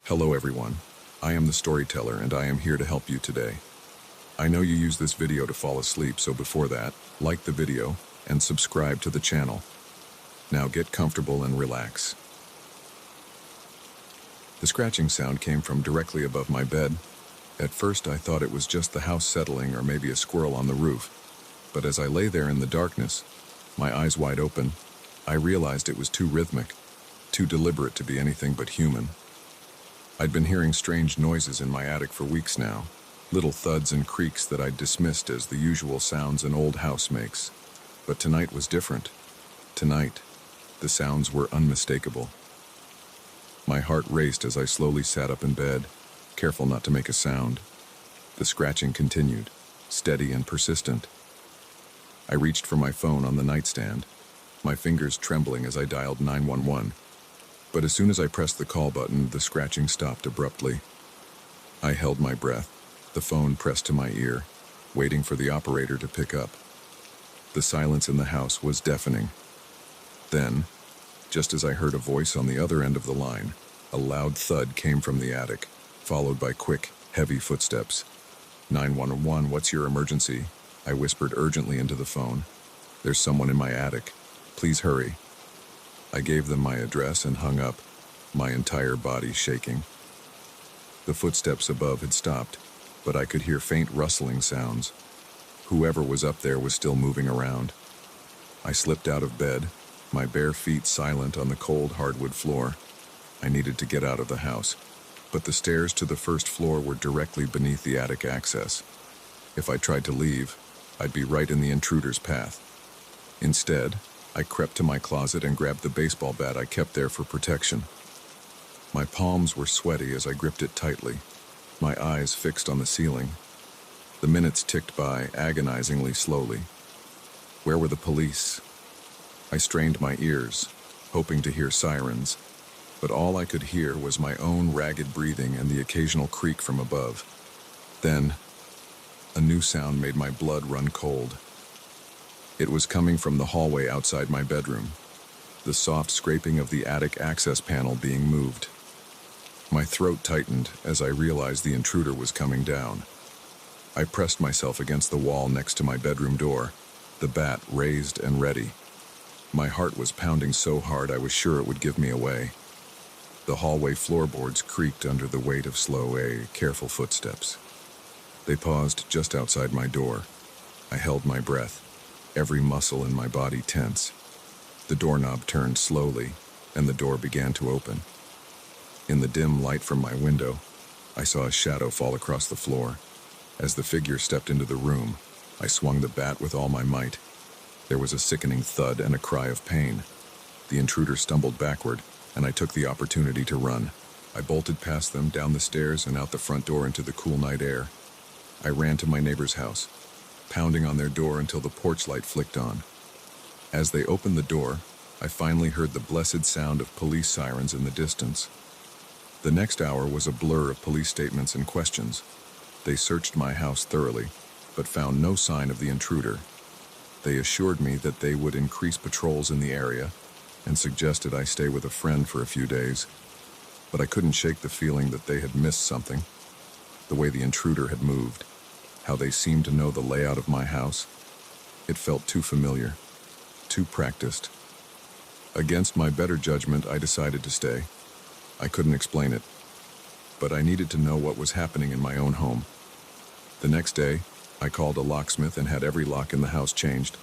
Hello everyone, I am the storyteller and I am here to help you today. I know you use this video to fall asleep, so before that, like the video and subscribe to the channel. Now get comfortable and relax. The scratching sound came from directly above my bed. At first I thought it was just the house settling or maybe a squirrel on the roof. But as I lay there in the darkness, my eyes wide open, I realized it was too rhythmic, too deliberate to be anything but human. I'd been hearing strange noises in my attic for weeks now, little thuds and creaks that I'd dismissed as the usual sounds an old house makes. But tonight was different. Tonight, the sounds were unmistakable. My heart raced as I slowly sat up in bed, careful not to make a sound. The scratching continued, steady and persistent. I reached for my phone on the nightstand, my fingers trembling as I dialed 911. But as soon as I pressed the call button, the scratching stopped abruptly. I held my breath, the phone pressed to my ear, waiting for the operator to pick up. The silence in the house was deafening. Then, just as I heard a voice on the other end of the line, a loud thud came from the attic, followed by quick, heavy footsteps. 911, what's your emergency? I whispered urgently into the phone. There's someone in my attic. Please hurry. I gave them my address and hung up, my entire body shaking. The footsteps above had stopped, but I could hear faint rustling sounds. Whoever was up there was still moving around. I slipped out of bed, my bare feet silent on the cold hardwood floor. I needed to get out of the house, but the stairs to the first floor were directly beneath the attic access. If I tried to leave, I'd be right in the intruder's path. Instead, I crept to my closet and grabbed the baseball bat I kept there for protection. My palms were sweaty as I gripped it tightly, my eyes fixed on the ceiling. The minutes ticked by agonizingly slowly. Where were the police? I strained my ears, hoping to hear sirens, but all I could hear was my own ragged breathing and the occasional creak from above. Then, a new sound made my blood run cold. It was coming from the hallway outside my bedroom, the soft scraping of the attic access panel being moved. My throat tightened as I realized the intruder was coming down. I pressed myself against the wall next to my bedroom door, the bat raised and ready. My heart was pounding so hard I was sure it would give me away. The hallway floorboards creaked under the weight of slow, careful footsteps. They paused just outside my door. I held my breath, every muscle in my body tense. The doorknob turned slowly, and the door began to open. In the dim light from my window, I saw a shadow fall across the floor. As the figure stepped into the room, I swung the bat with all my might. There was a sickening thud and a cry of pain. The intruder stumbled backward, and I took the opportunity to run. I bolted past them, down the stairs and out the front door into the cool night air. I ran to my neighbor's house, pounding on their door until the porch light flicked on. As they opened the door, I finally heard the blessed sound of police sirens in the distance. The next hour was a blur of police statements and questions. They searched my house thoroughly, but found no sign of the intruder. They assured me that they would increase patrols in the area and suggested I stay with a friend for a few days. But I couldn't shake the feeling that they had missed something. The way the intruder had moved, how they seemed to know the layout of my house. It felt too familiar, too practiced. Against my better judgment, I decided to stay. I couldn't explain it, but I needed to know what was happening in my own home. The next day, I called a locksmith and had every lock in the house changed.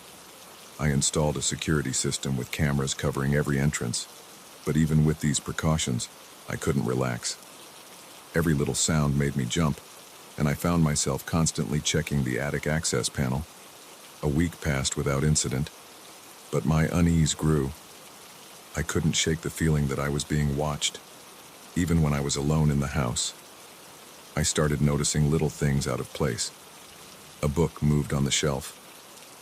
I installed a security system with cameras covering every entrance, but even with these precautions, I couldn't relax. Every little sound made me jump, and I found myself constantly checking the attic access panel. A week passed without incident, but my unease grew. I couldn't shake the feeling that I was being watched, even when I was alone in the house. I started noticing little things out of place. A book moved on the shelf,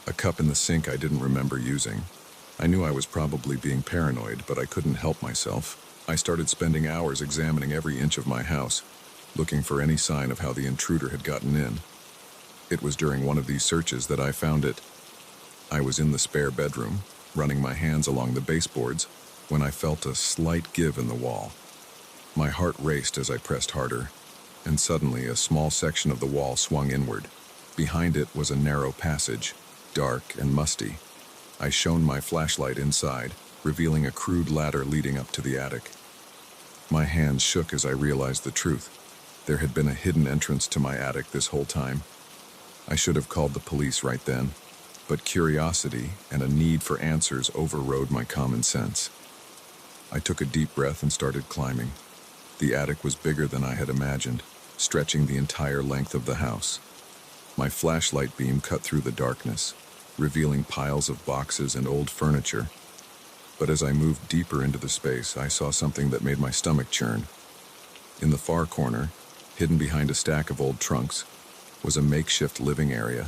a cup in the sink I didn't remember using. I knew I was probably being paranoid, but I couldn't help myself. I started spending hours examining every inch of my house, looking for any sign of how the intruder had gotten in. It was during one of these searches that I found it. I was in the spare bedroom, running my hands along the baseboards, when I felt a slight give in the wall. My heart raced as I pressed harder, and suddenly a small section of the wall swung inward. Behind it was a narrow passage, dark and musty. I shone my flashlight inside, revealing a crude ladder leading up to the attic. My hands shook as I realized the truth. There had been a hidden entrance to my attic this whole time. I should have called the police right then, but curiosity and a need for answers overrode my common sense. I took a deep breath and started climbing. The attic was bigger than I had imagined, stretching the entire length of the house. My flashlight beam cut through the darkness, revealing piles of boxes and old furniture. But as I moved deeper into the space, I saw something that made my stomach churn. In the far corner, hidden behind a stack of old trunks, was a makeshift living area.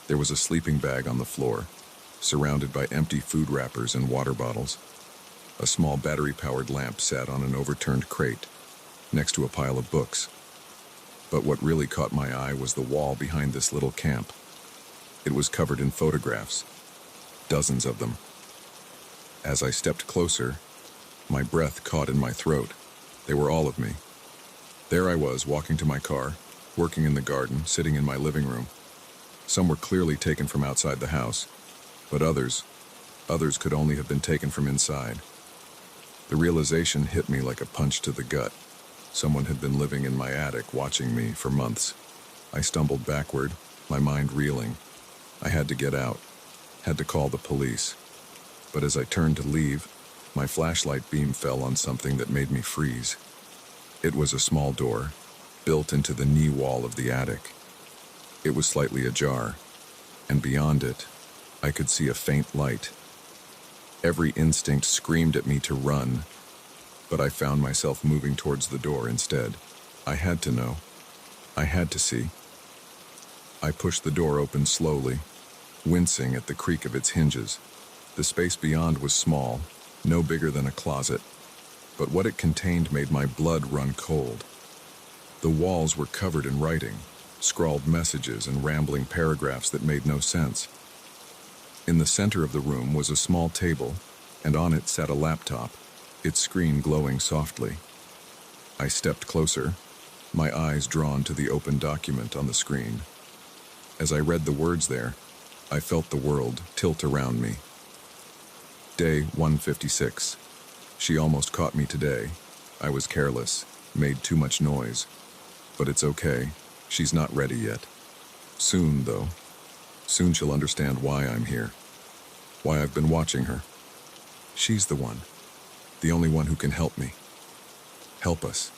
There was a sleeping bag on the floor, surrounded by empty food wrappers and water bottles. A small battery-powered lamp sat on an overturned crate, next to a pile of books. But what really caught my eye was the wall behind this little camp. It was covered in photographs, dozens of them. As I stepped closer, my breath caught in my throat. They were all of me. There I was, walking to my car, working in the garden, sitting in my living room. Some were clearly taken from outside the house, but others could only have been taken from inside. The realization hit me like a punch to the gut. Someone had been living in my attic, watching me for months. I stumbled backward, my mind reeling. I had to get out, had to call the police. But as I turned to leave, my flashlight beam fell on something that made me freeze. It was a small door, built into the knee wall of the attic. It was slightly ajar, and beyond it, I could see a faint light. Every instinct screamed at me to run, but I found myself moving towards the door instead. I had to know. I had to see. I pushed the door open slowly, wincing at the creak of its hinges. The space beyond was small, no bigger than a closet, but what it contained made my blood run cold. The walls were covered in writing, scrawled messages and rambling paragraphs that made no sense. In the center of the room was a small table, and on it sat a laptop, its screen glowing softly. I stepped closer, my eyes drawn to the open document on the screen. As I read the words there, I felt the world tilt around me. Day 156. She almost caught me today. I was careless, made too much noise. But it's okay. She's not ready yet. Soon, though. Soon she'll understand why I'm here. Why I've been watching her. She's the one. The only one who can help me. Help us.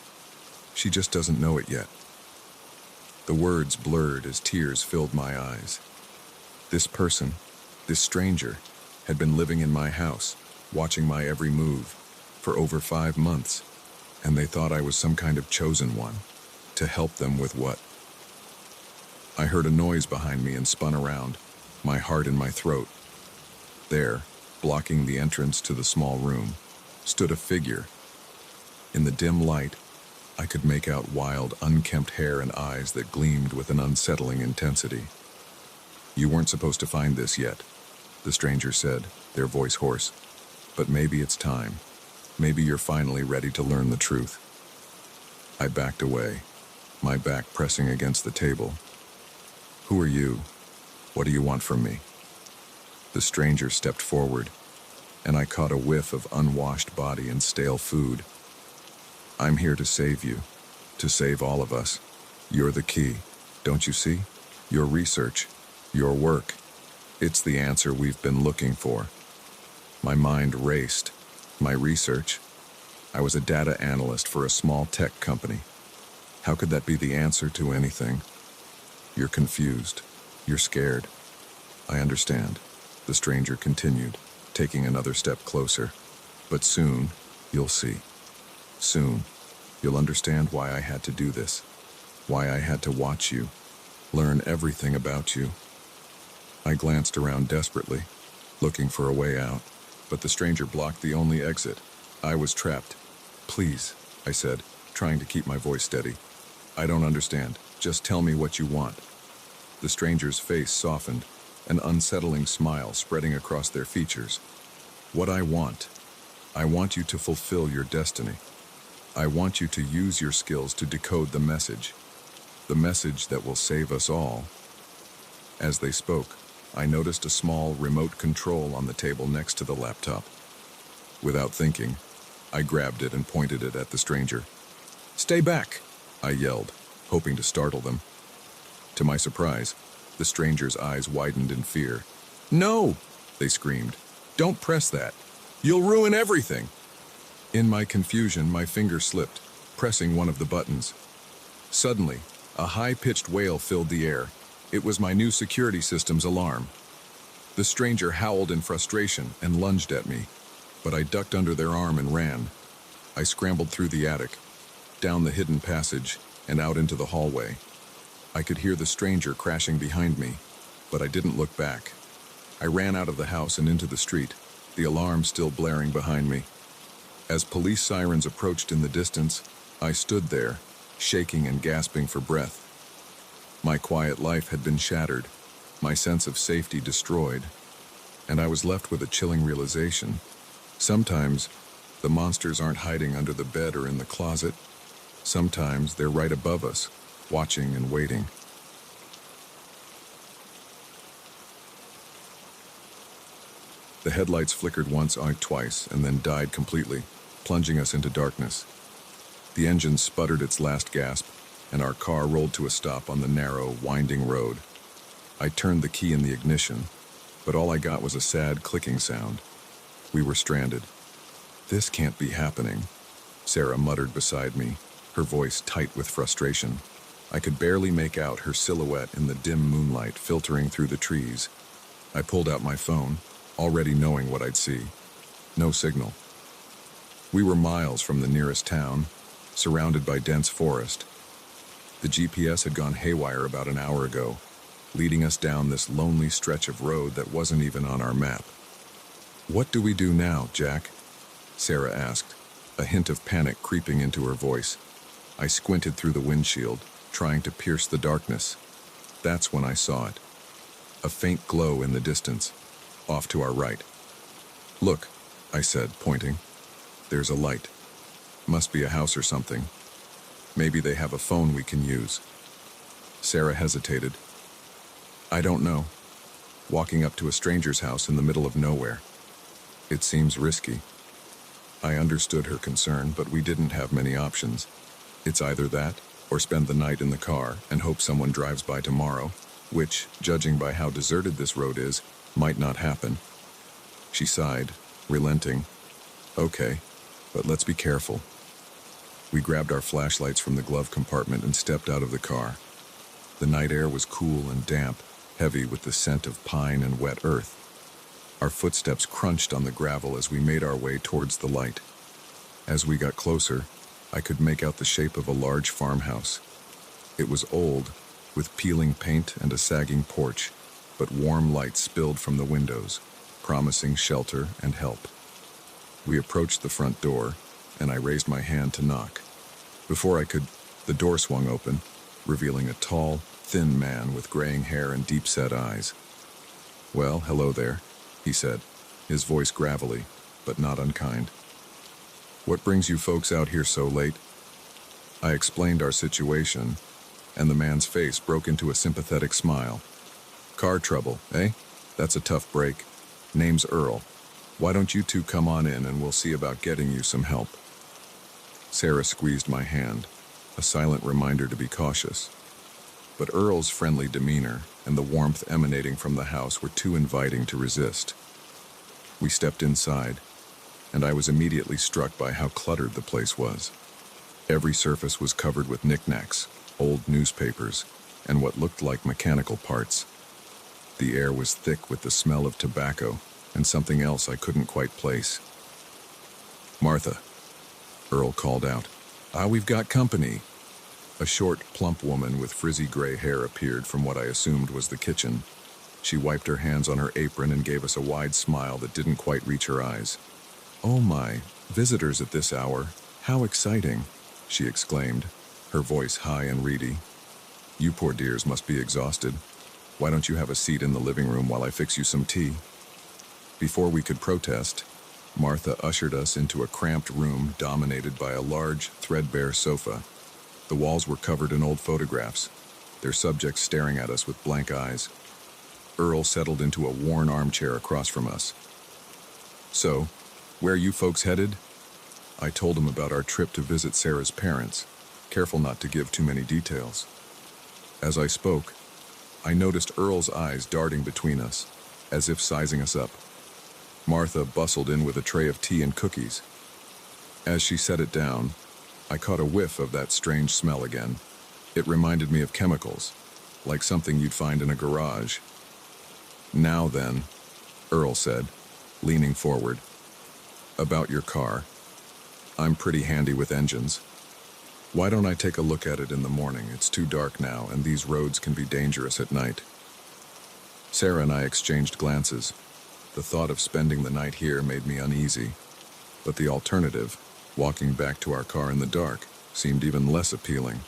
She just doesn't know it yet. The words blurred as tears filled my eyes. This person, this stranger, had been living in my house, watching my every move, for over 5 months, and they thought I was some kind of chosen one, to help them with what? I heard a noise behind me and spun around, my heart in my throat. There, blocking the entrance to the small room, stood a figure. In the dim light, I could make out wild, unkempt hair and eyes that gleamed with an unsettling intensity. "You weren't supposed to find this yet," the stranger said, their voice hoarse. "But maybe it's time. Maybe you're finally ready to learn the truth." I backed away, my back pressing against the table. "Who are you? What do you want from me?" The stranger stepped forward, and I caught a whiff of unwashed body and stale food. "I'm here to save you, to save all of us. You're the key, don't you see? Your research, your work. It's the answer we've been looking for." My mind raced. My research? I was a data analyst for a small tech company. How could that be the answer to anything? "You're confused. You're scared. I understand," the stranger continued, taking another step closer. "But soon, you'll see. Soon, you'll understand why I had to do this. Why I had to watch you, learn everything about you." I glanced around desperately, looking for a way out, but the stranger blocked the only exit. I was trapped. "Please," I said, trying to keep my voice steady. "I don't understand. Just tell me what you want." The stranger's face softened, an unsettling smile spreading across their features. "What I want you to fulfill your destiny. I want you to use your skills to decode the message that will save us all." As they spoke, I noticed a small remote control on the table next to the laptop. Without thinking, I grabbed it and pointed it at the stranger. "Stay back!" I yelled, hoping to startle them. To my surprise, the stranger's eyes widened in fear. "No!" they screamed. "Don't press that! You'll ruin everything!" In my confusion, my finger slipped, pressing one of the buttons. Suddenly, a high-pitched wail filled the air. It was my new security system's alarm. The stranger howled in frustration and lunged at me, but I ducked under their arm and ran. I scrambled through the attic, down the hidden passage, and out into the hallway. I could hear the stranger crashing behind me, but I didn't look back. I ran out of the house and into the street, the alarm still blaring behind me. As police sirens approached in the distance, I stood there, shaking and gasping for breath. My quiet life had been shattered, my sense of safety destroyed, and I was left with a chilling realization. Sometimes, the monsters aren't hiding under the bed or in the closet. Sometimes they're right above us, watching and waiting. The headlights flickered once, out twice, and then died completely, plunging us into darkness. The engine sputtered its last gasp, and our car rolled to a stop on the narrow, winding road. I turned the key in the ignition, but all I got was a sad clicking sound. We were stranded. "This can't be happening," Sarah muttered beside me, her voice tight with frustration. I could barely make out her silhouette in the dim moonlight filtering through the trees. I pulled out my phone, already knowing what I'd see. No signal. We were miles from the nearest town, surrounded by dense forest. The GPS had gone haywire about an hour ago, leading us down this lonely stretch of road that wasn't even on our map. "What do we do now, Jack?" Sarah asked, a hint of panic creeping into her voice. I squinted through the windshield, trying to pierce the darkness. That's when I saw it. A faint glow in the distance, off to our right. "Look," I said, pointing. "There's a light. Must be a house or something. Maybe they have a phone we can use." Sarah hesitated. "I don't know. Walking up to a stranger's house in the middle of nowhere. It seems risky." I understood her concern, but we didn't have many options. It's either that, or spend the night in the car and hope someone drives by tomorrow, which, judging by how deserted this road is, might not happen. She sighed, relenting. "Okay, but let's be careful." We grabbed our flashlights from the glove compartment and stepped out of the car. The night air was cool and damp, heavy with the scent of pine and wet earth. Our footsteps crunched on the gravel as we made our way towards the light. As we got closer, I could make out the shape of a large farmhouse. It was old, with peeling paint and a sagging porch, but warm light spilled from the windows, promising shelter and help. We approached the front door, and I raised my hand to knock. Before I could, the door swung open, revealing a tall, thin man with graying hair and deep-set eyes. "Well, hello there," he said, his voice gravelly, but not unkind. "What brings you folks out here so late?" I explained our situation, and the man's face broke into a sympathetic smile. "Car trouble, eh? That's a tough break. Name's Earl. Why don't you two come on in and we'll see about getting you some help?" Sarah squeezed my hand, a silent reminder to be cautious. But Earl's friendly demeanor and the warmth emanating from the house were too inviting to resist. We stepped inside, and I was immediately struck by how cluttered the place was. Every surface was covered with knickknacks, old newspapers, and what looked like mechanical parts. The air was thick with the smell of tobacco and something else I couldn't quite place. "Martha," Earl called out. We've got company." A short, plump woman with frizzy gray hair appeared from what I assumed was the kitchen. She wiped her hands on her apron and gave us a wide smile that didn't quite reach her eyes. "Oh my, visitors at this hour. How exciting," she exclaimed, her voice high and reedy. "You poor dears must be exhausted. Why don't you have a seat in the living room while I fix you some tea?" Before we could protest, Martha ushered us into a cramped room dominated by a large, threadbare sofa. The walls were covered in old photographs, their subjects staring at us with blank eyes. Earl settled into a worn armchair across from us. "So, where are you folks headed?" I told him about our trip to visit Sarah's parents, careful not to give too many details. As I spoke, I noticed Earl's eyes darting between us, as if sizing us up. Martha bustled in with a tray of tea and cookies. As she set it down, I caught a whiff of that strange smell again. It reminded me of chemicals, like something you'd find in a garage. "Now then," Earl said, leaning forward. "About your car. I'm pretty handy with engines. Why don't I take a look at it in the morning? It's too dark now, and these roads can be dangerous at night." Sarah and I exchanged glances. The thought of spending the night here made me uneasy, but the alternative, walking back to our car in the dark, seemed even less appealing.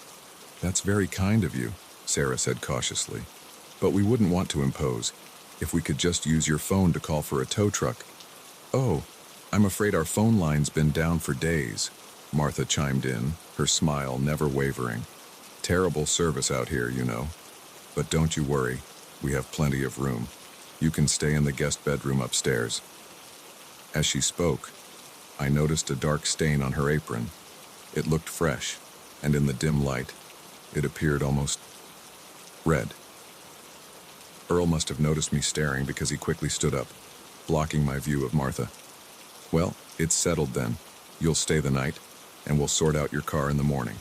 "That's very kind of you," Sarah said cautiously, "but we wouldn't want to impose. If we could just use your phone to call for a tow truck." "Oh, I'm afraid our phone line's been down for days," Martha chimed in, her smile never wavering. "Terrible service out here, you know. But don't you worry, we have plenty of room. You can stay in the guest bedroom upstairs." As she spoke, I noticed a dark stain on her apron. It looked fresh, and in the dim light, it appeared almost red. Earl must have noticed me staring because he quickly stood up, blocking my view of Martha. "Well, it's settled then. You'll stay the night, and we'll sort out your car in the morning.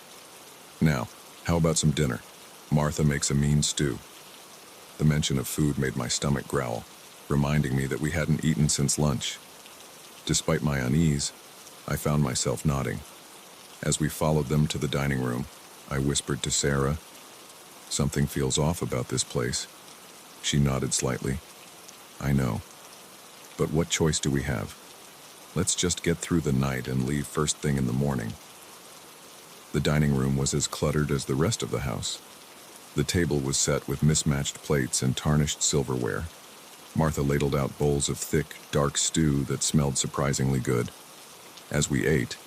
Now, how about some dinner? Martha makes a mean stew." The mention of food made my stomach growl, reminding me that we hadn't eaten since lunch. Despite my unease, I found myself nodding. As we followed them to the dining room, I whispered to Sarah, "Something feels off about this place." She nodded slightly. "I know. But what choice do we have? Let's just get through the night and leave first thing in the morning." The dining room was as cluttered as the rest of the house. The table was set with mismatched plates and tarnished silverware. Martha ladled out bowls of thick, dark stew that smelled surprisingly good. As we ate,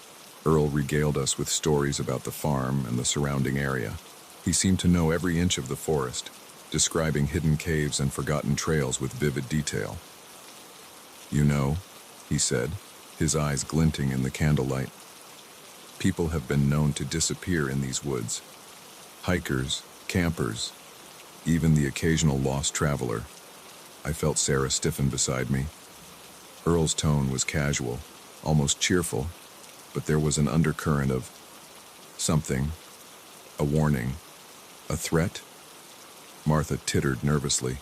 Earl regaled us with stories about the farm and the surrounding area. He seemed to know every inch of the forest, describing hidden caves and forgotten trails with vivid detail. "You know," he said, his eyes glinting in the candlelight, "people have been known to disappear in these woods. Hikers, campers, even the occasional lost traveler." I felt Sarah stiffen beside me. Earl's tone was casual, almost cheerful, but there was an undercurrent of something, a warning, a threat. Martha tittered nervously.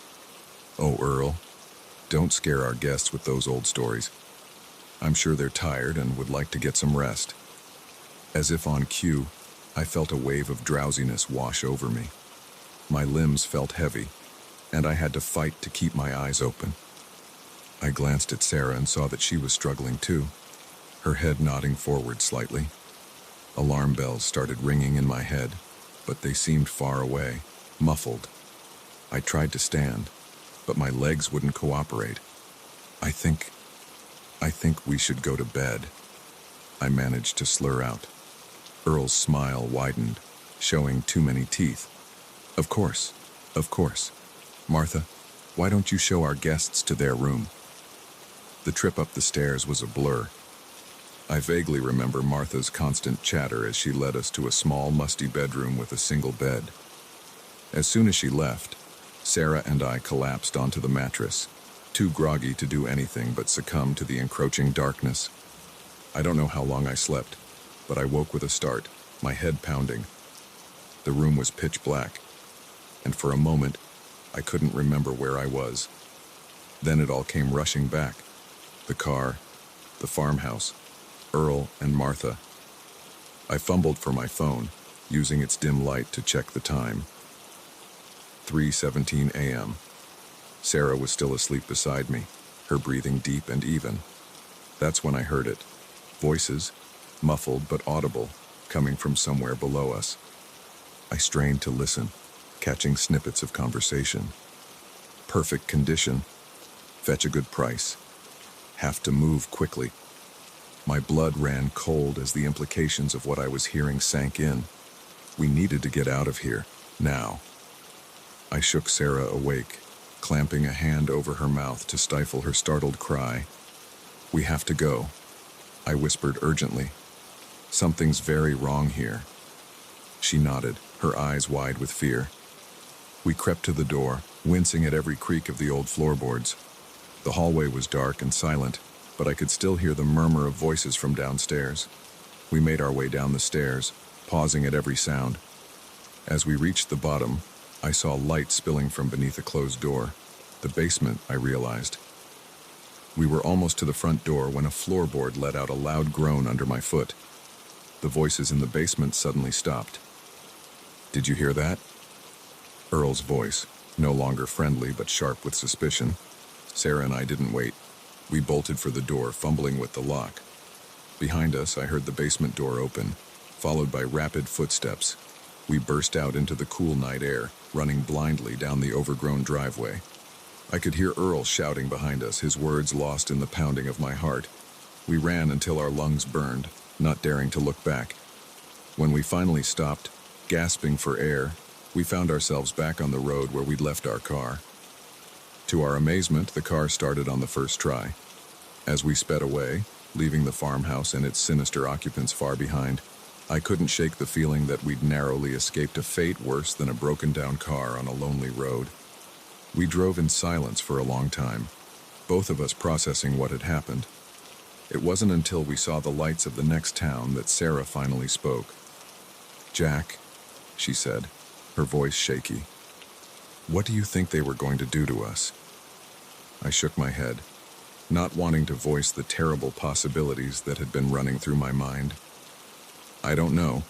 "Oh, Earl, don't scare our guests with those old stories. I'm sure they're tired and would like to get some rest." As if on cue, I felt a wave of drowsiness wash over me. My limbs felt heavy, and I had to fight to keep my eyes open. I glanced at Sarah and saw that she was struggling too, her head nodding forward slightly. Alarm bells started ringing in my head, but they seemed far away, muffled. I tried to stand, but my legs wouldn't cooperate. I think we should go to bed," I managed to slur out. Earl's smile widened, showing too many teeth. Of course. Martha, why don't you show our guests to their room?" The trip up the stairs was a blur. I vaguely remember Martha's constant chatter as she led us to a small, musty bedroom with a single bed. As soon as she left, Sarah and I collapsed onto the mattress, too groggy to do anything but succumb to the encroaching darkness. I don't know how long I slept, but I woke with a start, my head pounding. The room was pitch black, and for a moment, I couldn't remember where I was. Then it all came rushing back. The car, the farmhouse, Earl and Martha. I fumbled for my phone, using its dim light to check the time. 3:17 a.m. Sarah was still asleep beside me, her breathing deep and even. That's when I heard it. Voices, muffled but audible, coming from somewhere below us. I strained to listen, catching snippets of conversation. "Perfect condition. Fetch a good price. Have to move quickly. My blood ran cold as the implications of what I was hearing sank in. We needed to get out of here, now. I shook Sarah awake, clamping a hand over her mouth to stifle her startled cry. "We have to go," I whispered urgently. "Something's very wrong here." She nodded, her eyes wide with fear. We crept to the door, wincing at every creak of the old floorboards. The hallway was dark and silent, but I could still hear the murmur of voices from downstairs. We made our way down the stairs, pausing at every sound. As we reached the bottom, I saw light spilling from beneath a closed door. The basement, I realized. We were almost to the front door when a floorboard let out a loud groan under my foot. The voices in the basement suddenly stopped. "Did you hear that?" Earl's voice, no longer friendly but sharp with suspicion. Sarah and I didn't wait. We bolted for the door, fumbling with the lock. Behind us, I heard the basement door open, followed by rapid footsteps. We burst out into the cool night air, running blindly down the overgrown driveway. I could hear Earl shouting behind us, his words lost in the pounding of my heart. We ran until our lungs burned, not daring to look back. When we finally stopped, gasping for air, we found ourselves back on the road where we'd left our car. To our amazement, the car started on the first try. As we sped away, leaving the farmhouse and its sinister occupants far behind, I couldn't shake the feeling that we'd narrowly escaped a fate worse than a broken-down car on a lonely road. We drove in silence for a long time, both of us processing what had happened. It wasn't until we saw the lights of the next town that Sarah finally spoke. "Jack," she said, her voice shaky, "what do you think they were going to do to us?" I shook my head, not wanting to voice the terrible possibilities that had been running through my mind. "I don't know,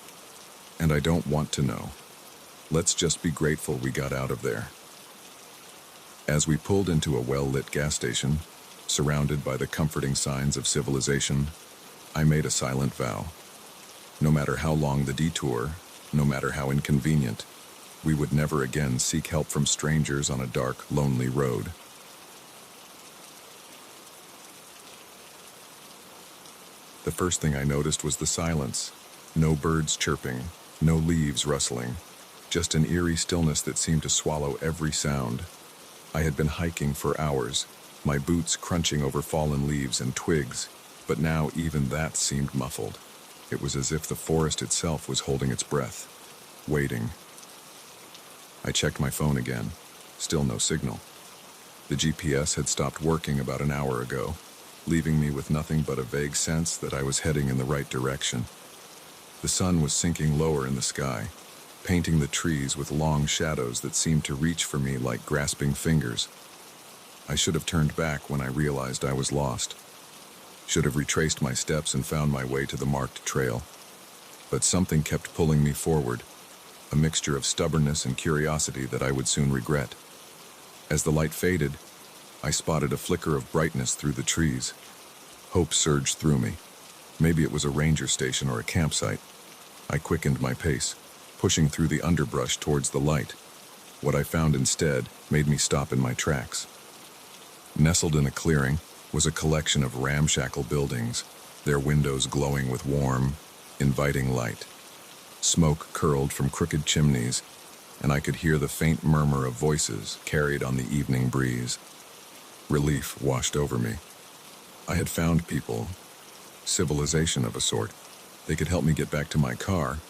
and I don't want to know. Let's just be grateful we got out of there." As we pulled into a well-lit gas station, surrounded by the comforting signs of civilization, I made a silent vow. No matter how long the detour, no matter how inconvenient, we would never again seek help from strangers on a dark, lonely road. The first thing I noticed was the silence. No birds chirping, no leaves rustling, just an eerie stillness that seemed to swallow every sound. I had been hiking for hours, my boots crunching over fallen leaves and twigs, but now even that seemed muffled. It was as if the forest itself was holding its breath, waiting. I checked my phone again. Still no signal. The GPS had stopped working about an hour ago, leaving me with nothing but a vague sense that I was heading in the right direction. The sun was sinking lower in the sky, painting the trees with long shadows that seemed to reach for me like grasping fingers. I should have turned back when I realized I was lost. Should have retraced my steps and found my way to the marked trail. But something kept pulling me forward, a mixture of stubbornness and curiosity that I would soon regret. As the light faded, I spotted a flicker of brightness through the trees. Hope surged through me. Maybe it was a ranger station or a campsite. I quickened my pace, pushing through the underbrush towards the light. What I found instead made me stop in my tracks. Nestled in a clearing was a collection of ramshackle buildings, their windows glowing with warm, inviting light. Smoke curled from crooked chimneys, and I could hear the faint murmur of voices carried on the evening breeze. Relief washed over me. I had found people, civilization of a sort. They could help me get back to my car,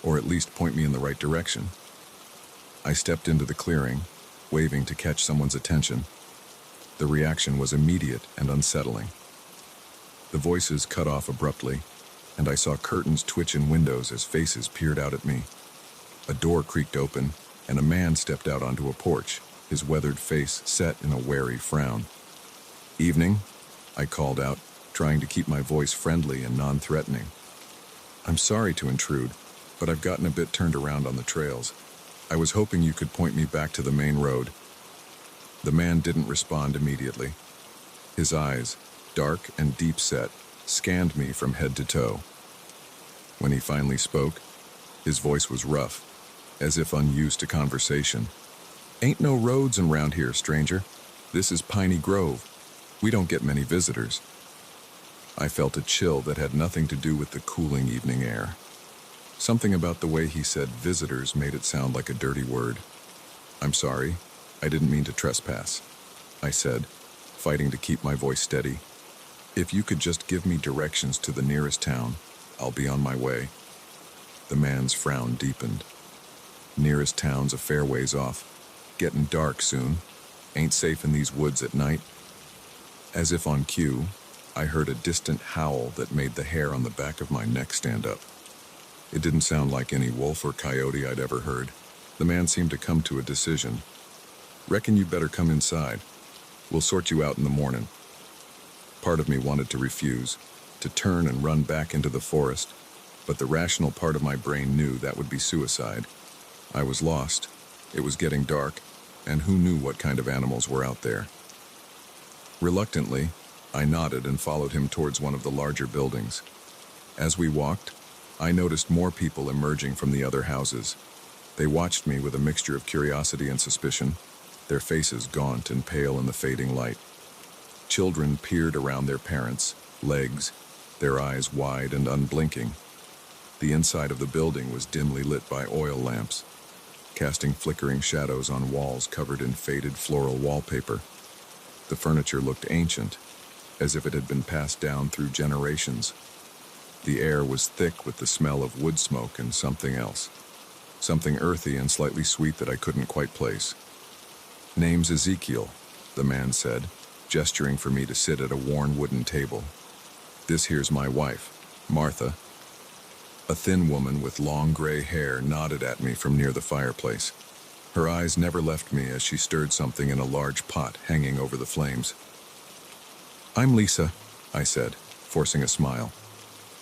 or at least point me in the right direction. I stepped into the clearing, waving to catch someone's attention. The reaction was immediate and unsettling. The voices cut off abruptly, and I saw curtains twitch in windows as faces peered out at me. A door creaked open, and a man stepped out onto a porch, his weathered face set in a wary frown. "Evening," I called out, trying to keep my voice friendly and non-threatening. "I'm sorry to intrude, but I've gotten a bit turned around on the trails. I was hoping you could point me back to the main road." The man didn't respond immediately. His eyes, dark and deep-set, scanned me from head to toe. When he finally spoke, his voice was rough, as if unused to conversation. "Ain't no roads around here, stranger. This is Piney Grove. We don't get many visitors." I felt a chill that had nothing to do with the cooling evening air. Something about the way he said visitors made it sound like a dirty word. "I'm sorry, I didn't mean to trespass," I said, fighting to keep my voice steady. "If you could just give me directions to the nearest town, I'll be on my way." The man's frown deepened. "Nearest town's a fair ways off. Getting dark soon. Ain't safe in these woods at night." As if on cue, I heard a distant howl that made the hair on the back of my neck stand up. It didn't sound like any wolf or coyote I'd ever heard. The man seemed to come to a decision. "Reckon you better come inside. We'll sort you out in the morning." Part of me wanted to refuse, to turn and run back into the forest, but the rational part of my brain knew that would be suicide. I was lost. It was getting dark, and who knew what kind of animals were out there? Reluctantly, I nodded and followed him towards one of the larger buildings. As we walked, I noticed more people emerging from the other houses. They watched me with a mixture of curiosity and suspicion, their faces gaunt and pale in the fading light. Children peered around their parents' legs, their eyes wide and unblinking. The inside of the building was dimly lit by oil lamps, casting flickering shadows on walls covered in faded floral wallpaper. The furniture looked ancient, as if it had been passed down through generations. The air was thick with the smell of wood smoke and something else. Something earthy and slightly sweet that I couldn't quite place. "Name's Ezekiel," the man said, gesturing for me to sit at a worn wooden table. "This here's my wife, Martha." A thin woman with long gray hair nodded at me from near the fireplace. Her eyes never left me as she stirred something in a large pot hanging over the flames. "I'm Lisa," I said, forcing a smile.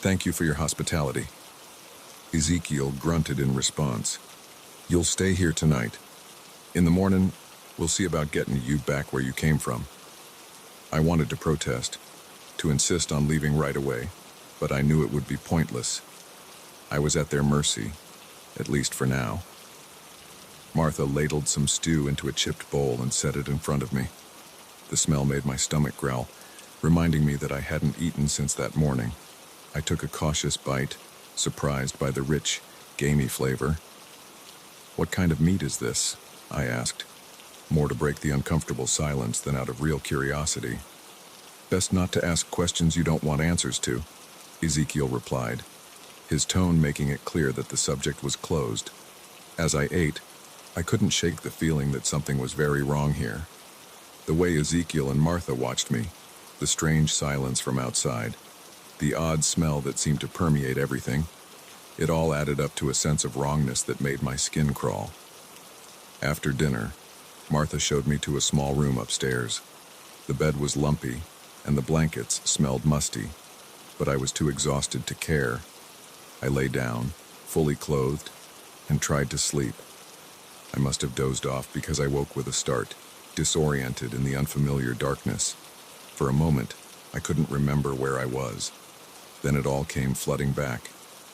"Thank you for your hospitality." Ezekiel grunted in response. "You'll stay here tonight. In the morning, we'll see about getting you back where you came from." I wanted to protest, to insist on leaving right away, but I knew it would be pointless. I was at their mercy, at least for now. Martha ladled some stew into a chipped bowl and set it in front of me. The smell made my stomach growl, reminding me that I hadn't eaten since that morning. I took a cautious bite, surprised by the rich, gamey flavor. "What kind of meat is this?" I asked, more to break the uncomfortable silence than out of real curiosity. "Best not to ask questions you don't want answers to," Ezekiel replied, his tone making it clear that the subject was closed. As I ate, I couldn't shake the feeling that something was very wrong here. The way Ezekiel and Martha watched me, the strange silence from outside, the odd smell that seemed to permeate everything, it all added up to a sense of wrongness that made my skin crawl. After dinner, Martha showed me to a small room upstairs. The bed was lumpy, and the blankets smelled musty, but I was too exhausted to care. I lay down, fully clothed, and tried to sleep. I must have dozed off because I woke with a start, disoriented in the unfamiliar darkness. For a moment, I couldn't remember where I was. Then it all came flooding back.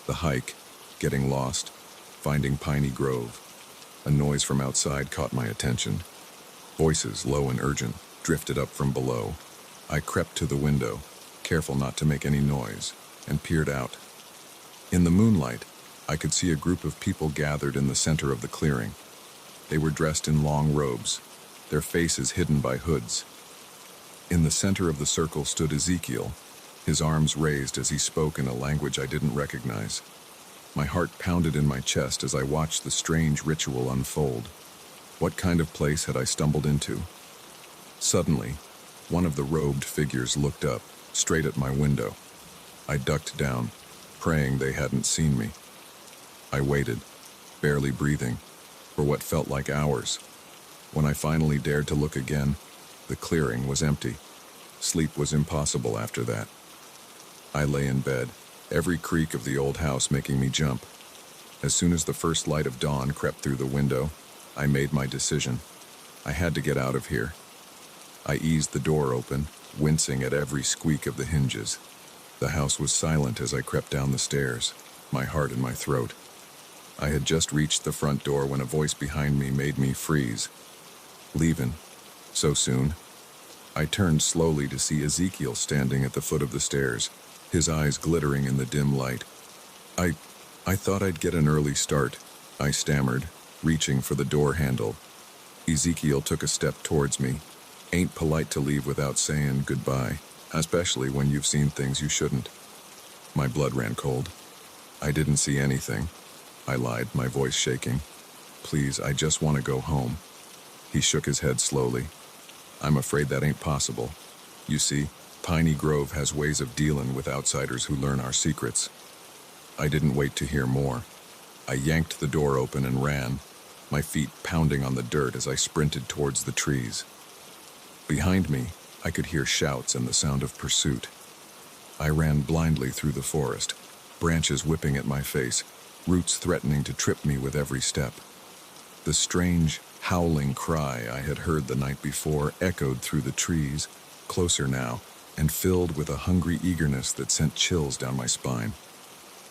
The hike, getting lost, finding Piney Grove. A noise from outside caught my attention. Voices, low and urgent, drifted up from below. I crept to the window, careful not to make any noise, and peered out. In the moonlight, I could see a group of people gathered in the center of the clearing. They were dressed in long robes, their faces hidden by hoods. In the center of the circle stood Ezekiel, his arms raised as he spoke in a language I didn't recognize. My heart pounded in my chest as I watched the strange ritual unfold. What kind of place had I stumbled into? Suddenly, one of the robed figures looked up, straight at my window. I ducked down, praying they hadn't seen me. I waited, barely breathing, for what felt like hours. When I finally dared to look again, the clearing was empty. Sleep was impossible after that. I lay in bed, every creak of the old house making me jump. As soon as the first light of dawn crept through the window, I made my decision. I had to get out of here. I eased the door open, wincing at every squeak of the hinges. The house was silent as I crept down the stairs, my heart in my throat. I had just reached the front door when a voice behind me made me freeze. "Leavin'? So soon?" I turned slowly to see Ezekiel standing at the foot of the stairs, his eyes glittering in the dim light. I thought I'd get an early start, I stammered, reaching for the door handle. Ezekiel took a step towards me. Ain't polite to leave without saying goodbye, especially when you've seen things you shouldn't. My blood ran cold. I didn't see anything, I lied, my voice shaking. Please, I just want to go home. He shook his head slowly. I'm afraid that ain't possible. You see, Piney Grove has ways of dealing with outsiders who learn our secrets. I didn't wait to hear more. I yanked the door open and ran, my feet pounding on the dirt as I sprinted towards the trees. Behind me, I could hear shouts and the sound of pursuit. I ran blindly through the forest, branches whipping at my face, roots threatening to trip me with every step. The strange, howling cry I had heard the night before echoed through the trees, closer now, and filled with a hungry eagerness that sent chills down my spine.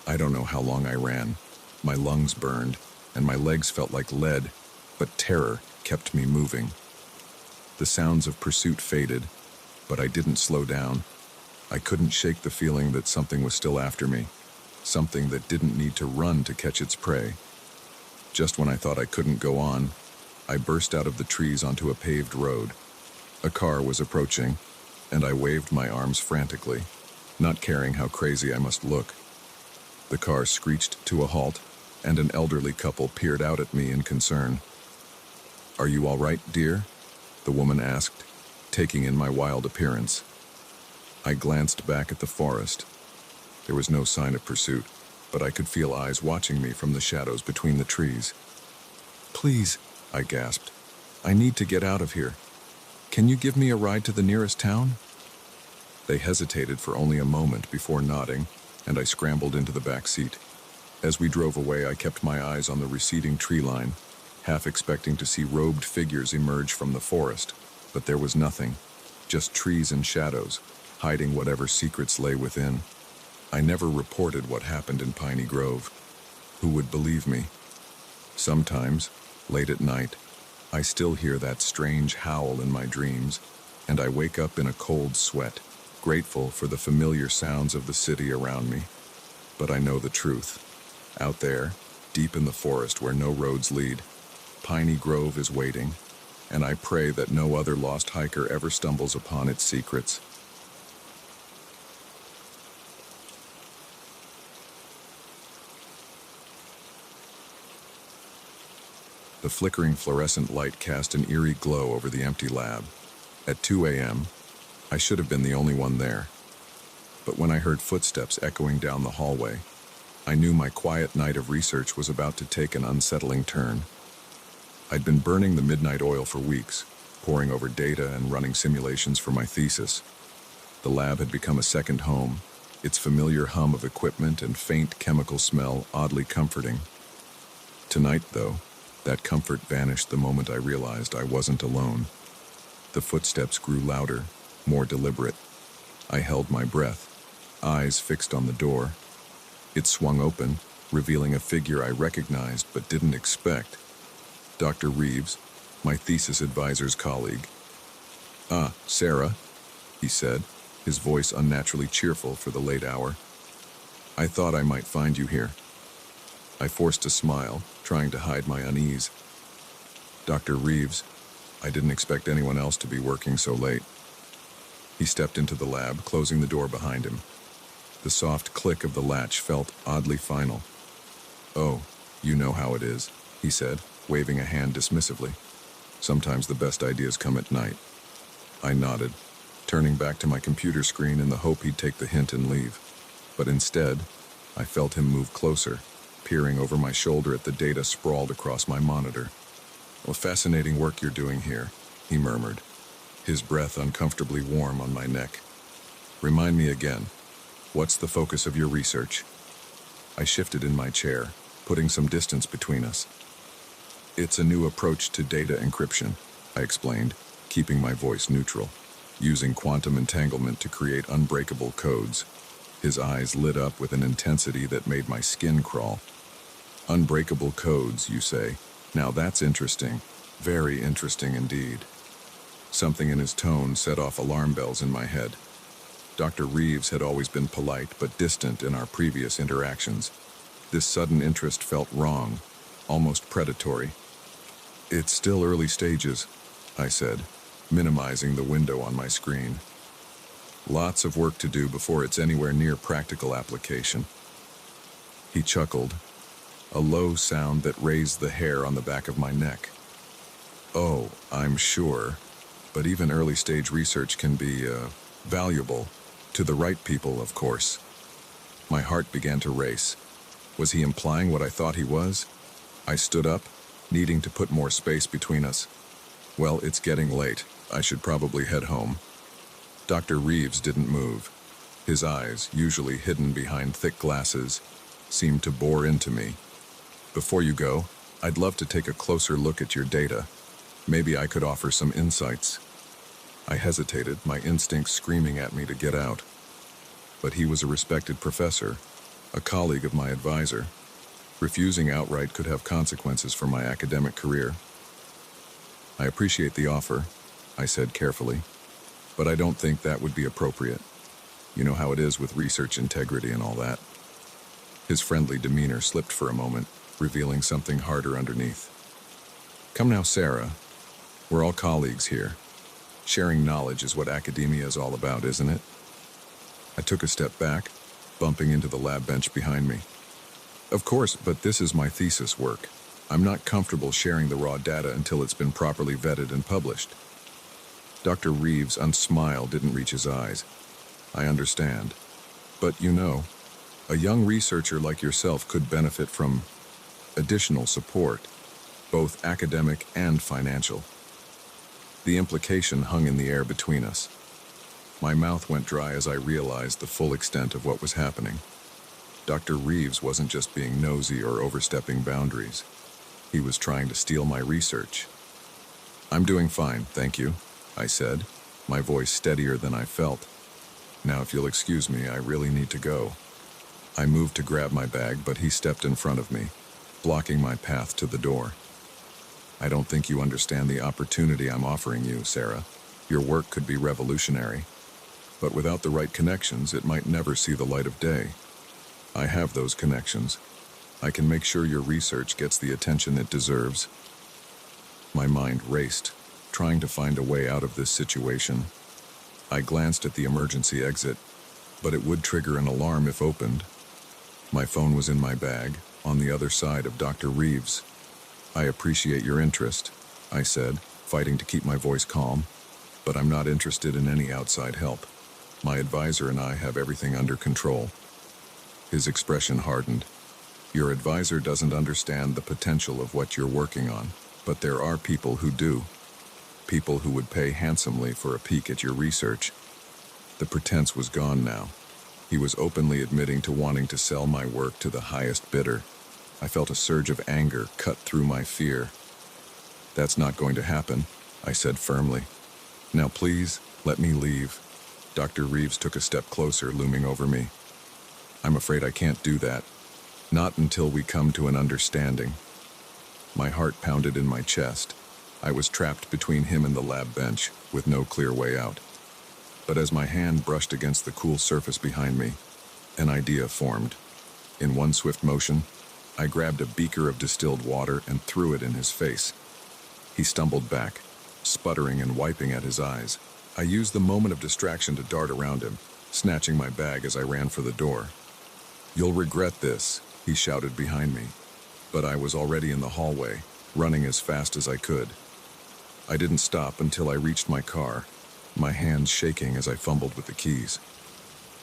I don't know how long I ran. My lungs burned, and my legs felt like lead, but terror kept me moving. The sounds of pursuit faded, but I didn't slow down. I couldn't shake the feeling that something was still after me, something that didn't need to run to catch its prey. Just when I thought I couldn't go on, I burst out of the trees onto a paved road. A car was approaching, and I waved my arms frantically, not caring how crazy I must look. The car screeched to a halt, and an elderly couple peered out at me in concern. "Are you all right, dear?" the woman asked, taking in my wild appearance. I glanced back at the forest. There was no sign of pursuit, but I could feel eyes watching me from the shadows between the trees. "Please," I gasped, "I need to get out of here. Can you give me a ride to the nearest town?" They hesitated for only a moment before nodding, and I scrambled into the back seat. As we drove away, I kept my eyes on the receding tree line, half expecting to see robed figures emerge from the forest, but there was nothing, just trees and shadows, hiding whatever secrets lay within. I never reported what happened in Piney Grove. Who would believe me? Sometimes, late at night, I still hear that strange howl in my dreams, and I wake up in a cold sweat, grateful for the familiar sounds of the city around me. But I know the truth. Out there, deep in the forest where no roads lead, Piney Grove is waiting, and I pray that no other lost hiker ever stumbles upon its secrets. The flickering fluorescent light cast an eerie glow over the empty lab. At 2 a.m., I should have been the only one there. But when I heard footsteps echoing down the hallway, I knew my quiet night of research was about to take an unsettling turn. I'd been burning the midnight oil for weeks, poring over data and running simulations for my thesis. The lab had become a second home, its familiar hum of equipment and faint chemical smell oddly comforting. Tonight, though, that comfort vanished the moment I realized I wasn't alone. The footsteps grew louder, more deliberate. I held my breath, eyes fixed on the door. It swung open, revealing a figure I recognized but didn't expect. Dr. Reeves, my thesis advisor's colleague. "Ah, Sarah," he said, his voice unnaturally cheerful for the late hour. "I thought I might find you here." I forced a smile, trying to hide my unease. "Dr. Reeves, I didn't expect anyone else to be working so late." He stepped into the lab, closing the door behind him. The soft click of the latch felt oddly final. "Oh, you know how it is," he said, waving a hand dismissively. "Sometimes the best ideas come at night." I nodded, turning back to my computer screen in the hope he'd take the hint and leave. But instead, I felt him move closer, peering over my shoulder at the data sprawled across my monitor. "Well, fascinating work you're doing here," he murmured, his breath uncomfortably warm on my neck. "Remind me again, what's the focus of your research?" I shifted in my chair, putting some distance between us. "It's a new approach to data encryption," I explained, keeping my voice neutral, "using quantum entanglement to create unbreakable codes." His eyes lit up with an intensity that made my skin crawl. "Unbreakable codes, you say? Now that's interesting. Very interesting indeed." Something in his tone set off alarm bells in my head. Dr. Reeves had always been polite but distant in our previous interactions. This sudden interest felt wrong, almost predatory. "It's still early stages," I said, minimizing the window on my screen. "Lots of work to do before it's anywhere near practical application." He chuckled, a low sound that raised the hair on the back of my neck. "Oh, I'm sure, but even early-stage research can be, valuable. To the right people, of course." My heart began to race. Was he implying what I thought he was? I stood up, needing to put more space between us. "Well, it's getting late. I should probably head home." Dr. Reeves didn't move. His eyes, usually hidden behind thick glasses, seemed to bore into me. "Before you go, I'd love to take a closer look at your data. Maybe I could offer some insights." I hesitated, my instincts screaming at me to get out. But he was a respected professor, a colleague of my advisor. Refusing outright could have consequences for my academic career. "I appreciate the offer," I said carefully, "but I don't think that would be appropriate. You know how it is with research integrity and all that." His friendly demeanor slipped for a moment, revealing something harder underneath. "Come now, Sarah. We're all colleagues here. Sharing knowledge is what academia is all about, isn't it?" I took a step back, bumping into the lab bench behind me. "Of course, but this is my thesis work. I'm not comfortable sharing the raw data until it's been properly vetted and published." Dr. Reeves' smile didn't reach his eyes. "I understand. But you know, a young researcher like yourself could benefit from additional support, both academic and financial." The implication hung in the air between us. My mouth went dry as I realized the full extent of what was happening. Dr. Reeves wasn't just being nosy or overstepping boundaries. He was trying to steal my research. "I'm doing fine, thank you," I said, my voice steadier than I felt. "Now, if you'll excuse me, I really need to go." I moved to grab my bag, but he stepped in front of me, blocking my path to the door. "I don't think you understand the opportunity I'm offering you, Sarah. Your work could be revolutionary, but without the right connections, it might never see the light of day. I have those connections. I can make sure your research gets the attention it deserves." My mind raced, trying to find a way out of this situation. I glanced at the emergency exit, but it would trigger an alarm if opened. My phone was in my bag, on the other side of Dr. Reeves. "I appreciate your interest," I said, fighting to keep my voice calm, "but I'm not interested in any outside help. My advisor and I have everything under control." His expression hardened. "Your advisor doesn't understand the potential of what you're working on, but there are people who do. People who would pay handsomely for a peek at your research." The pretense was gone now. He was openly admitting to wanting to sell my work to the highest bidder. I felt a surge of anger cut through my fear. "That's not going to happen," I said firmly. "Now please, let me leave." Dr. Reeves took a step closer, looming over me. "I'm afraid I can't do that. Not until we come to an understanding." My heart pounded in my chest. I was trapped between him and the lab bench, with no clear way out. But as my hand brushed against the cool surface behind me, an idea formed. In one swift motion, I grabbed a beaker of distilled water and threw it in his face. He stumbled back, sputtering and wiping at his eyes. I used the moment of distraction to dart around him, snatching my bag as I ran for the door. "You'll regret this," he shouted behind me. But I was already in the hallway, running as fast as I could. I didn't stop until I reached my car, my hands shaking as I fumbled with the keys.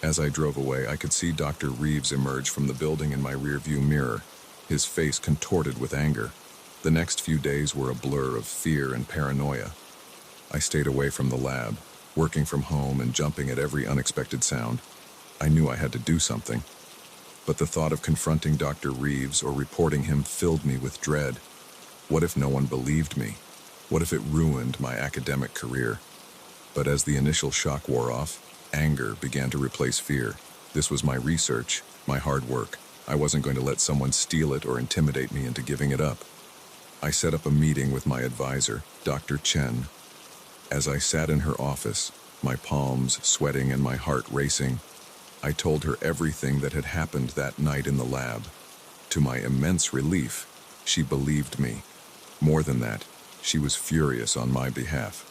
As I drove away, I could see Dr. Reeves emerge from the building in my rearview mirror, his face contorted with anger. The next few days were a blur of fear and paranoia. I stayed away from the lab, working from home and jumping at every unexpected sound. I knew I had to do something. But the thought of confronting Dr. Reeves or reporting him filled me with dread. What if no one believed me? What if it ruined my academic career? But as the initial shock wore off, anger began to replace fear. This was my research, my hard work. I wasn't going to let someone steal it or intimidate me into giving it up. I set up a meeting with my advisor, Dr. Chen. As I sat in her office, my palms sweating and my heart racing, I told her everything that had happened that night in the lab. To my immense relief, she believed me. More than that, she was furious on my behalf.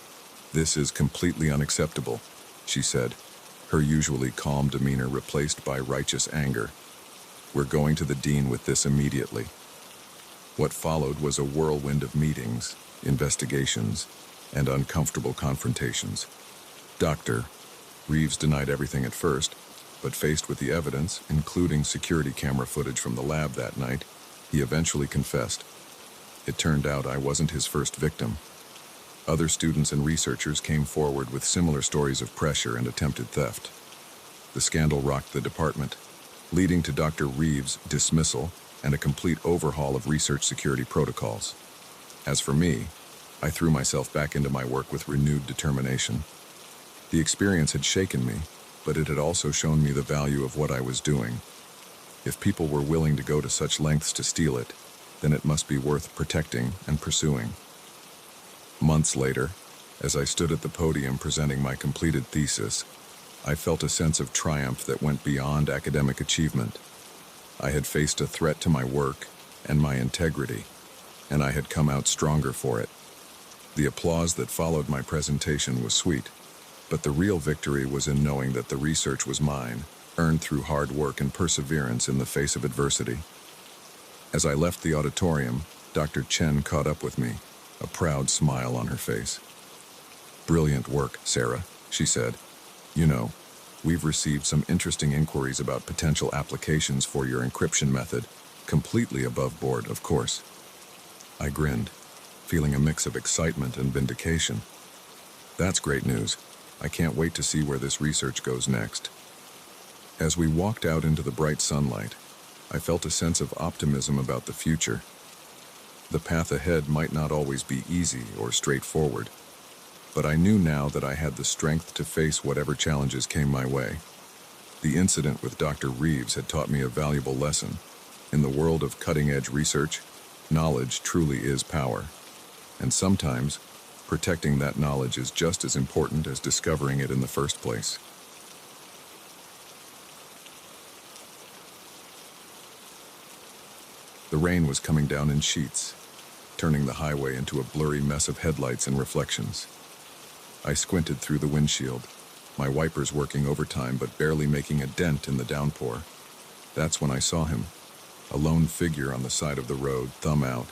"This is completely unacceptable," she said, her usually calm demeanor replaced by righteous anger. "We're going to the dean with this immediately." What followed was a whirlwind of meetings, investigations, and uncomfortable confrontations. Dr. Reeves denied everything at first, but faced with the evidence, including security camera footage from the lab that night, he eventually confessed. It turned out I wasn't his first victim. Other students and researchers came forward with similar stories of pressure and attempted theft. The scandal rocked the department, leading to Dr. Reeves' dismissal and a complete overhaul of research security protocols. As for me, I threw myself back into my work with renewed determination. The experience had shaken me, but it had also shown me the value of what I was doing. If people were willing to go to such lengths to steal it, then it must be worth protecting and pursuing. Months later, as I stood at the podium presenting my completed thesis, I felt a sense of triumph that went beyond academic achievement. I had faced a threat to my work and my integrity, and I had come out stronger for it. The applause that followed my presentation was sweet, but the real victory was in knowing that the research was mine, earned through hard work and perseverance in the face of adversity. As I left the auditorium, Dr. Chen caught up with me, a proud smile on her face. "Brilliant work, Sarah," she said. "You know, we've received some interesting inquiries about potential applications for your encryption method, completely above board, of course." I grinned, feeling a mix of excitement and vindication. "That's great news. I can't wait to see where this research goes next." As we walked out into the bright sunlight, I felt a sense of optimism about the future. The path ahead might not always be easy or straightforward, but I knew now that I had the strength to face whatever challenges came my way. The incident with Dr. Reeves had taught me a valuable lesson. In the world of cutting-edge research, knowledge truly is power. And sometimes, protecting that knowledge is just as important as discovering it in the first place. The rain was coming down in sheets, turning the highway into a blurry mess of headlights and reflections. I squinted through the windshield, my wipers working overtime but barely making a dent in the downpour. That's when I saw him, a lone figure on the side of the road, thumb out,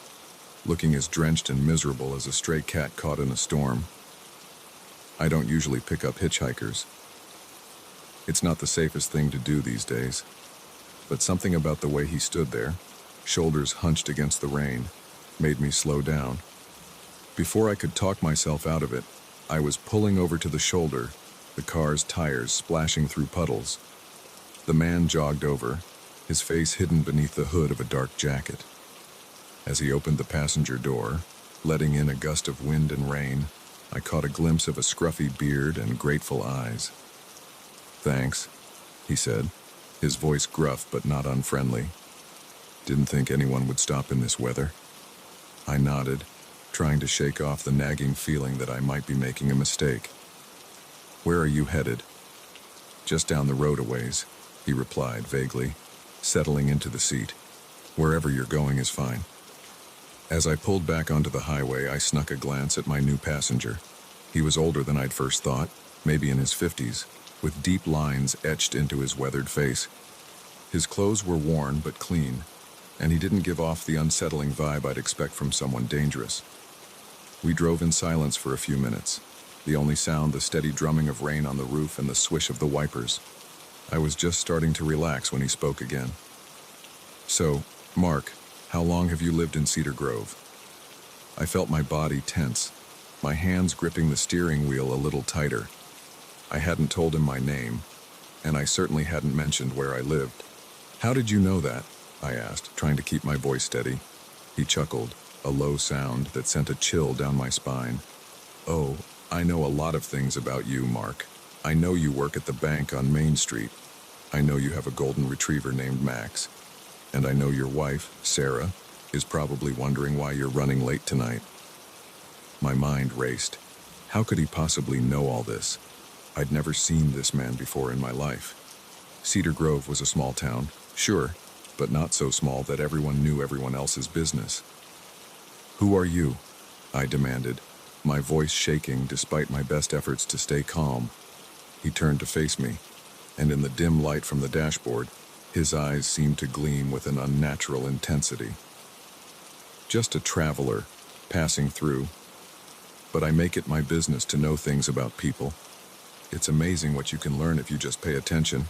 looking as drenched and miserable as a stray cat caught in a storm. I don't usually pick up hitchhikers. It's not the safest thing to do these days, but something about the way he stood there, shoulders hunched against the rain, made me slow down. Before I could talk myself out of it, I was pulling over to the shoulder, the car's tires splashing through puddles. The man jogged over, his face hidden beneath the hood of a dark jacket. As he opened the passenger door, letting in a gust of wind and rain, I caught a glimpse of a scruffy beard and grateful eyes. "Thanks," he said, his voice gruff but not unfriendly. "Didn't think anyone would stop in this weather." I nodded, trying to shake off the nagging feeling that I might be making a mistake. "Where are you headed?" "Just down the road a ways," he replied vaguely, settling into the seat. "Wherever you're going is fine." As I pulled back onto the highway, I snuck a glance at my new passenger. He was older than I'd first thought, maybe in his 50s, with deep lines etched into his weathered face. His clothes were worn but clean, and he didn't give off the unsettling vibe I'd expect from someone dangerous. We drove in silence for a few minutes, the only sound the steady drumming of rain on the roof and the swish of the wipers. I was just starting to relax when he spoke again. "So, Mark, how long have you lived in Cedar Grove?" I felt my body tense, my hands gripping the steering wheel a little tighter. I hadn't told him my name, and I certainly hadn't mentioned where I lived. "How did you know that?" I asked, trying to keep my voice steady. He chuckled, a low sound that sent a chill down my spine. "Oh, I know a lot of things about you, Mark. I know you work at the bank on Main Street. I know you have a golden retriever named Max. And I know your wife, Sarah, is probably wondering why you're running late tonight." My mind raced. How could he possibly know all this? I'd never seen this man before in my life. Cedar Grove was a small town, sure, but not so small that everyone knew everyone else's business. "Who are you?" I demanded, my voice shaking despite my best efforts to stay calm. He turned to face me, and in the dim light from the dashboard, his eyes seemed to gleam with an unnatural intensity. "Just a traveler, passing through. But I make it my business to know things about people. It's amazing what you can learn if you just pay attention."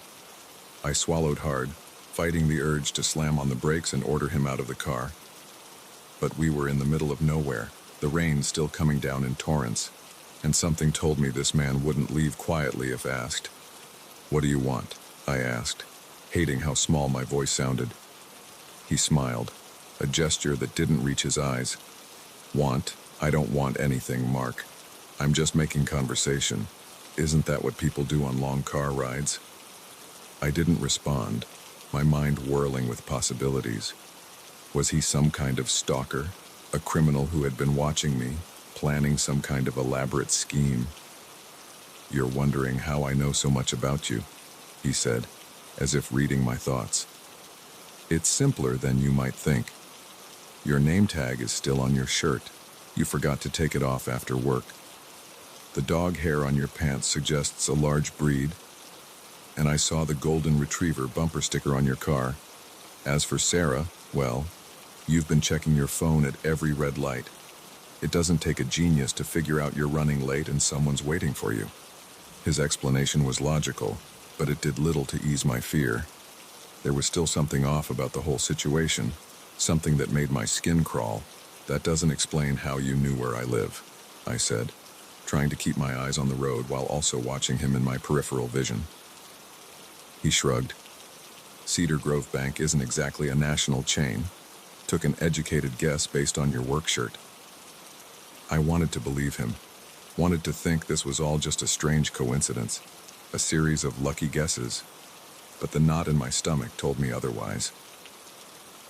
I swallowed hard, fighting the urge to slam on the brakes and order him out of the car. But we were in the middle of nowhere, the rain still coming down in torrents, and something told me this man wouldn't leave quietly if asked. "What do you want?" I asked, hating how small my voice sounded. He smiled, a gesture that didn't reach his eyes. "Want? I don't want anything, Mark. I'm just making conversation. Isn't that what people do on long car rides?" I didn't respond, my mind whirling with possibilities. Was he some kind of stalker, a criminal who had been watching me, planning some kind of elaborate scheme? "You're wondering how I know so much about you," he said, as if reading my thoughts. "It's simpler than you might think. Your name tag is still on your shirt. You forgot to take it off after work. The dog hair on your pants suggests a large breed. And I saw the golden retriever bumper sticker on your car. As for Sarah, well, you've been checking your phone at every red light. It doesn't take a genius to figure out you're running late and someone's waiting for you." His explanation was logical, but it did little to ease my fear. There was still something off about the whole situation, something that made my skin crawl. "That doesn't explain how you knew where I live," I said, trying to keep my eyes on the road while also watching him in my peripheral vision. He shrugged. "Cedar Grove Bank isn't exactly a national chain. Took an educated guess based on your work shirt." I wanted to believe him, wanted to think this was all just a strange coincidence, a series of lucky guesses, but the knot in my stomach told me otherwise.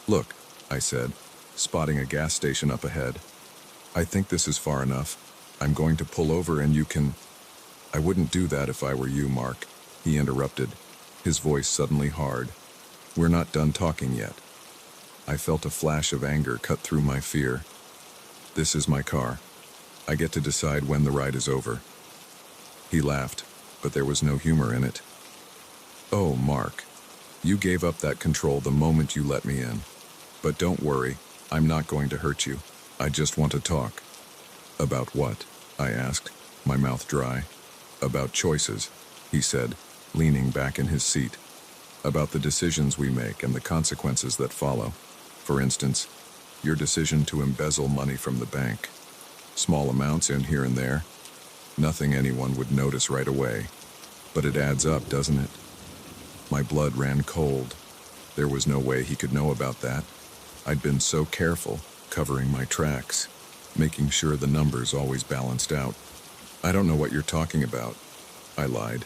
"Look," I said, spotting a gas station up ahead. "I think this is far enough. I'm going to pull over and you can—" "I wouldn't do that if I were you, Mark," he interrupted, his voice suddenly hard. "We're not done talking yet." I felt a flash of anger cut through my fear. "This is my car. I get to decide when the ride is over." He laughed, but there was no humor in it. "Oh, Mark, you gave up that control the moment you let me in. But don't worry, I'm not going to hurt you. I just want to talk." "About what?" I asked, my mouth dry. "About choices," he said, leaning back in his seat. "About the decisions we make and the consequences that follow. For instance, your decision to embezzle money from the bank. Small amounts in here and there. Nothing anyone would notice right away. But it adds up, doesn't it?" My blood ran cold. There was no way he could know about that. I'd been so careful, covering my tracks, making sure the numbers always balanced out. "I don't know what you're talking about," I lied,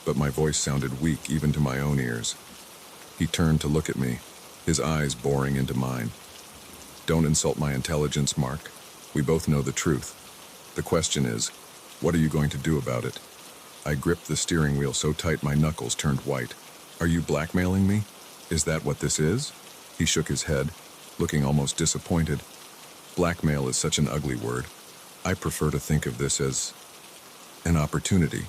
but my voice sounded weak even to my own ears. He turned to look at me, his eyes boring into mine. "Don't insult my intelligence, Mark. We both know the truth. The question is, what are you going to do about it?" I gripped the steering wheel so tight my knuckles turned white. "Are you blackmailing me? Is that what this is?" He shook his head, looking almost disappointed. "Blackmail is such an ugly word. I prefer to think of this as an opportunity,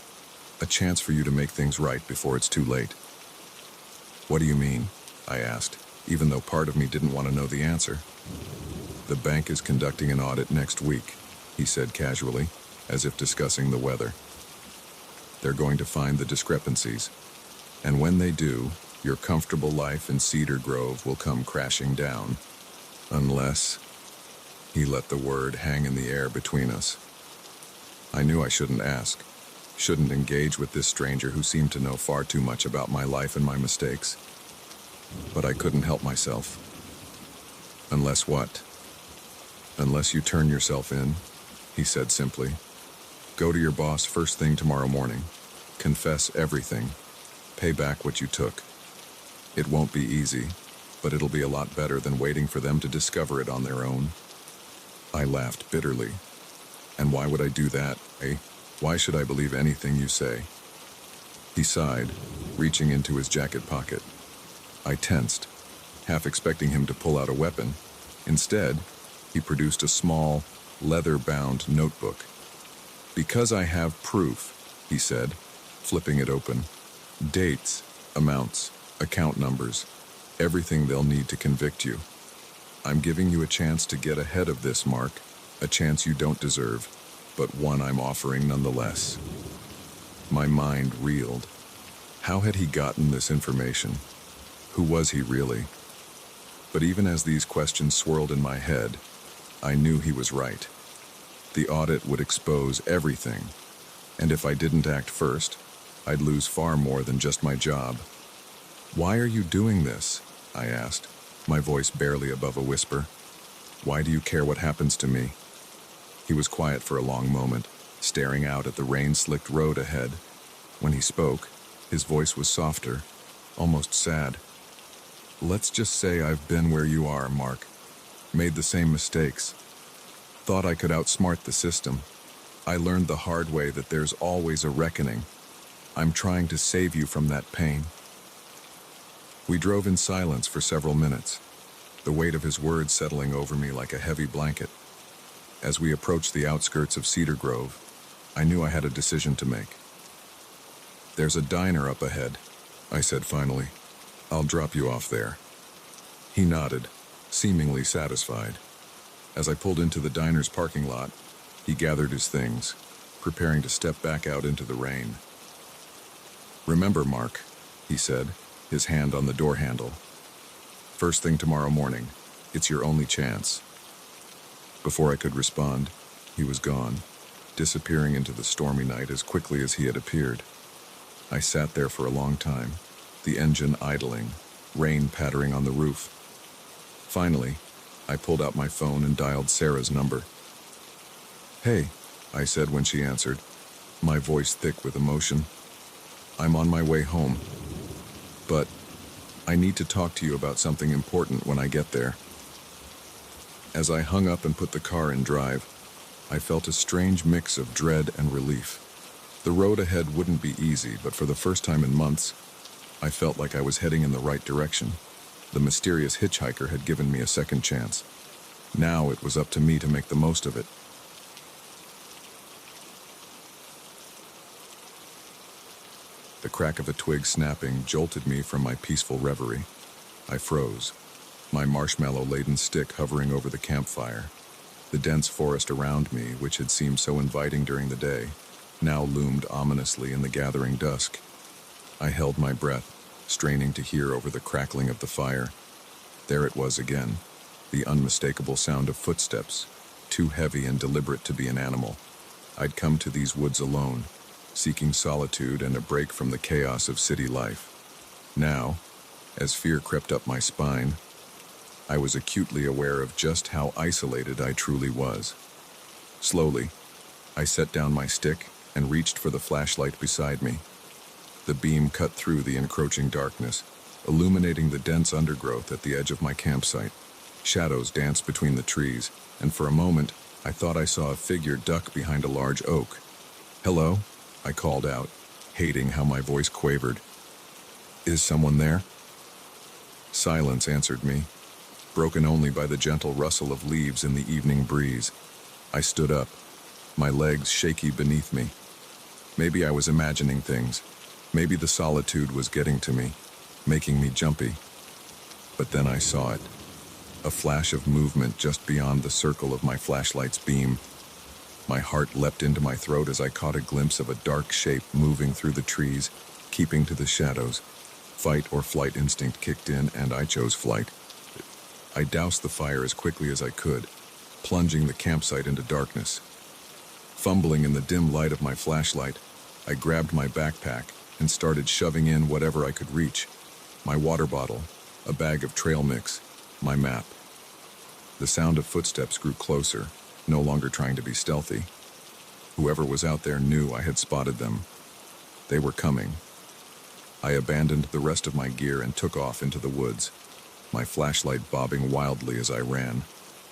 a chance for you to make things right before it's too late." "What do you mean?" I asked, even though part of me didn't want to know the answer. "The bank is conducting an audit next week," he said casually, as if discussing the weather. "They're going to find the discrepancies. And when they do, your comfortable life in Cedar Grove will come crashing down. Unless—" He let the word hang in the air between us. I knew I shouldn't ask, shouldn't engage with this stranger who seemed to know far too much about my life and my mistakes. But I couldn't help myself. "Unless what?" "Unless you turn yourself in," he said simply. "Go to your boss first thing tomorrow morning. Confess everything. Pay back what you took. It won't be easy, but it'll be a lot better than waiting for them to discover it on their own." I laughed bitterly. And why would I do that, eh? Why should I believe anything you say? He sighed, reaching into his jacket pocket. I tensed, half expecting him to pull out a weapon. Instead, he produced a small, leather-bound notebook. "Because I have proof," he said, flipping it open. "Dates, amounts, account numbers, everything they'll need to convict you. I'm giving you a chance to get ahead of this, Mark, a chance you don't deserve, but one I'm offering nonetheless." My mind reeled. How had he gotten this information? Who was he really? But even as these questions swirled in my head, I knew he was right. The audit would expose everything, and if I didn't act first, I'd lose far more than just my job. "Why are you doing this?" I asked, my voice barely above a whisper. "Why do you care what happens to me?" He was quiet for a long moment, staring out at the rain-slicked road ahead. When he spoke, his voice was softer, almost sad. "Let's just say I've been where you are, Mark. Made the same mistakes. Thought I could outsmart the system. I learned the hard way that there's always a reckoning. I'm trying to save you from that pain." We drove in silence for several minutes, the weight of his words settling over me like a heavy blanket. As we approached the outskirts of Cedar Grove, I knew I had a decision to make. "There's a diner up ahead," I said finally. "I'll drop you off there." He nodded, seemingly satisfied. As I pulled into the diner's parking lot, he gathered his things, preparing to step back out into the rain. "Remember, Mark," he said, his hand on the door handle. "First thing tomorrow morning, it's your only chance." Before I could respond, he was gone, disappearing into the stormy night as quickly as he had appeared. I sat there for a long time, the engine idling, rain pattering on the roof. Finally, I pulled out my phone and dialed Sarah's number. "Hey," I said when she answered, my voice thick with emotion. "I'm on my way home. But I need to talk to you about something important when I get there." As I hung up and put the car in drive, I felt a strange mix of dread and relief. The road ahead wouldn't be easy, but for the first time in months, I felt like I was heading in the right direction. The mysterious hitchhiker had given me a second chance. Now it was up to me to make the most of it. The crack of a twig snapping jolted me from my peaceful reverie. I froze, my marshmallow-laden stick hovering over the campfire. The dense forest around me, which had seemed so inviting during the day, now loomed ominously in the gathering dusk. I held my breath, straining to hear over the crackling of the fire. There it was again, the unmistakable sound of footsteps, too heavy and deliberate to be an animal. I'd come to these woods alone, seeking solitude and a break from the chaos of city life. Now, as fear crept up my spine, I was acutely aware of just how isolated I truly was. Slowly, I set down my stick and reached for the flashlight beside me. The beam cut through the encroaching darkness, illuminating the dense undergrowth at the edge of my campsite. Shadows danced between the trees, and for a moment, I thought I saw a figure duck behind a large oak. "Hello?" I called out, hating how my voice quavered. "Is someone there?" Silence answered me, broken only by the gentle rustle of leaves in the evening breeze. I stood up, my legs shaky beneath me. Maybe I was imagining things. Maybe the solitude was getting to me, making me jumpy. But then I saw it. A flash of movement just beyond the circle of my flashlight's beam. My heart leapt into my throat as I caught a glimpse of a dark shape moving through the trees, keeping to the shadows. Fight or flight instinct kicked in, and I chose flight. I doused the fire as quickly as I could, plunging the campsite into darkness. Fumbling in the dim light of my flashlight, I grabbed my backpack and started shoving in whatever I could reach. My water bottle, a bag of trail mix, my map. The sound of footsteps grew closer, no longer trying to be stealthy. Whoever was out there knew I had spotted them. They were coming. I abandoned the rest of my gear and took off into the woods, my flashlight bobbing wildly as I ran.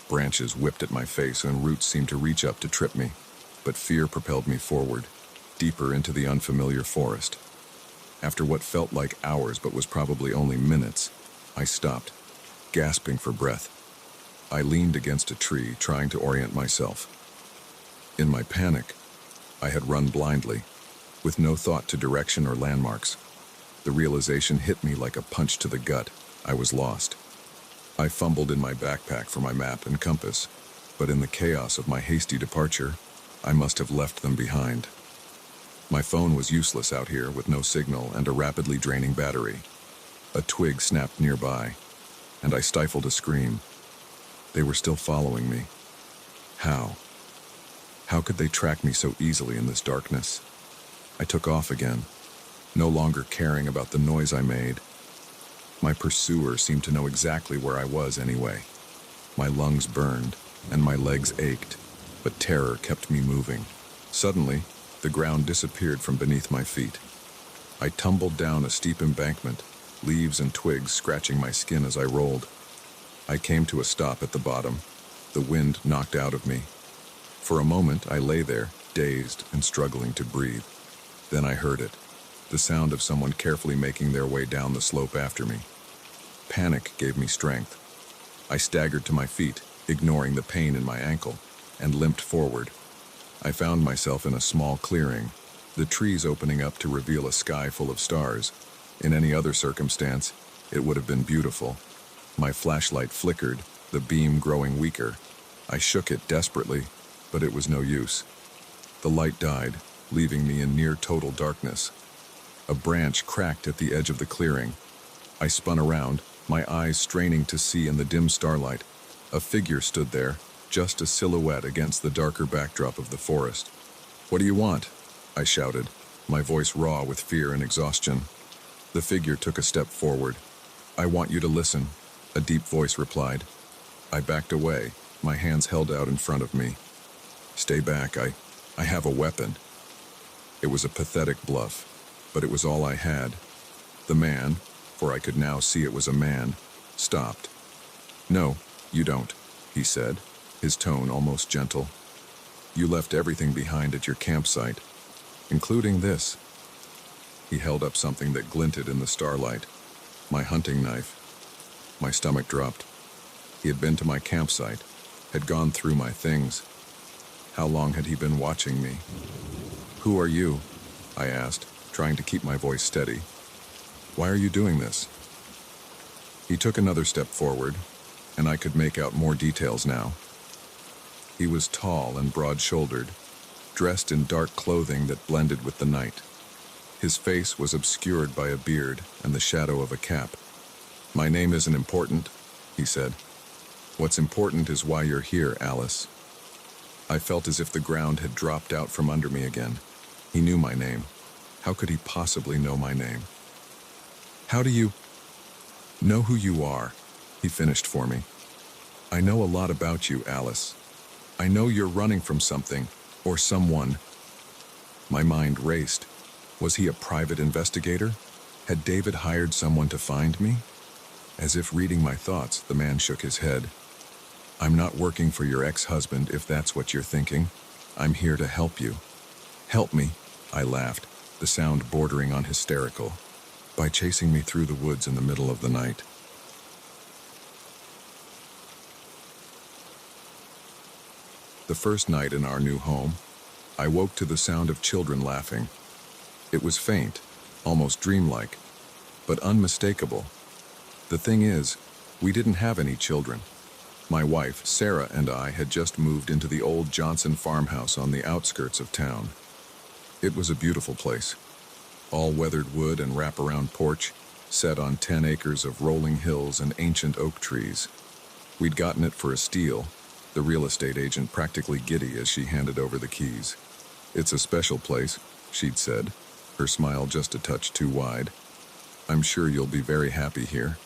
Branches whipped at my face and roots seemed to reach up to trip me. but fear propelled me forward, deeper into the unfamiliar forest. After what felt like hours but was probably only minutes, I stopped, gasping for breath. I leaned against a tree, trying to orient myself. In my panic, I had run blindly, with no thought to direction or landmarks. The realization hit me like a punch to the gut. I was lost. I fumbled in my backpack for my map and compass, but in the chaos of my hasty departure, I must have left them behind. My phone was useless out here with no signal and a rapidly draining battery. A twig snapped nearby, and I stifled a scream. They were still following me. How? How could they track me so easily in this darkness? I took off again, no longer caring about the noise I made. My pursuer seemed to know exactly where I was anyway. My lungs burned, and my legs ached, but terror kept me moving. Suddenly, the ground disappeared from beneath my feet. I tumbled down a steep embankment, leaves and twigs scratching my skin as I rolled. I came to a stop at the bottom, the wind knocked out of me. For a moment, I lay there, dazed and struggling to breathe. Then I heard it, the sound of someone carefully making their way down the slope after me. Panic gave me strength. I staggered to my feet, ignoring the pain in my ankle, and limped forward. I found myself in a small clearing, the trees opening up to reveal a sky full of stars. In any other circumstance, it would have been beautiful. My flashlight flickered, the beam growing weaker. I shook it desperately, but it was no use. The light died, leaving me in near total darkness. A branch cracked at the edge of the clearing. I spun around, my eyes straining to see in the dim starlight. A figure stood there, just a silhouette against the darker backdrop of the forest. "What do you want?" I shouted, my voice raw with fear and exhaustion. The figure took a step forward. "I want you to listen," a deep voice replied. I backed away, my hands held out in front of me. "Stay back, I have a weapon." It was a pathetic bluff, but it was all I had. The man, for I could now see it was a man, stopped. "No, you don't," he said, his tone almost gentle. "You left everything behind at your campsite, including this." He held up something that glinted in the starlight. My hunting knife. My stomach dropped. He had been to my campsite, had gone through my things. How long had he been watching me? "Who are you?" I asked, trying to keep my voice steady. "Why are you doing this?" He took another step forward, and I could make out more details now. He was tall and broad-shouldered, dressed in dark clothing that blended with the night. His face was obscured by a beard and the shadow of a cap. "My name isn't important," he said. "What's important is why you're here, Alice." I felt as if the ground had dropped out from under me again. He knew my name. How could he possibly know my name? "How do you know who you are?" he finished for me. "I know a lot about you, Alice. I know you're running from something, or someone." My mind raced. Was he a private investigator? Had David hired someone to find me? As if reading my thoughts, the man shook his head. "I'm not working for your ex-husband, if that's what you're thinking. I'm here to help you." "Help me," I laughed, the sound bordering on hysterical. "By chasing me through the woods in the middle of the night." The first night in our new home, I woke to the sound of children laughing. It was faint, almost dreamlike, but unmistakable. The thing is, we didn't have any children. My wife, Sarah, and I had just moved into the old Johnson farmhouse on the outskirts of town. It was a beautiful place. All weathered wood and wraparound porch, set on 10 acres of rolling hills and ancient oak trees. We'd gotten it for a steal, the real estate agent practically giddy as she handed over the keys. "It's a special place," she'd said, her smile just a touch too wide. "I'm sure you'll be very happy here."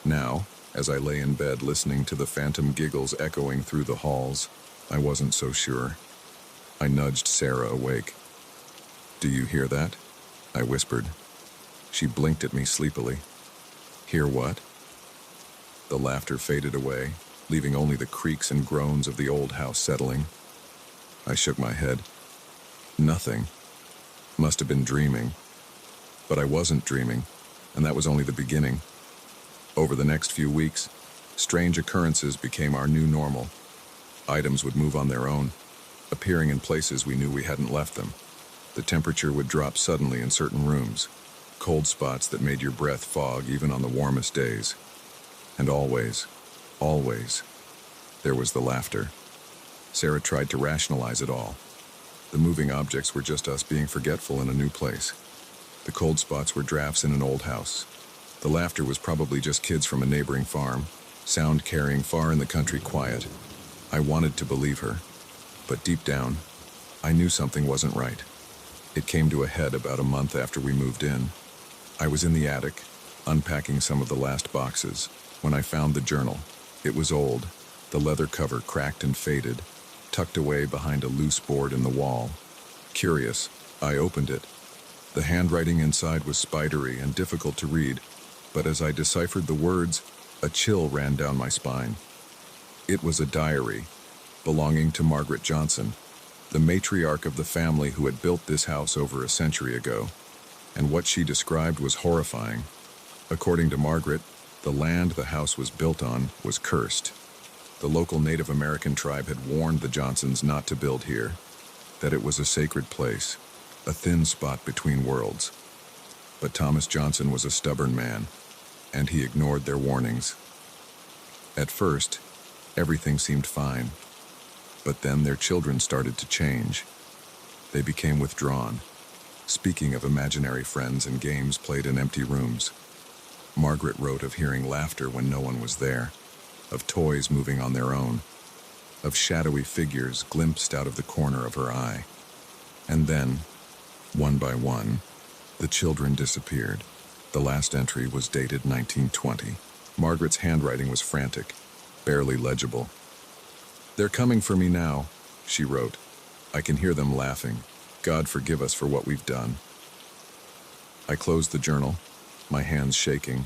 Now, as I lay in bed listening to the phantom giggles echoing through the halls, I wasn't so sure. I nudged Sarah awake. "Do you hear that?" I whispered. She blinked at me sleepily. "Hear what?" The laughter faded away, leaving only the creaks and groans of the old house settling. I shook my head. Nothing. Must have been dreaming. But I wasn't dreaming, and that was only the beginning. Over the next few weeks, strange occurrences became our new normal. Items would move on their own, appearing in places we knew we hadn't left them. The temperature would drop suddenly in certain rooms, cold spots that made your breath fog even on the warmest days. And always, there was the laughter. Sarah tried to rationalize it all. The moving objects were just us being forgetful in a new place. The cold spots were drafts in an old house. The laughter was probably just kids from a neighboring farm, sound carrying far in the country quiet. I wanted to believe her, but deep down, I knew something wasn't right. It came to a head about a month after we moved in. I was in the attic, unpacking some of the last boxes, when I found the journal. It was old, the leather cover cracked and faded, tucked away behind a loose board in the wall. Curious, I opened it. The handwriting inside was spidery and difficult to read, but as I deciphered the words, a chill ran down my spine. It was a diary, belonging to Margaret Johnson, the matriarch of the family who had built this house over a century ago, and what she described was horrifying. According to Margaret, the land the house was built on was cursed. The local Native American tribe had warned the Johnsons not to build here, that it was a sacred place, a thin spot between worlds. But Thomas Johnson was a stubborn man, and he ignored their warnings. At first, everything seemed fine, but then their children started to change. They became withdrawn, speaking of imaginary friends and games played in empty rooms. Margaret wrote of hearing laughter when no one was there, of toys moving on their own, of shadowy figures glimpsed out of the corner of her eye. And then, one by one, the children disappeared. The last entry was dated 1920. Margaret's handwriting was frantic, barely legible. "They're coming for me now," she wrote. "I can hear them laughing. God forgive us for what we've done." I closed the journal, my hands shaking.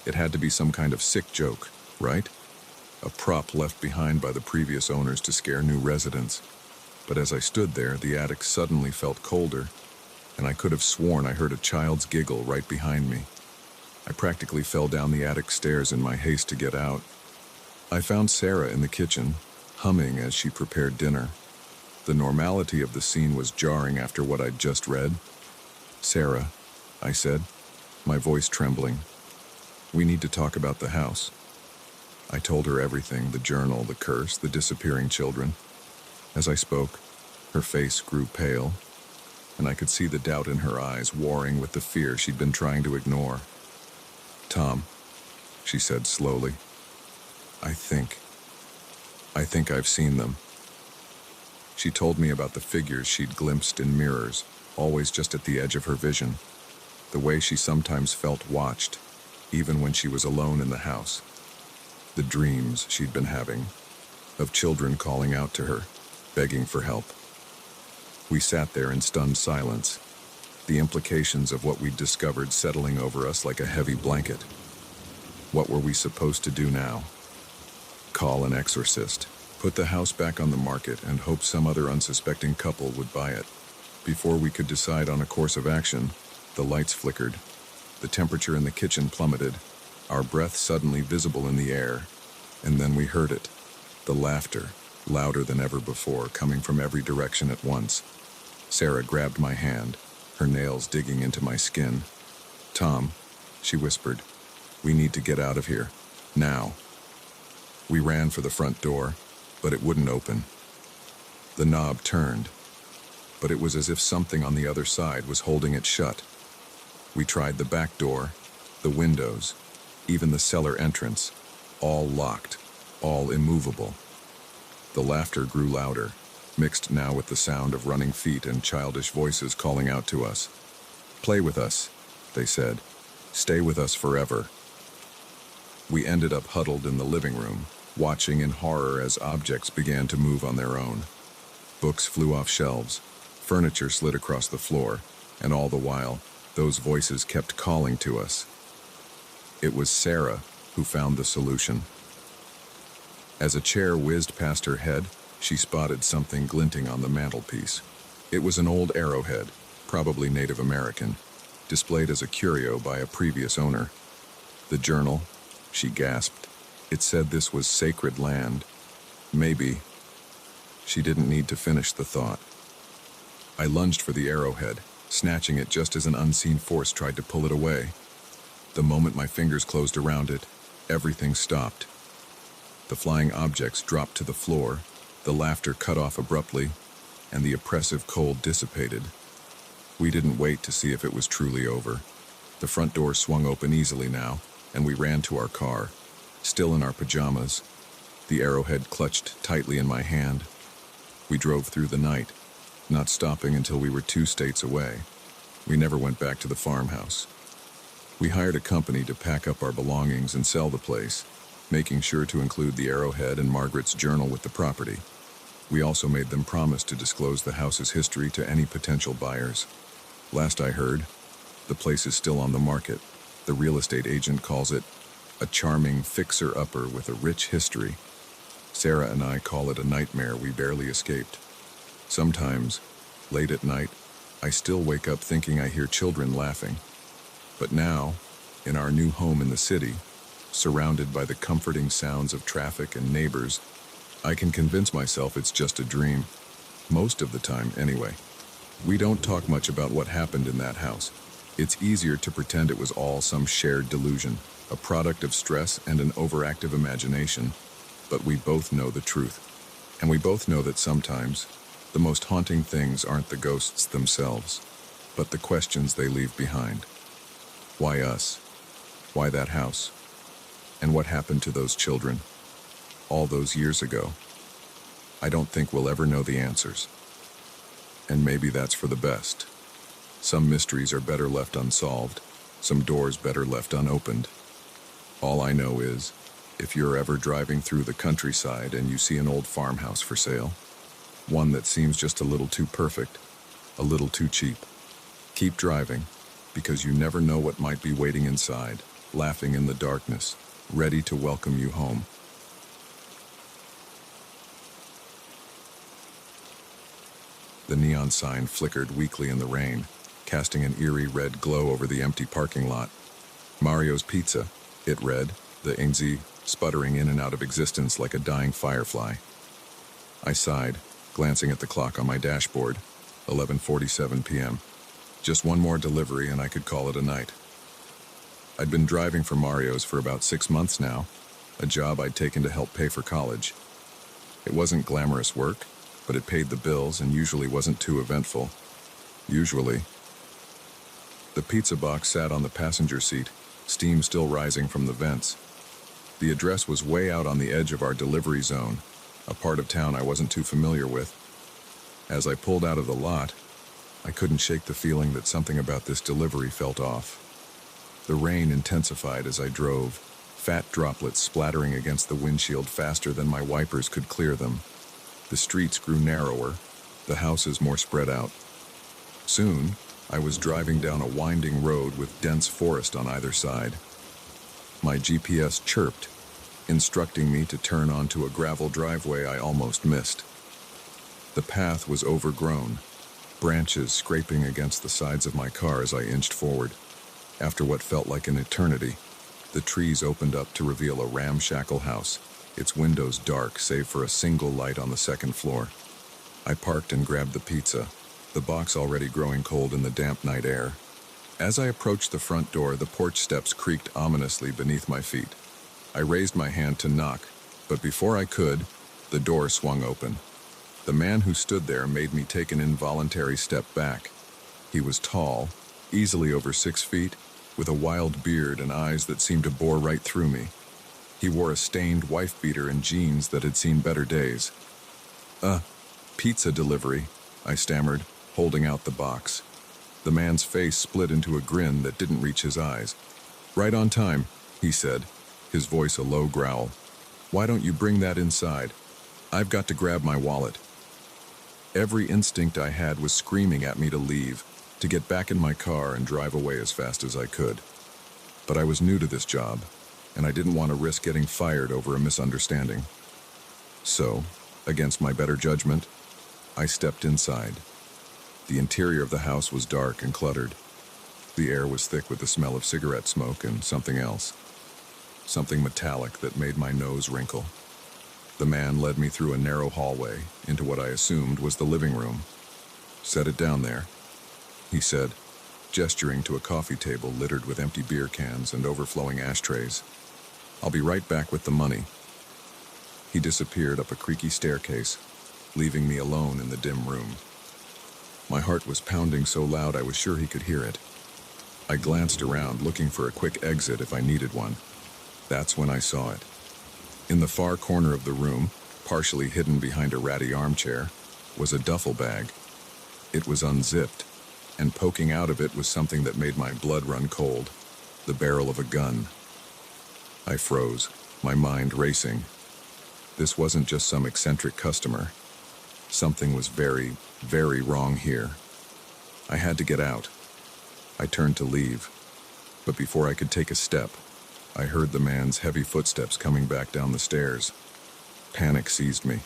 It had to be some kind of sick joke, right? A prop left behind by the previous owners to scare new residents. But as I stood there, the attic suddenly felt colder, and I could have sworn I heard a child's giggle right behind me. I practically fell down the attic stairs in my haste to get out. I found Sarah in the kitchen, humming as she prepared dinner. The normality of the scene was jarring after what I'd just read. "Sarah," I said, my voice trembling, "we need to talk about the house." I told her everything, the journal, the curse, the disappearing children. As I spoke, her face grew pale, and I could see the doubt in her eyes warring with the fear she'd been trying to ignore. "Tom," she said slowly, I think I've seen them." She told me about the figures she'd glimpsed in mirrors, always just at the edge of her vision, the way she sometimes felt watched, even when she was alone in the house. The dreams she'd been having, of children calling out to her, begging for help. We sat there in stunned silence, the implications of what we'd discovered settling over us like a heavy blanket. What were we supposed to do now? Call an exorcist, put the house back on the market, and hope some other unsuspecting couple would buy it. Before we could decide on a course of action, the lights flickered, the temperature in the kitchen plummeted, our breath suddenly visible in the air, and then we heard it, the laughter, louder than ever before, coming from every direction at once. Sarah grabbed my hand, her nails digging into my skin. "Tom," she whispered, "we need to get out of here, now." We ran for the front door, but it wouldn't open. The knob turned, but it was as if something on the other side was holding it shut. We tried the back door, the windows, even the cellar entrance, all locked, all immovable. The laughter grew louder, mixed now with the sound of running feet and childish voices calling out to us. "Play with us," they said. "Stay with us forever." We ended up huddled in the living room, watching in horror as objects began to move on their own. Books flew off shelves, furniture slid across the floor, and all the while, those voices kept calling to us. It was Sarah who found the solution. As a chair whizzed past her head, She spotted something glinting on the mantelpiece. It was an old arrowhead, probably Native American, displayed as a curio by a previous owner. The journal, she gasped. It said this was sacred land. Maybe. She didn't need to finish the thought. I lunged for the arrowhead, snatching it just as an unseen force tried to pull it away. The moment my fingers closed around it, everything stopped. The flying objects dropped to the floor, the laughter cut off abruptly, and the oppressive cold dissipated. We didn't wait to see if it was truly over. The front door swung open easily now, and we ran to our car, still in our pajamas, the arrowhead clutched tightly in my hand. We drove through the night, not stopping until we were 2 states away. We never went back to the farmhouse. We hired a company to pack up our belongings and sell the place, making sure to include the arrowhead and Margaret's journal with the property. We also made them promise to disclose the house's history to any potential buyers. Last I heard, the place is still on the market. The real estate agent calls it a charming fixer-upper with a rich history. Sarah and I call it a nightmare we barely escaped. Sometimes, late at night, I still wake up thinking I hear children laughing. But now, in our new home in the city, surrounded by the comforting sounds of traffic and neighbors, I can convince myself it's just a dream. Most of the time, anyway. We don't talk much about what happened in that house. It's easier to pretend it was all some shared delusion, a product of stress and an overactive imagination. But we both know the truth. And we both know that sometimes, the most haunting things aren't the ghosts themselves, but the questions they leave behind. Why us? Why that house? And what happened to those children? All those years ago. I don't think we'll ever know the answers. And maybe that's for the best. Some mysteries are better left unsolved, some doors better left unopened. All I know is, if you're ever driving through the countryside and you see an old farmhouse for sale, one that seems just a little too perfect, a little too cheap, keep driving, because you never know what might be waiting inside, laughing in the darkness, ready to welcome you home. The neon sign flickered weakly in the rain, casting an eerie red glow over the empty parking lot. Mario's Pizza, it read, the NZ sputtering in and out of existence like a dying firefly. I sighed, glancing at the clock on my dashboard, 11:47 p.m. Just one more delivery and I could call it a night. I'd been driving for Mario's for about 6 months now, a job I'd taken to help pay for college. It wasn't glamorous work, but it paid the bills and usually wasn't too eventful. Usually. The pizza box sat on the passenger seat, steam still rising from the vents. The address was way out on the edge of our delivery zone, a part of town I wasn't too familiar with. As I pulled out of the lot, I couldn't shake the feeling that something about this delivery felt off. The rain intensified as I drove, fat droplets splattering against the windshield faster than my wipers could clear them. The streets grew narrower, the houses more spread out. Soon, I was driving down a winding road with dense forest on either side. My GPS chirped, instructing me to turn onto a gravel driveway I almost missed. The path was overgrown, branches scraping against the sides of my car as I inched forward. After what felt like an eternity, the trees opened up to reveal a ramshackle house, its windows dark save for a single light on the second floor. I parked and grabbed the pizza, the box already growing cold in the damp night air. As I approached the front door, the porch steps creaked ominously beneath my feet. I raised my hand to knock, but before I could, the door swung open. The man who stood there made me take an involuntary step back. He was tall, easily over 6 feet, with a wild beard and eyes that seemed to bore right through me. He wore a stained wife-beater and jeans that had seen better days. Pizza delivery," I stammered, holding out the box. The man's face split into a grin that didn't reach his eyes. "Right on time," he said, his voice a low growl. "Why don't you bring that inside? I've got to grab my wallet." Every instinct I had was screaming at me to leave, to get back in my car and drive away as fast as I could. But I was new to this job, and I didn't want to risk getting fired over a misunderstanding. So, Against my better judgment, I stepped inside. The interior of the house was dark and cluttered. The air was thick with the smell of cigarette smoke and something else. Something metallic that made my nose wrinkle. The man led me through a narrow hallway into what I assumed was the living room. "Set it down there," he said, gesturing to a coffee table littered with empty beer cans and overflowing ashtrays. "I'll be right back with the money." He disappeared up a creaky staircase, leaving me alone in the dim room. My heart was pounding so loud I was sure he could hear it. I glanced around, looking for a quick exit if I needed one. That's when I saw it. In the far corner of the room, partially hidden behind a ratty armchair, was a duffel bag. It was unzipped, and poking out of it was something that made my blood run cold, the barrel of a gun. I froze, my mind racing. This wasn't just some eccentric customer. Something was very, very wrong here. I had to get out. I turned to leave, but before I could take a step, I heard the man's heavy footsteps coming back down the stairs. Panic seized me.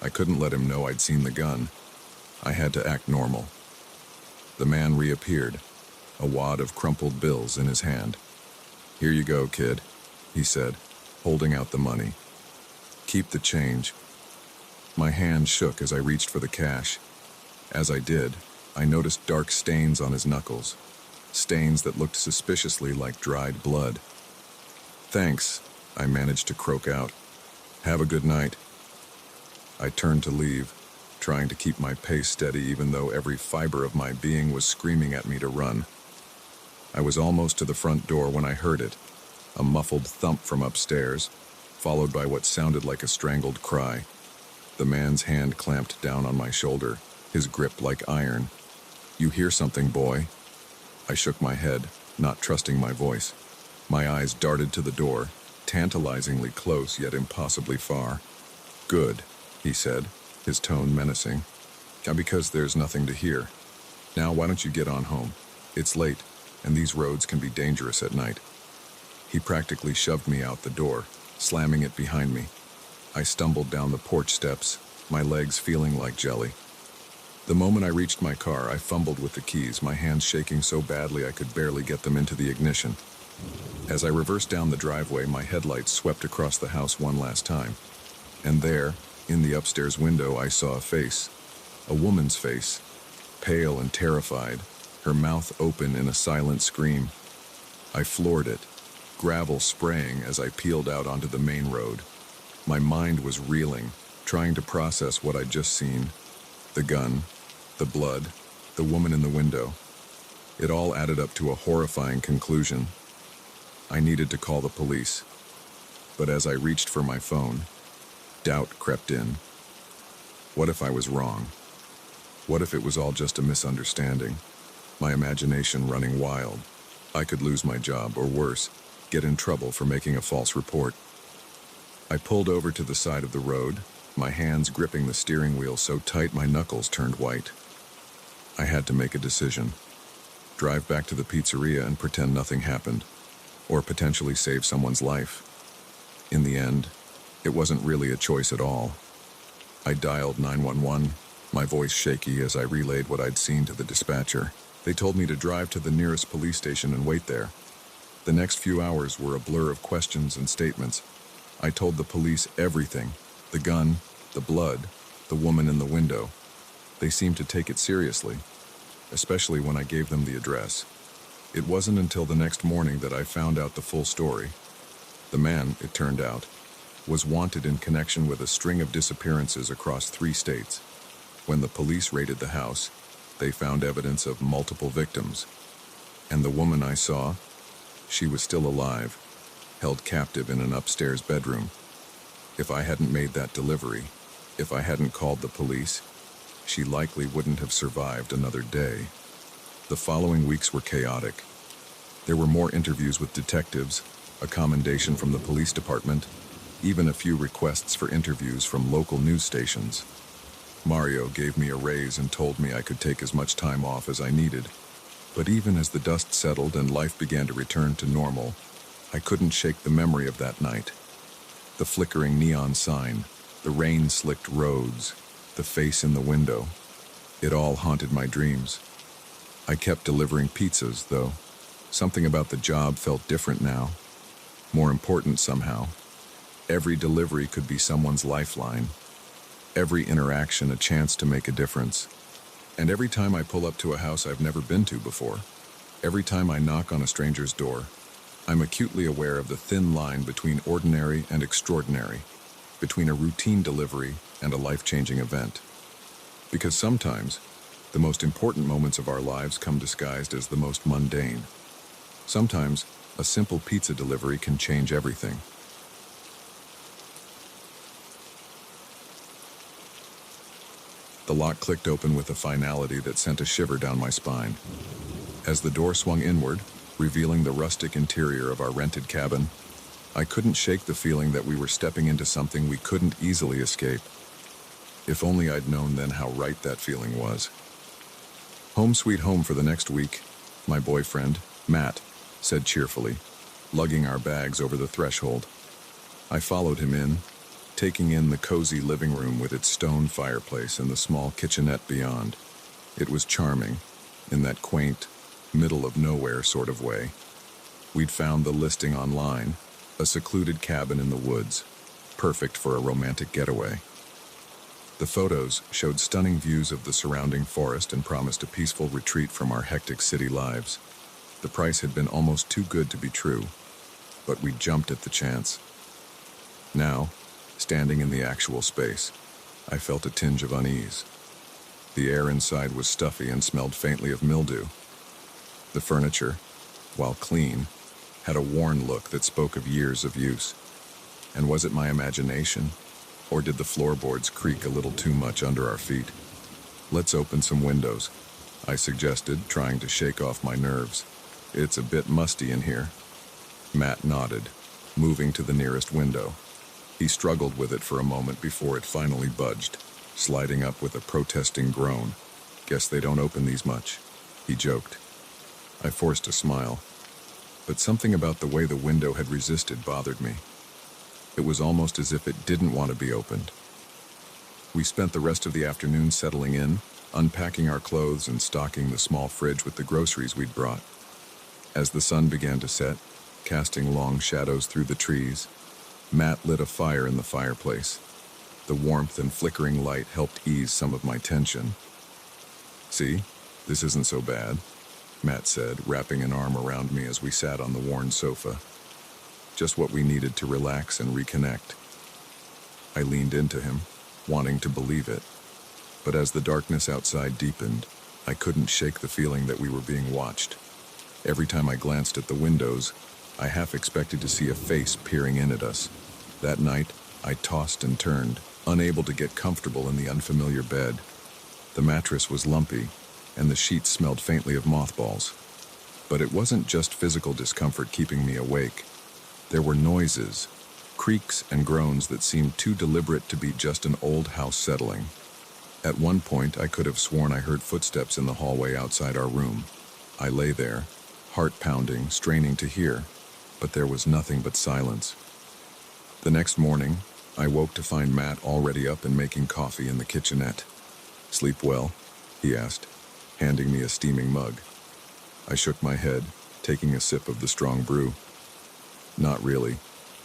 I couldn't let him know I'd seen the gun. I had to act normal. The man reappeared, a wad of crumpled bills in his hand. "Here you go, kid," he said, holding out the money. "Keep the change." My hand shook as I reached for the cash. As I did, I noticed dark stains on his knuckles, stains that looked suspiciously like dried blood. "Thanks," I managed to croak out. "Have a good night." I turned to leave, trying to keep my pace steady even though every fiber of my being was screaming at me to run. I was almost to the front door when I heard it, a muffled thump from upstairs, followed by what sounded like a strangled cry. The man's hand clamped down on my shoulder, his grip like iron. "You hear something, boy?" I shook my head, not trusting my voice. My eyes darted to the door, tantalizingly close yet impossibly far. "Good," he said, his tone menacing. "Because there's nothing to hear. Now why don't you get on home? It's late, and these roads can be dangerous at night." He practically shoved me out the door, slamming it behind me. I stumbled down the porch steps, my legs feeling like jelly. The moment I reached my car, I fumbled with the keys, my hands shaking so badly I could barely get them into the ignition. As I reversed down the driveway, my headlights swept across the house one last time. And there, in the upstairs window, I saw a face. A woman's face, pale and terrified, her mouth open in a silent scream. I floored it, gravel spraying as I peeled out onto the main road. My mind was reeling, trying to process what I'd just seen. The gun, the blood, the woman in the window. It all added up to a horrifying conclusion. I needed to call the police. But as I reached for my phone, doubt crept in. What if I was wrong? What if it was all just a misunderstanding? My imagination running wild. I could lose my job, or worse, get in trouble for making a false report. I pulled over to the side of the road, my hands gripping the steering wheel so tight my knuckles turned white. I had to make a decision. Drive back to the pizzeria and pretend nothing happened, or potentially save someone's life. In the end, it wasn't really a choice at all. I dialed 911, my voice shaky as I relayed what I'd seen to the dispatcher. They told me to drive to the nearest police station and wait there. The next few hours were a blur of questions and statements. I told the police everything: the gun, the blood, the woman in the window. They seemed to take it seriously, especially when I gave them the address. It wasn't until the next morning that I found out the full story. The man, it turned out, was wanted in connection with a string of disappearances across 3 states. When the police raided the house, they found evidence of multiple victims. And the woman I saw, she was still alive, held captive in an upstairs bedroom. If I hadn't made that delivery, if I hadn't called the police, she likely wouldn't have survived another day. The following weeks were chaotic. There were more interviews with detectives, a commendation from the police department, even a few requests for interviews from local news stations. Mario gave me a raise and told me I could take as much time off as I needed. But even as the dust settled and life began to return to normal, I couldn't shake the memory of that night. The flickering neon sign, The rain-slicked roads, the face in the window. It all haunted my dreams. I kept delivering pizzas, though. Something about the job felt different now. More important somehow. Every delivery could be someone's lifeline. Every interaction a chance to make a difference. And every time I pull up to a house I've never been to before, every time I knock on a stranger's door, I'm acutely aware of the thin line between ordinary and extraordinary, between a routine delivery and a life-changing event. Because sometimes, the most important moments of our lives come disguised as the most mundane. Sometimes, a simple pizza delivery can change everything. The lock clicked open with a finality that sent a shiver down my spine. As the door swung inward, revealing the rustic interior of our rented cabin, I couldn't shake the feeling that we were stepping into something we couldn't easily escape. If only I'd known then how right that feeling was. Home sweet home for the next week, my boyfriend, Matt, said cheerfully, lugging our bags over the threshold. I followed him in, taking in the cozy living room with its stone fireplace and the small kitchenette beyond. It was charming, in that quaint, middle-of-nowhere sort of way. We'd found the listing online, a secluded cabin in the woods, perfect for a romantic getaway. The photos showed stunning views of the surrounding forest and promised a peaceful retreat from our hectic city lives. The price had been almost too good to be true, but we jumped at the chance. Now, standing in the actual space, I felt a tinge of unease. The air inside was stuffy and smelled faintly of mildew. The furniture, while clean, had a worn look that spoke of years of use. And was it my imagination, or did the floorboards creak a little too much under our feet? "Let's open some windows," I suggested, trying to shake off my nerves. "It's a bit musty in here." Matt nodded, moving to the nearest window. He struggled with it for a moment before it finally budged, sliding up with a protesting groan. "Guess they don't open these much," he joked. I forced a smile, but something about the way the window had resisted bothered me. It was almost as if it didn't want to be opened. We spent the rest of the afternoon settling in, unpacking our clothes and stocking the small fridge with the groceries we'd brought. As the sun began to set, casting long shadows through the trees, Matt lit a fire in the fireplace. The warmth and flickering light helped ease some of my tension. "See, this isn't so bad," Matt said, wrapping an arm around me as we sat on the worn sofa. "Just what we needed to relax and reconnect." I leaned into him, wanting to believe it. But as the darkness outside deepened, I couldn't shake the feeling that we were being watched. Every time I glanced at the windows, I half expected to see a face peering in at us. That night, I tossed and turned, unable to get comfortable in the unfamiliar bed. The mattress was lumpy, and the sheets smelled faintly of mothballs. But it wasn't just physical discomfort keeping me awake. There were noises, creaks and groans that seemed too deliberate to be just an old house settling. At one point, I could have sworn I heard footsteps in the hallway outside our room. I lay there, heart pounding, straining to hear, but there was nothing but silence. The next morning, I woke to find Matt already up and making coffee in the kitchenette. "Sleep well?" he asked, handing me a steaming mug. I shook my head, taking a sip of the strong brew. "Not really.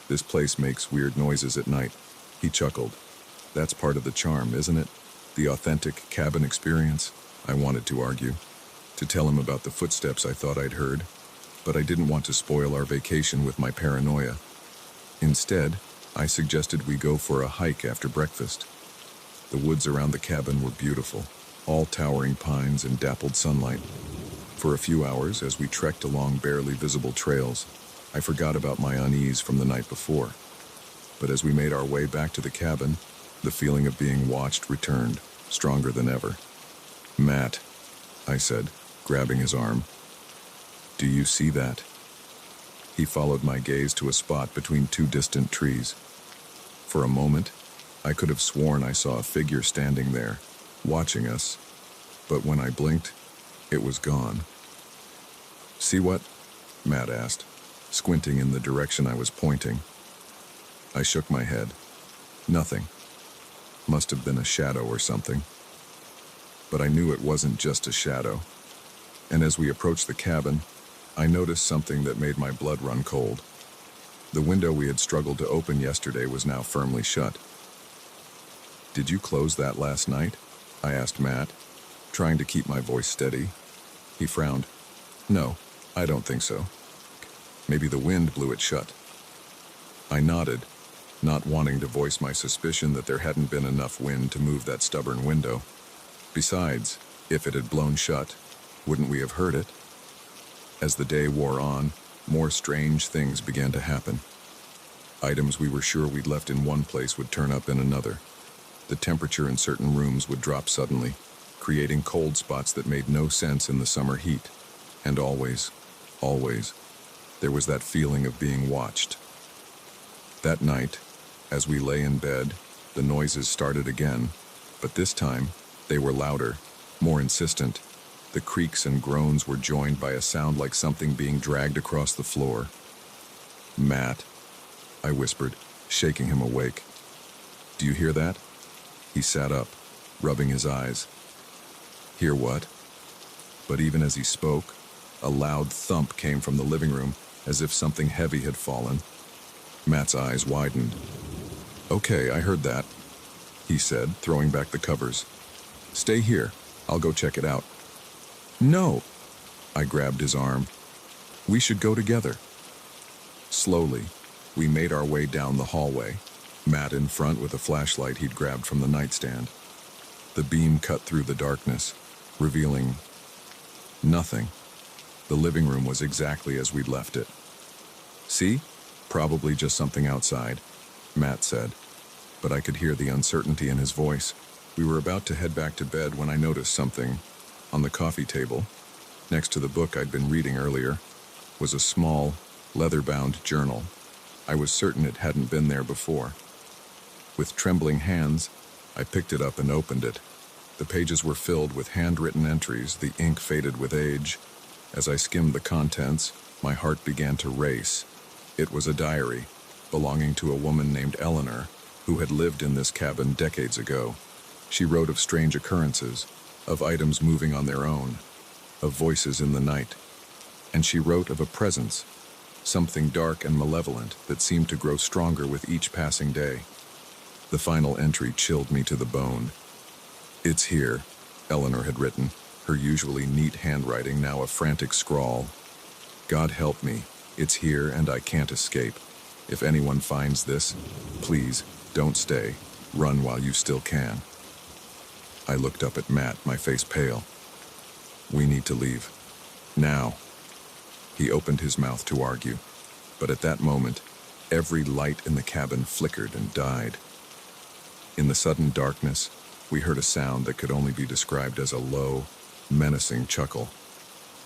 This place makes weird noises at night," he chuckled. "That's part of the charm, isn't it? The authentic cabin experience," I wanted to argue. To tell him about the footsteps I thought I'd heard, but I didn't want to spoil our vacation with my paranoia. Instead, I suggested we go for a hike after breakfast. The woods around the cabin were beautiful, all towering pines and dappled sunlight. For a few hours, as we trekked along barely visible trails, I forgot about my unease from the night before. But as we made our way back to the cabin, the feeling of being watched returned, stronger than ever. "Matt," I said, grabbing his arm. "Do you see that?" He followed my gaze to a spot between two distant trees. For a moment, I could have sworn I saw a figure standing there, watching us, but when I blinked, it was gone. "See what?" Matt asked, squinting in the direction I was pointing. I shook my head. "Nothing. Must have been a shadow or something. But I knew it wasn't just a shadow. And as we approached the cabin, I noticed something that made my blood run cold. The window we had struggled to open yesterday was now firmly shut. "Did you close that last night?" I asked Matt, trying to keep my voice steady. He frowned. "No, I don't think so. Maybe the wind blew it shut." I nodded, not wanting to voice my suspicion that there hadn't been enough wind to move that stubborn window. Besides, if it had blown shut, wouldn't we have heard it? As the day wore on, more strange things began to happen. Items we were sure we'd left in one place would turn up in another. The temperature in certain rooms would drop suddenly, creating cold spots that made no sense in the summer heat. And always, there was that feeling of being watched. That night, as we lay in bed, the noises started again, but this time, they were louder, more insistent. The creaks and groans were joined by a sound like something being dragged across the floor. "Matt," I whispered, shaking him awake. "Do you hear that?" He sat up, rubbing his eyes. "Hear what?" But even as he spoke, a loud thump came from the living room, as if something heavy had fallen. Matt's eyes widened. "Okay, I heard that," he said, throwing back the covers. "Stay here. I'll go check it out." "No!" I grabbed his arm. "We should go together." Slowly, we made our way down the hallway, Matt in front with a flashlight he'd grabbed from the nightstand. The beam cut through the darkness, revealing nothing. The living room was exactly as we'd left it. "See? Probably just something outside," Matt said, but I could hear the uncertainty in his voice. We were about to head back to bed when I noticed something. On the coffee table, next to the book I'd been reading earlier, was a small, leather-bound journal. I was certain it hadn't been there before. With trembling hands, I picked it up and opened it. The pages were filled with handwritten entries, the ink faded with age. As I skimmed the contents, my heart began to race. It was a diary, belonging to a woman named Eleanor, who had lived in this cabin decades ago. She wrote of strange occurrences, of items moving on their own, of voices in the night. And she wrote of a presence, something dark and malevolent that seemed to grow stronger with each passing day. The final entry chilled me to the bone. "It's here," Eleanor had written, her usually neat handwriting now a frantic scrawl. "God help me, it's here and I can't escape. If anyone finds this, please, don't stay. Run while you still can." I looked up at Matt, my face pale. "We need to leave. Now." He opened his mouth to argue, but at that moment, every light in the cabin flickered and died. In the sudden darkness, we heard a sound that could only be described as a low, menacing chuckle.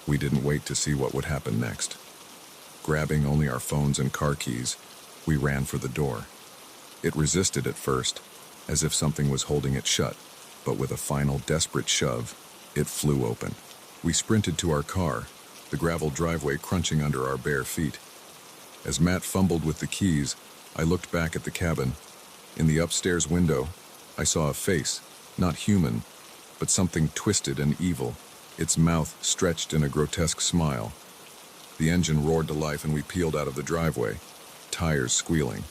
We didn't wait to see what would happen next. Grabbing only our phones and car keys, we ran for the door. It resisted at first, as if something was holding it shut, but with a final desperate shove, it flew open. We sprinted to our car, the gravel driveway crunching under our bare feet. As Matt fumbled with the keys, I looked back at the cabin. In the upstairs window, I saw a face, not human, but something twisted and evil, its mouth stretched in a grotesque smile. The engine roared to life and we peeled out of the driveway, tires squealing.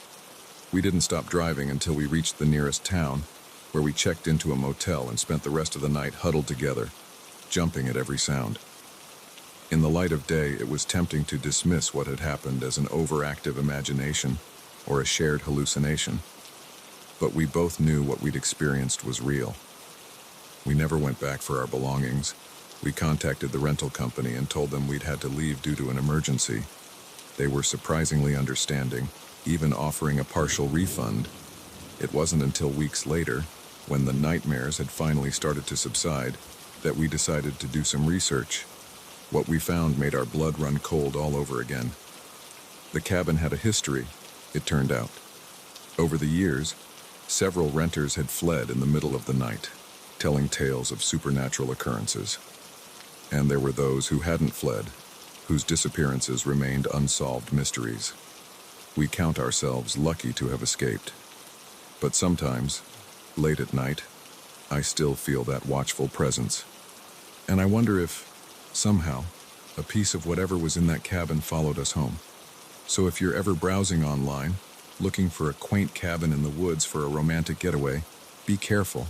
We didn't stop driving until we reached the nearest town, where we checked into a motel and spent the rest of the night huddled together, jumping at every sound. In the light of day, it was tempting to dismiss what had happened as an overactive imagination or a shared hallucination. But we both knew what we'd experienced was real. We never went back for our belongings. We contacted the rental company and told them we'd had to leave due to an emergency. They were surprisingly understanding, even offering a partial refund. It wasn't until weeks later, when the nightmares had finally started to subside, that we decided to do some research. What we found made our blood run cold all over again. The cabin had a history, it turned out. Over the years, several renters had fled in the middle of the night, telling tales of supernatural occurrences. And there were those who hadn't fled, whose disappearances remained unsolved mysteries. We count ourselves lucky to have escaped. But sometimes, Late at night, I still feel that watchful presence. And I wonder if, somehow, a piece of whatever was in that cabin followed us home. So if you're ever browsing online, looking for a quaint cabin in the woods for a romantic getaway, be careful.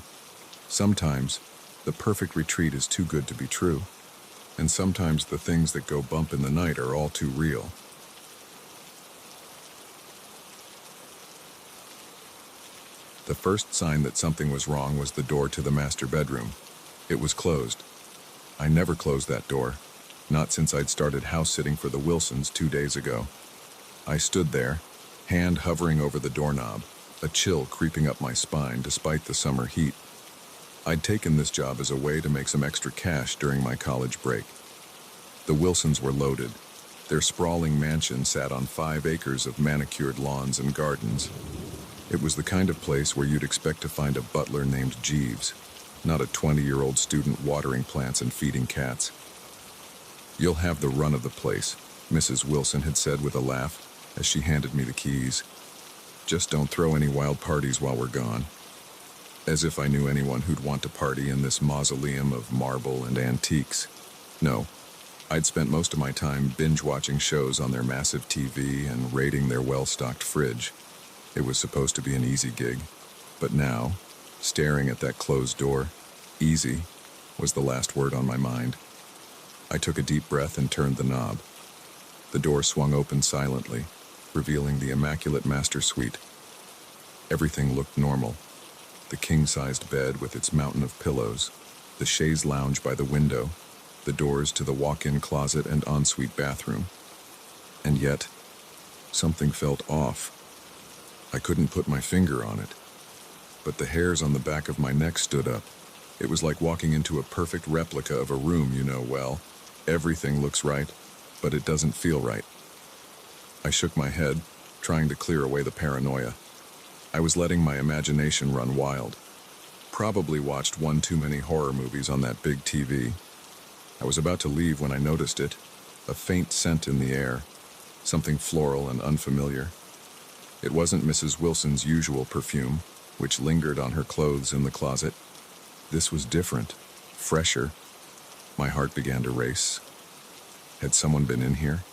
Sometimes, the perfect retreat is too good to be true. And sometimes the things that go bump in the night are all too real. The first sign that something was wrong was the door to the master bedroom. It was closed. I never closed that door, not since I'd started house-sitting for the Wilsons 2 days ago. I stood there, hand hovering over the doorknob, a chill creeping up my spine despite the summer heat. I'd taken this job as a way to make some extra cash during my college break. The Wilsons were loaded. Their sprawling mansion sat on 5 acres of manicured lawns and gardens. It was the kind of place where you'd expect to find a butler named Jeeves, not a 20-year-old student watering plants and feeding cats. "You'll have the run of the place," Mrs. Wilson had said with a laugh as she handed me the keys. "Just don't throw any wild parties while we're gone." As if I knew anyone who'd want to party in this mausoleum of marble and antiques. No, I'd spent most of my time binge-watching shows on their massive TV and raiding their well-stocked fridge. It was supposed to be an easy gig, but now, staring at that closed door, easy was the last word on my mind. I took a deep breath and turned the knob. The door swung open silently, revealing the immaculate master suite. Everything looked normal. The king-sized bed with its mountain of pillows, the chaise lounge by the window, the doors to the walk-in closet and ensuite bathroom. And yet, something felt off. I couldn't put my finger on it, but the hairs on the back of my neck stood up. It was like walking into a perfect replica of a room you know well. Everything looks right, but it doesn't feel right. I shook my head, trying to clear away the paranoia. I was letting my imagination run wild. Probably watched one too many horror movies on that big TV. I was about to leave when I noticed it, a faint scent in the air, something floral and unfamiliar. It wasn't Mrs. Wilson's usual perfume, which lingered on her clothes in the closet. This was different, fresher. My heart began to race. Had someone been in here?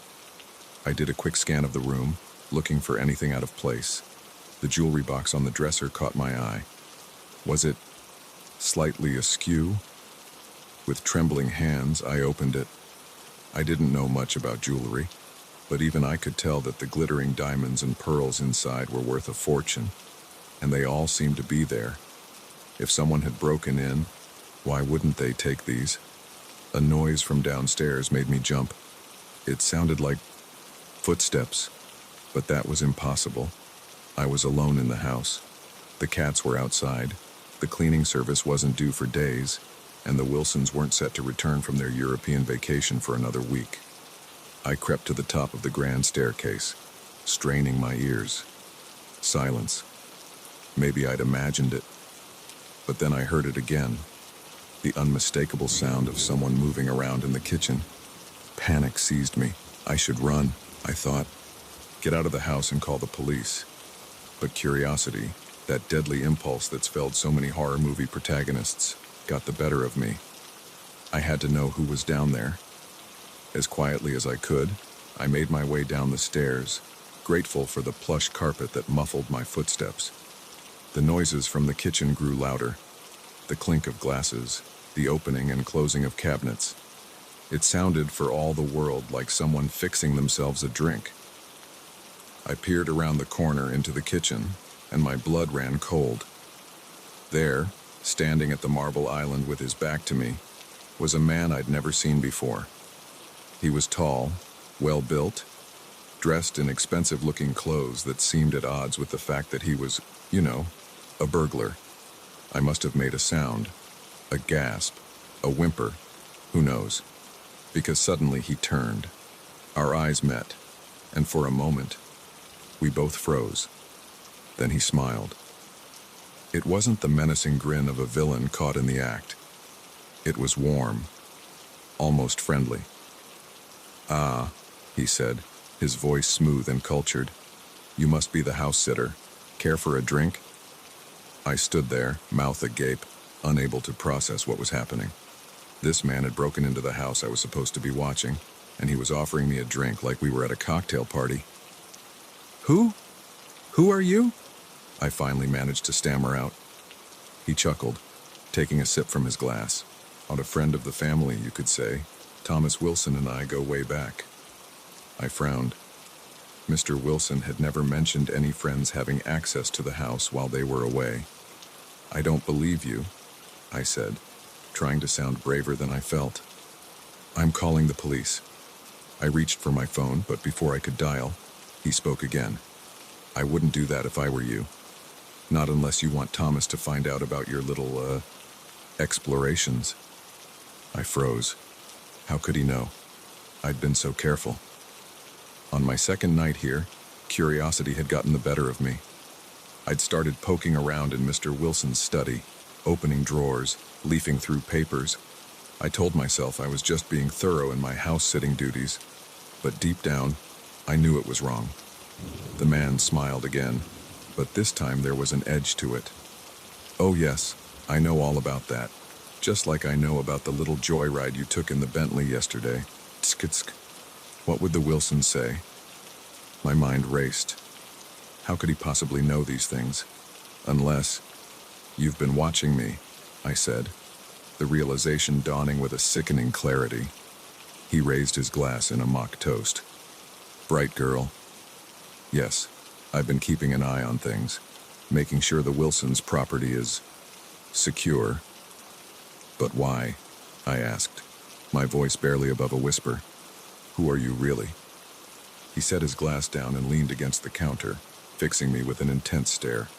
I did a quick scan of the room, looking for anything out of place. The jewelry box on the dresser caught my eye. Was it slightly askew? With trembling hands, I opened it. I didn't know much about jewelry, but even I could tell that the glittering diamonds and pearls inside were worth a fortune, and they all seemed to be there. If someone had broken in, why wouldn't they take these? A noise from downstairs made me jump. It sounded like footsteps, but that was impossible. I was alone in the house. The cats were outside. The cleaning service wasn't due for days, and the Wilsons weren't set to return from their European vacation for another week. I crept to the top of the grand staircase, straining my ears. Silence. Maybe I'd imagined it. But then I heard it again. The unmistakable sound of someone moving around in the kitchen. Panic seized me. I should run, I thought. Get out of the house and call the police. But curiosity, that deadly impulse that's felled so many horror movie protagonists, got the better of me. I had to know who was down there. As quietly as I could, I made my way down the stairs, grateful for the plush carpet that muffled my footsteps. The noises from the kitchen grew louder. The clink of glasses, the opening and closing of cabinets. It sounded for all the world like someone fixing themselves a drink. I peered around the corner into the kitchen, and my blood ran cold. There, standing at the marble island with his back to me, was a man I'd never seen before. He was tall, well-built, dressed in expensive-looking clothes that seemed at odds with the fact that he was, a burglar. I must have made a sound, a gasp, a whimper, who knows, because suddenly he turned. Our eyes met, and for a moment, we both froze. Then he smiled. It wasn't the menacing grin of a villain caught in the act. It was warm, almost friendly. "Ah," he said, his voice smooth and cultured. "You must be the house sitter. Care for a drink?" I stood there, mouth agape, unable to process what was happening. This man had broken into the house I was supposed to be watching, and he was offering me a drink like we were at a cocktail party. Who? Who are you? I finally managed to stammer out. He chuckled, taking a sip from his glass. "On a friend of the family, you could say. Thomas Wilson and I go way back." I frowned. Mr. Wilson had never mentioned any friends having access to the house while they were away. "I don't believe you," I said, trying to sound braver than I felt. "I'm calling the police." I reached for my phone, but before I could dial, he spoke again. "I wouldn't do that if I were you. Not unless you want Thomas to find out about your little, explorations." I froze. How could he know? I'd been so careful. On my second night here, curiosity had gotten the better of me. I'd started poking around in Mr. Wilson's study, opening drawers, leafing through papers. I told myself I was just being thorough in my house-sitting duties, but deep down, I knew it was wrong. The man smiled again, but this time there was an edge to it. "Oh yes, I know all about that. Just like I know about the little joyride you took in the Bentley yesterday. Tsk-tsk. What would the Wilsons say?" My mind raced. How could he possibly know these things? Unless, "You've been watching me," I said, the realization dawning with a sickening clarity. He raised his glass in a mock toast. "Bright girl." "Yes, I've been keeping an eye on things, making sure the Wilsons' property is secure." "But why?" I asked, my voice barely above a whisper. "Who are you really?" He set his glass down and leaned against the counter, fixing me with an intense stare.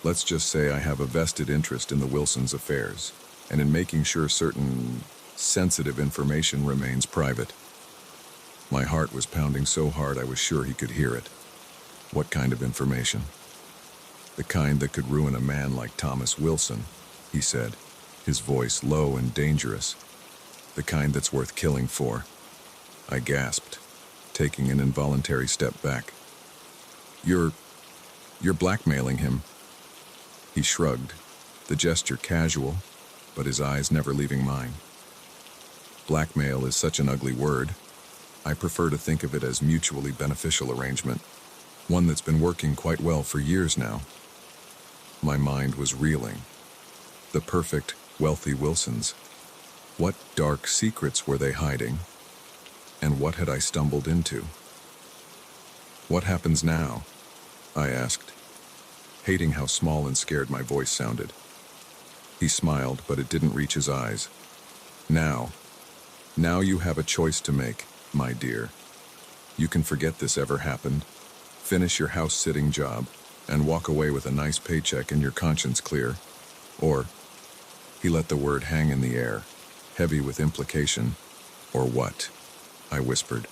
"Let's just say I have a vested interest in the Wilsons' affairs, and in making sure certain sensitive information remains private." My heart was pounding so hard I was sure he could hear it. "What kind of information?" "The kind that could ruin a man like Thomas Wilson," he said, his voice low and dangerous. "The kind that's worth killing for." I gasped, taking an involuntary step back. You're blackmailing him." He shrugged, the gesture casual, but his eyes never leaving mine. Blackmail is such an ugly word. I prefer to think of it as mutually beneficial arrangement, one that's been working quite well for years now. My mind was reeling. The perfect, wealthy Wilsons. What dark secrets were they hiding? And what had I stumbled into? "What happens now?" I asked, hating how small and scared my voice sounded. He smiled, but it didn't reach his eyes. Now you have a choice to make, my dear. You can forget this ever happened, finish your house-sitting job, and walk away with a nice paycheck and your conscience clear. Or," he let the word hang in the air, heavy with implication. "Or what?" I whispered.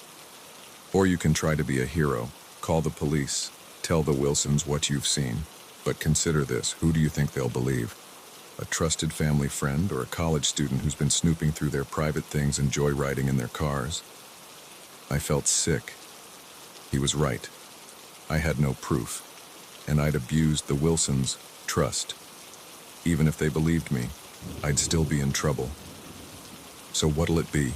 "Or you can try to be a hero, call the police, tell the Wilsons what you've seen. But consider this, who do you think they'll believe? A trusted family friend or a college student who's been snooping through their private things and joyriding in their cars?" I felt sick. He was right. I had no proof, and I'd abused the Wilsons' trust. Even if they believed me, I'd still be in trouble. "So what'll it be?"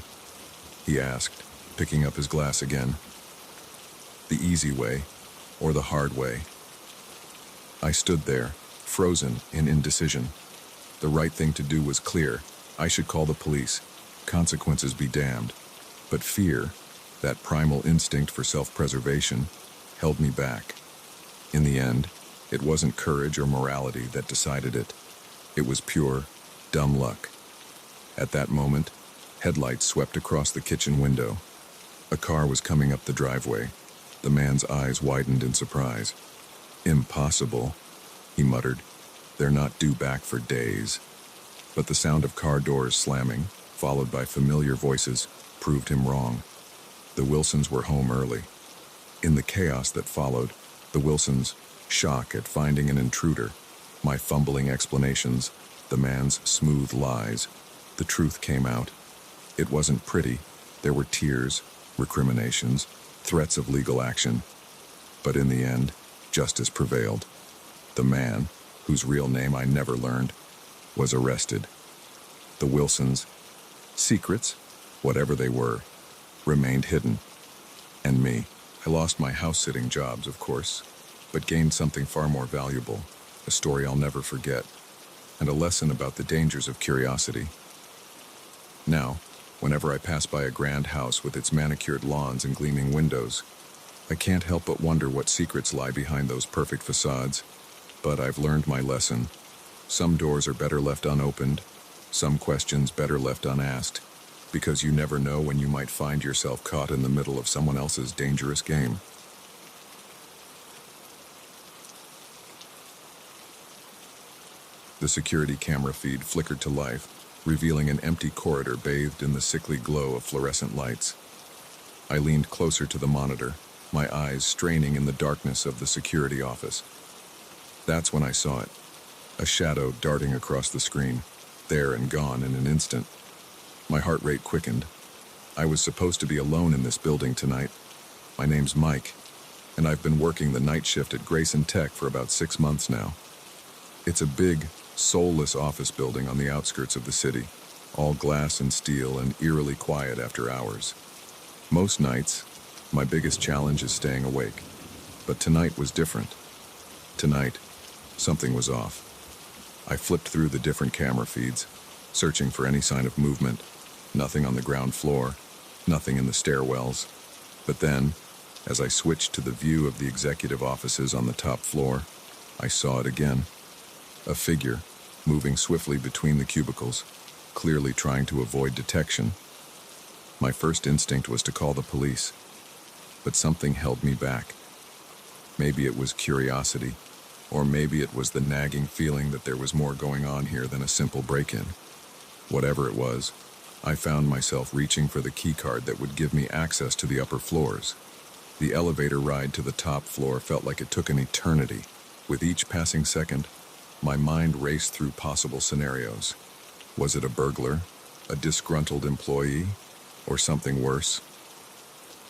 he asked, picking up his glass again. "The easy way, or the hard way?" I stood there, frozen in indecision. The right thing to do was clear. I should call the police. Consequences be damned. But fear, that primal instinct for self-preservation, held me back. In the end, it wasn't courage or morality that decided it. It was pure, dumb luck. At that moment, headlights swept across the kitchen window. A car was coming up the driveway. The man's eyes widened in surprise. "Impossible," he muttered. "They're not due back for days." But the sound of car doors slamming, followed by familiar voices, proved him wrong. The Wilsons were home early. In the chaos that followed, the Wilsons' shock at finding an intruder, my fumbling explanations, the man's smooth lies, the truth came out. It wasn't pretty. There were tears, recriminations, threats of legal action. But in the end, justice prevailed. The man, whose real name I never learned, was arrested. The Wilsons' secrets, whatever they were, remained hidden. And me. I lost my house-sitting jobs, of course, but gained something far more valuable, a story I'll never forget, and a lesson about the dangers of curiosity. Now, whenever I pass by a grand house with its manicured lawns and gleaming windows, I can't help but wonder what secrets lie behind those perfect facades. But I've learned my lesson. Some doors are better left unopened, some questions better left unasked, because you never know when you might find yourself caught in the middle of someone else's dangerous game. The security camera feed flickered to life, revealing an empty corridor bathed in the sickly glow of fluorescent lights. I leaned closer to the monitor, my eyes straining in the darkness of the security office. That's when I saw it, a shadow darting across the screen, there and gone in an instant. My heart rate quickened. I was supposed to be alone in this building tonight. My name's Mike, and I've been working the night shift at Grayson Tech for about 6 months now. It's a big, soulless office building on the outskirts of the city, all glass and steel and eerily quiet after hours. Most nights, my biggest challenge is staying awake, but tonight was different. Tonight, something was off. I flipped through the different camera feeds, searching for any sign of movement. Nothing on the ground floor, nothing in the stairwells. But then, as I switched to the view of the executive offices on the top floor, I saw it again. A figure, moving swiftly between the cubicles, clearly trying to avoid detection. My first instinct was to call the police, but something held me back. Maybe it was curiosity, or maybe it was the nagging feeling that there was more going on here than a simple break-in. Whatever it was, I found myself reaching for the keycard that would give me access to the upper floors. The elevator ride to the top floor felt like it took an eternity. With each passing second, my mind raced through possible scenarios. Was it a burglar, a disgruntled employee, or something worse?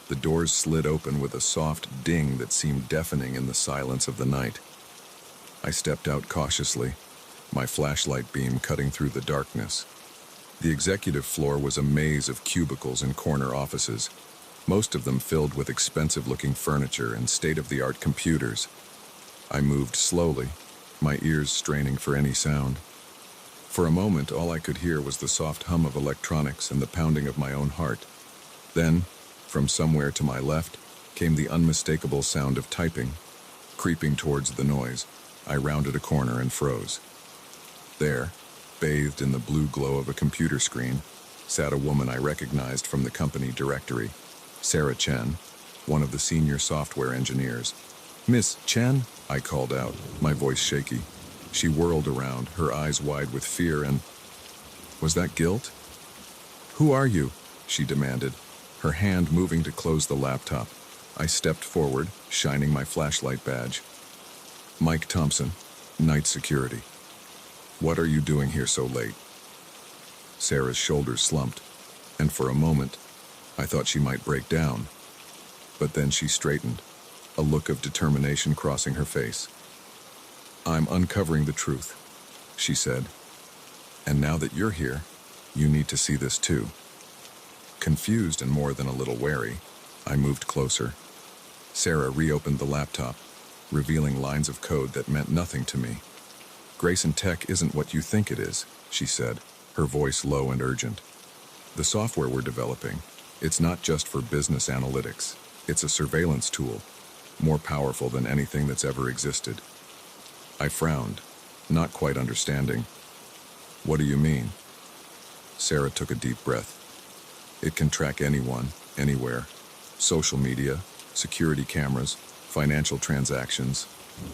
The doors slid open with a soft ding that seemed deafening in the silence of the night. I stepped out cautiously, my flashlight beam cutting through the darkness. The executive floor was a maze of cubicles and corner offices, most of them filled with expensive-looking furniture and state-of-the-art computers. I moved slowly, my ears straining for any sound. For a moment, all I could hear was the soft hum of electronics and the pounding of my own heart. Then, from somewhere to my left, came the unmistakable sound of typing. Creeping towards the noise, I rounded a corner and froze. There, bathed in the blue glow of a computer screen, sat a woman I recognized from the company directory, Sarah Chen, one of the senior software engineers. "Miss Chen?" I called out, my voice shaky. She whirled around, her eyes wide with fear and... Was that guilt? "Who are you?" she demanded, her hand moving to close the laptop. I stepped forward, shining my flashlight badge. "Mike Thompson, Night Security. What are you doing here so late?" Sarah's shoulders slumped, and for a moment, I thought she might break down. But then she straightened, a look of determination crossing her face. "I'm uncovering the truth," she said. "And now that you're here, you need to see this too." Confused and more than a little wary, I moved closer. Sarah reopened the laptop, revealing lines of code that meant nothing to me. "Grayson Tech isn't what you think it is," she said, her voice low and urgent. "The software we're developing, it's not just for business analytics. It's a surveillance tool, more powerful than anything that's ever existed." I frowned, not quite understanding. "What do you mean?" Sarah took a deep breath. "It can track anyone, anywhere. Social media, security cameras, financial transactions.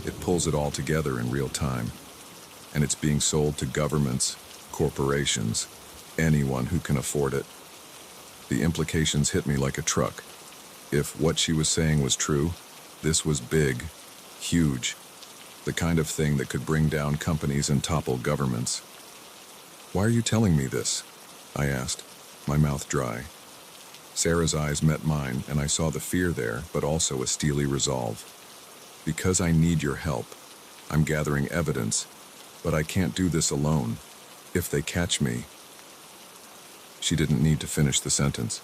It pulls it all together in real time. And it's being sold to governments, corporations, anyone who can afford it." The implications hit me like a truck. If what she was saying was true, this was big, huge, the kind of thing that could bring down companies and topple governments. "Why are you telling me this?" I asked, my mouth dry. Sarah's eyes met mine, and I saw the fear there, but also a steely resolve. "Because I need your help. I'm gathering evidence, But I can't do this alone. If they catch me... She didn't need to finish the sentence.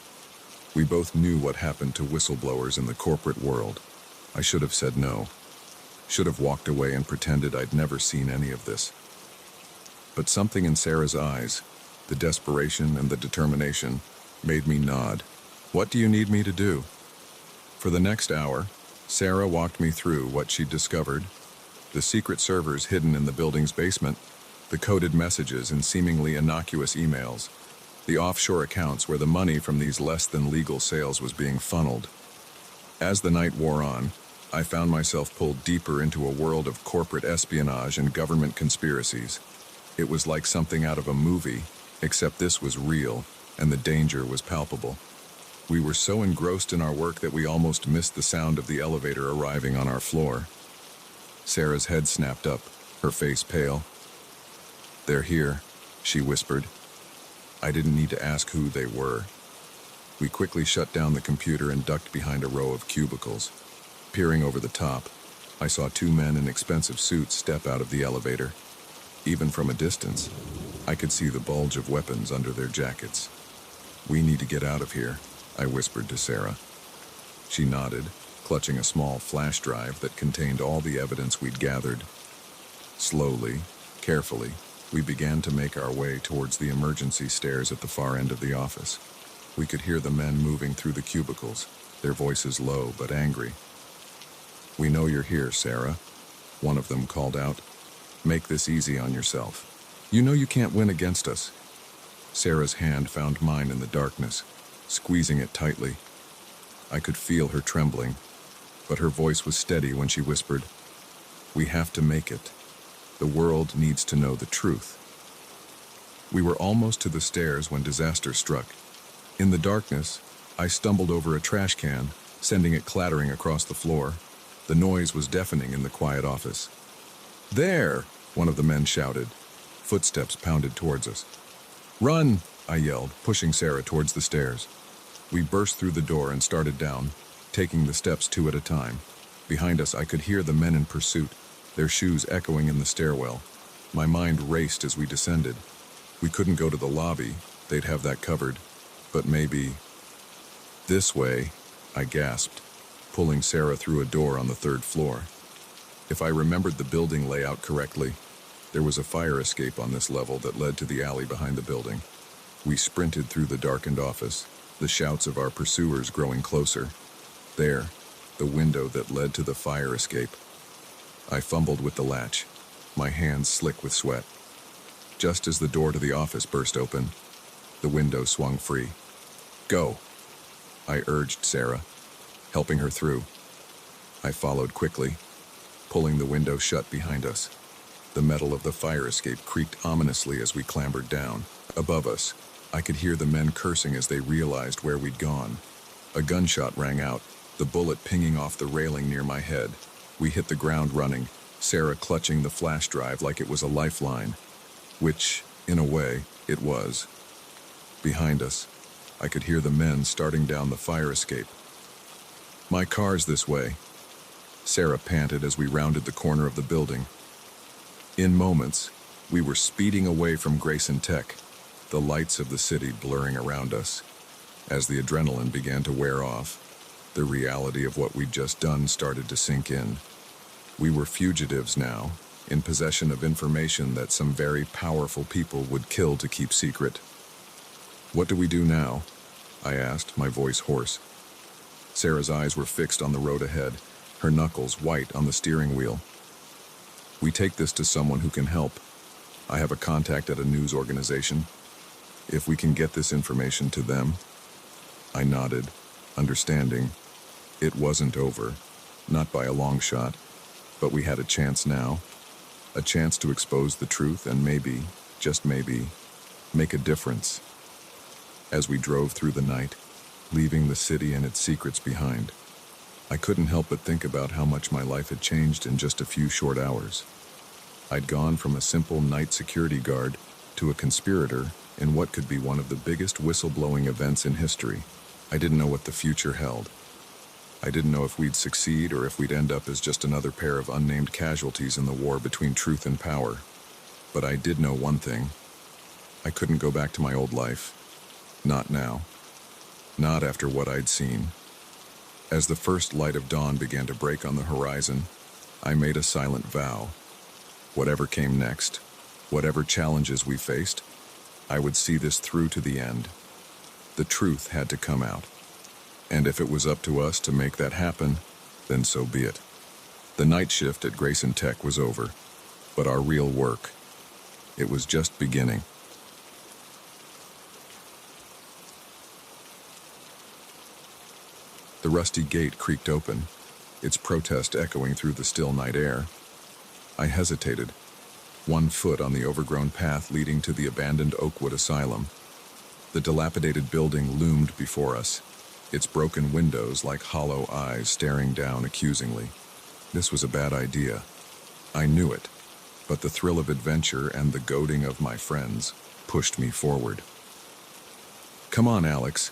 We both knew what happened to whistleblowers in the corporate world. I should have said no. Should have walked away and pretended I'd never seen any of this. But something in Sarah's eyes, the desperation and the determination, made me nod. What do you need me to do? For the next hour, Sarah walked me through what she'd discovered: the secret servers hidden in the building's basement, the coded messages and seemingly innocuous emails, the offshore accounts where the money from these less-than-legal sales was being funneled. As the night wore on, I found myself pulled deeper into a world of corporate espionage and government conspiracies. It was like something out of a movie, except this was real, and the danger was palpable. We were so engrossed in our work that we almost missed the sound of the elevator arriving on our floor. Sarah's head snapped up, her face pale. "They're here," she whispered. I didn't need to ask who they were. We quickly shut down the computer and ducked behind a row of cubicles. Peering over the top, I saw two men in expensive suits step out of the elevator. Even from a distance, I could see the bulge of weapons under their jackets. "We need to get out of here," I whispered to Sarah. She nodded, clutching a small flash drive that contained all the evidence we'd gathered. Slowly, carefully, we began to make our way towards the emergency stairs at the far end of the office. We could hear the men moving through the cubicles, their voices low but angry. "We know you're here, Sarah," one of them called out. "Make this easy on yourself. You know you can't win against us." Sarah's hand found mine in the darkness, squeezing it tightly. I could feel her trembling, but her voice was steady when she whispered, "We have to make it. The world needs to know the truth." We were almost to the stairs when disaster struck. In the darkness, I stumbled over a trash can, sending it clattering across the floor. The noise was deafening in the quiet office. "There!" one of the men shouted. Footsteps pounded towards us. "Run!" I yelled, pushing Sarah towards the stairs. We burst through the door and started down, taking the steps two at a time. Behind us, I could hear the men in pursuit, their shoes echoing in the stairwell. My mind raced as we descended. We couldn't go to the lobby, they'd have that covered. But maybe... "This way," I gasped, pulling Sarah through a door on the third floor. If I remembered the building layout correctly, there was a fire escape on this level that led to the alley behind the building. We sprinted through the darkened office, the shouts of our pursuers growing closer. There, the window that led to the fire escape. I fumbled with the latch, my hands slick with sweat. Just as the door to the office burst open, the window swung free. "Go," I urged Sarah, helping her through. I followed quickly, pulling the window shut behind us. The metal of the fire escape creaked ominously as we clambered down. Above us, I could hear the men cursing as they realized where we'd gone. A gunshot rang out, the bullet pinging off the railing near my head. We hit the ground running, Sarah clutching the flash drive like it was a lifeline. Which, in a way, it was. Behind us, I could hear the men starting down the fire escape. "My car's this way," Sarah panted as we rounded the corner of the building. In moments, we were speeding away from Grayson Tech, the lights of the city blurring around us. As the adrenaline began to wear off, the reality of what we'd just done started to sink in. We were fugitives now, in possession of information that some very powerful people would kill to keep secret. "What do we do now?" I asked, my voice hoarse. Sarah's eyes were fixed on the road ahead, her knuckles white on the steering wheel. "We take this to someone who can help. I have a contact at a news organization. If we can get this information to them..." I nodded, understanding. It wasn't over, not by a long shot, but we had a chance now. A chance to expose the truth and maybe, just maybe, make a difference. As we drove through the night, leaving the city and its secrets behind, I couldn't help but think about how much my life had changed in just a few short hours. I'd gone from a simple night security guard to a conspirator in what could be one of the biggest whistleblowing events in history. I didn't know what the future held. I didn't know if we'd succeed or if we'd end up as just another pair of unnamed casualties in the war between truth and power. But I did know one thing. I couldn't go back to my old life. Not now. Not after what I'd seen. As the first light of dawn began to break on the horizon, I made a silent vow. Whatever came next, whatever challenges we faced, I would see this through to the end. The truth had to come out. And if it was up to us to make that happen, then so be it. The night shift at Grayson Tech was over, but our real work, it was just beginning. The rusty gate creaked open, its protest echoing through the still night air. I hesitated, 1 foot on the overgrown path leading to the abandoned Oakwood Asylum. The dilapidated building loomed before us, its broken windows like hollow eyes staring down accusingly. This was a bad idea. I knew it, but the thrill of adventure and the goading of my friends pushed me forward. "Come on, Alex.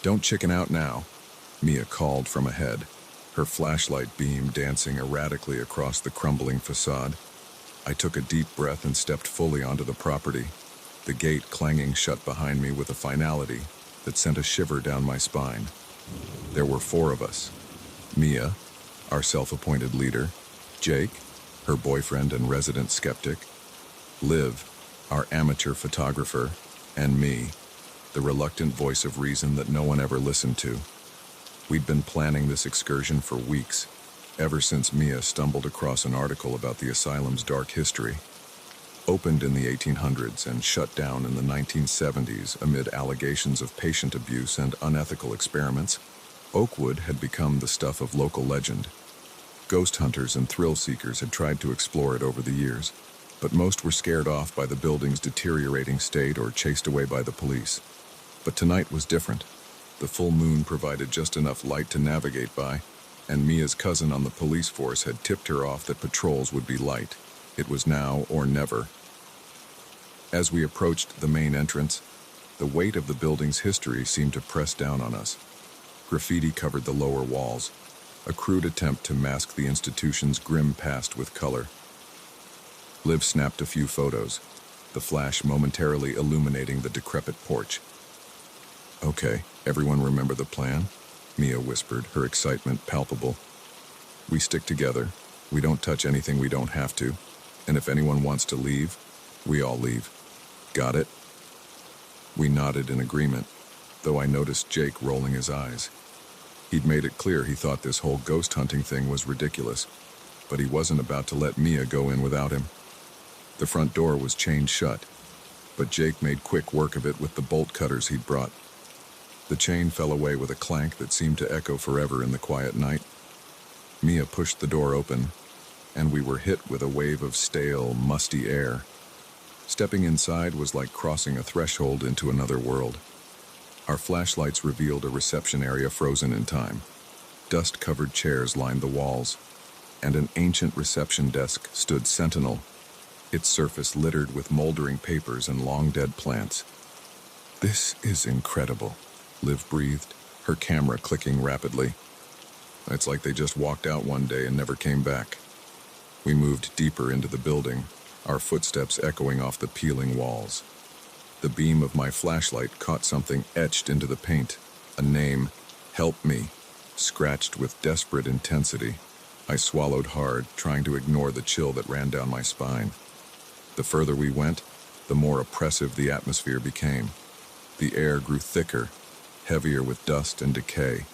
Don't chicken out now," Mia called from ahead, her flashlight beam dancing erratically across the crumbling facade. I took a deep breath and stepped fully onto the property, the gate clanging shut behind me with a finality that sent a shiver down my spine. There were 4 of us. Mia, our self-appointed leader, Jake, her boyfriend and resident skeptic, Liv, our amateur photographer, and me, the reluctant voice of reason that no one ever listened to. We'd been planning this excursion for weeks, ever since Mia stumbled across an article about the asylum's dark history. Opened in the 1800s and shut down in the 1970s amid allegations of patient abuse and unethical experiments, Oakwood had become the stuff of local legend. Ghost hunters and thrill seekers had tried to explore it over the years, but most were scared off by the building's deteriorating state or chased away by the police. But tonight was different. The full moon provided just enough light to navigate by, and Mia's cousin on the police force had tipped her off that patrols would be light. It was now or never. As we approached the main entrance, the weight of the building's history seemed to press down on us. Graffiti covered the lower walls, a crude attempt to mask the institution's grim past with color. Liv snapped a few photos, the flash momentarily illuminating the decrepit porch. "Okay, everyone remember the plan?" Mia whispered, her excitement palpable. "We stick together, we don't touch anything we don't have to, and if anyone wants to leave, we all leave. Got it?" We nodded in agreement, though I noticed Jake rolling his eyes. He'd made it clear he thought this whole ghost hunting thing was ridiculous, but he wasn't about to let Mia go in without him. The front door was chained shut, but Jake made quick work of it with the bolt cutters he'd brought. The chain fell away with a clank that seemed to echo forever in the quiet night. Mia pushed the door open, and we were hit with a wave of stale, musty air. Stepping inside was like crossing a threshold into another world. Our flashlights revealed a reception area frozen in time. Dust-covered chairs lined the walls, and an ancient reception desk stood sentinel, its surface littered with moldering papers and long-dead plants. "This is incredible," Liv breathed, her camera clicking rapidly. "It's like they just walked out one day and never came back." We moved deeper into the building, our footsteps echoing off the peeling walls. The beam of my flashlight caught something etched into the paint, a name, "Help Me," scratched with desperate intensity. I swallowed hard, trying to ignore the chill that ran down my spine. The further we went, the more oppressive the atmosphere became. The air grew thicker, heavier with dust and decay.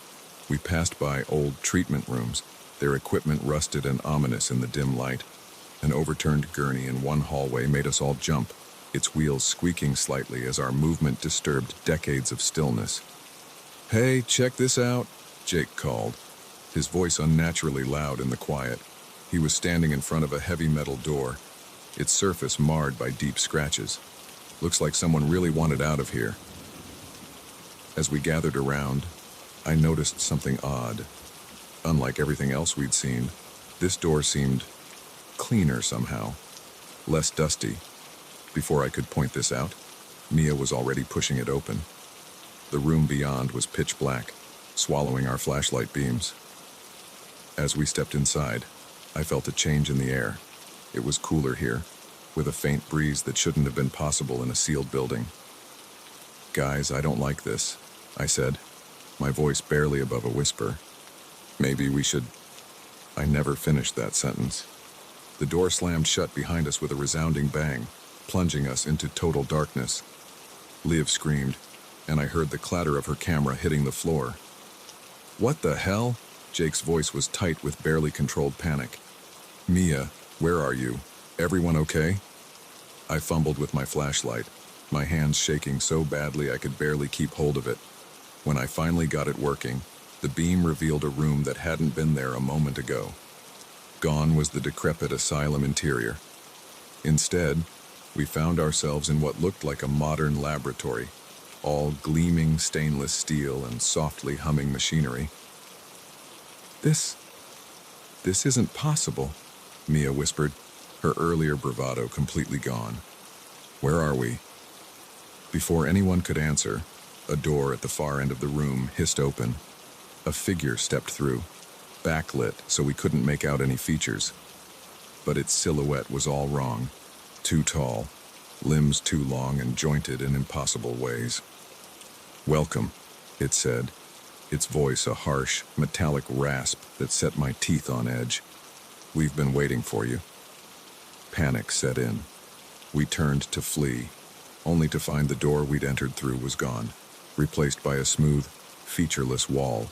We passed by old treatment rooms, their equipment rusted and ominous in the dim light. An overturned gurney in one hallway made us all jump, its wheels squeaking slightly as our movement disturbed decades of stillness. "Hey, check this out," Jake called, his voice unnaturally loud in the quiet. He was standing in front of a heavy metal door, its surface marred by deep scratches. "Looks like someone really wanted out of here." As we gathered around, I noticed something odd. Unlike everything else we'd seen, this door seemed cleaner somehow, less dusty. Before I could point this out, Mia was already pushing it open. The room beyond was pitch black, swallowing our flashlight beams. As we stepped inside, I felt a change in the air. It was cooler here, with a faint breeze that shouldn't have been possible in a sealed building. "Guys, I don't like this," I said, my voice barely above a whisper. "Maybe we should—" I never finished that sentence. The door slammed shut behind us with a resounding bang, plunging us into total darkness. Liv screamed, and I heard the clatter of her camera hitting the floor. "What the hell?" Jake's voice was tight with barely controlled panic. "Mia, where are you? Everyone okay?" I fumbled with my flashlight, my hands shaking so badly I could barely keep hold of it. When I finally got it working, the beam revealed a room that hadn't been there a moment ago. Gone was the decrepit asylum interior. Instead, we found ourselves in what looked like a modern laboratory, all gleaming stainless steel and softly humming machinery. This isn't possible," Mia whispered, her earlier bravado completely gone. "Where are we?" Before anyone could answer, a door at the far end of the room hissed open. A figure stepped through, backlit so we couldn't make out any features. But its silhouette was all wrong. Too tall, limbs too long and jointed in impossible ways. "Welcome," it said, its voice a harsh, metallic rasp that set my teeth on edge. "We've been waiting for you." Panic set in. We turned to flee, only to find the door we'd entered through was gone, replaced by a smooth, featureless wall.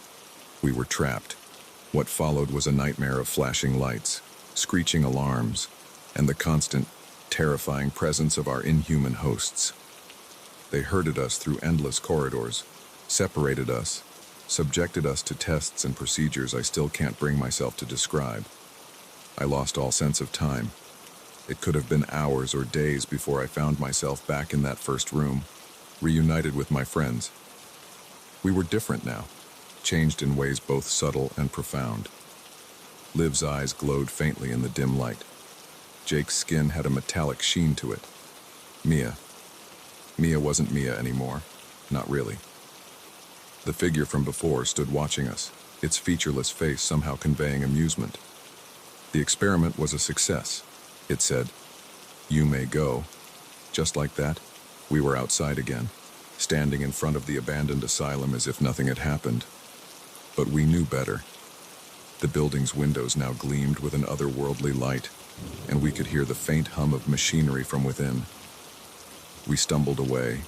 We were trapped. What followed was a nightmare of flashing lights, screeching alarms, and the constant, terrifying presence of our inhuman hosts. They herded us through endless corridors, separated us, subjected us to tests and procedures I still can't bring myself to describe. I lost all sense of time. It could have been hours or days before I found myself back in that first room, reunited with my friends. We were different now, changed in ways both subtle and profound. Liv's eyes glowed faintly in the dim light. Jake's skin had a metallic sheen to it. Mia wasn't Mia anymore. Not really. The figure from before stood watching us, its featureless face somehow conveying amusement. "The experiment was a success," it said. "You may go." Just like that, we were outside again, standing in front of the abandoned asylum as if nothing had happened. But we knew better. The building's windows now gleamed with an otherworldly light, and we could hear the faint hum of machinery from within. We stumbled away,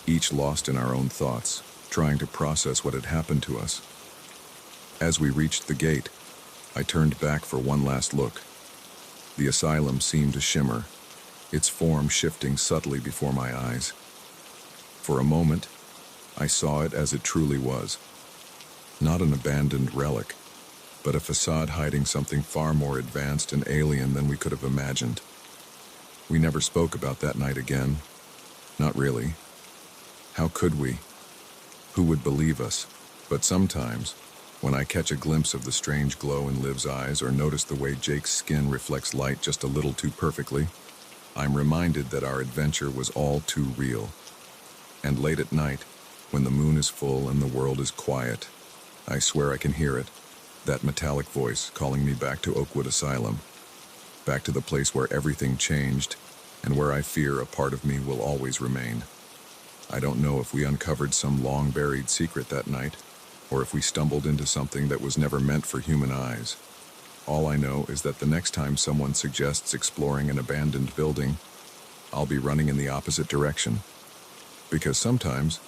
each lost in our own thoughts, trying to process what had happened to us. As we reached the gate, I turned back for one last look. The asylum seemed to shimmer, its form shifting subtly before my eyes. For a moment, I saw it as it truly was. Not an abandoned relic, but a facade hiding something far more advanced and alien than we could have imagined. We never spoke about that night again. Not really. How could we? Who would believe us? But sometimes, when I catch a glimpse of the strange glow in Liv's eyes or notice the way Jake's skin reflects light just a little too perfectly, I'm reminded that our adventure was all too real. And late at night, when the moon is full and the world is quiet, I swear I can hear it, that metallic voice calling me back to Oakwood Asylum, back to the place where everything changed and where I fear a part of me will always remain. I don't know if we uncovered some long-buried secret that night, or if we stumbled into something that was never meant for human eyes. All I know is that the next time someone suggests exploring an abandoned building, I'll be running in the opposite direction. Because sometimes,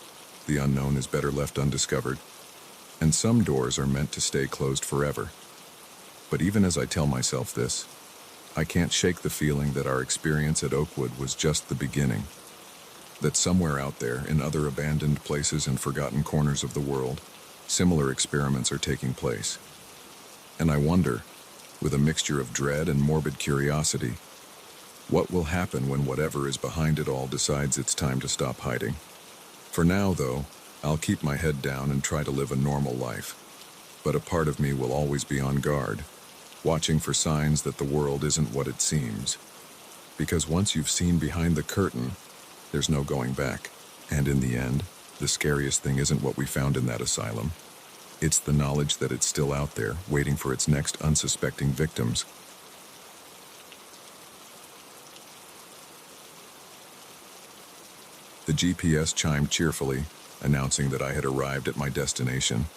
the unknown is better left undiscovered, and some doors are meant to stay closed forever. But even as I tell myself this, I can't shake the feeling that our experience at Oakwood was just the beginning. That somewhere out there, in other abandoned places and forgotten corners of the world, similar experiments are taking place. And I wonder, with a mixture of dread and morbid curiosity, what will happen when whatever is behind it all decides it's time to stop hiding. For now, though, I'll keep my head down and try to live a normal life. But a part of me will always be on guard, watching for signs that the world isn't what it seems. Because once you've seen behind the curtain, there's no going back. And in the end, the scariest thing isn't what we found in that asylum. It's the knowledge that it's still out there, waiting for its next unsuspecting victims. The GPS chimed cheerfully, announcing that I had arrived at my destination.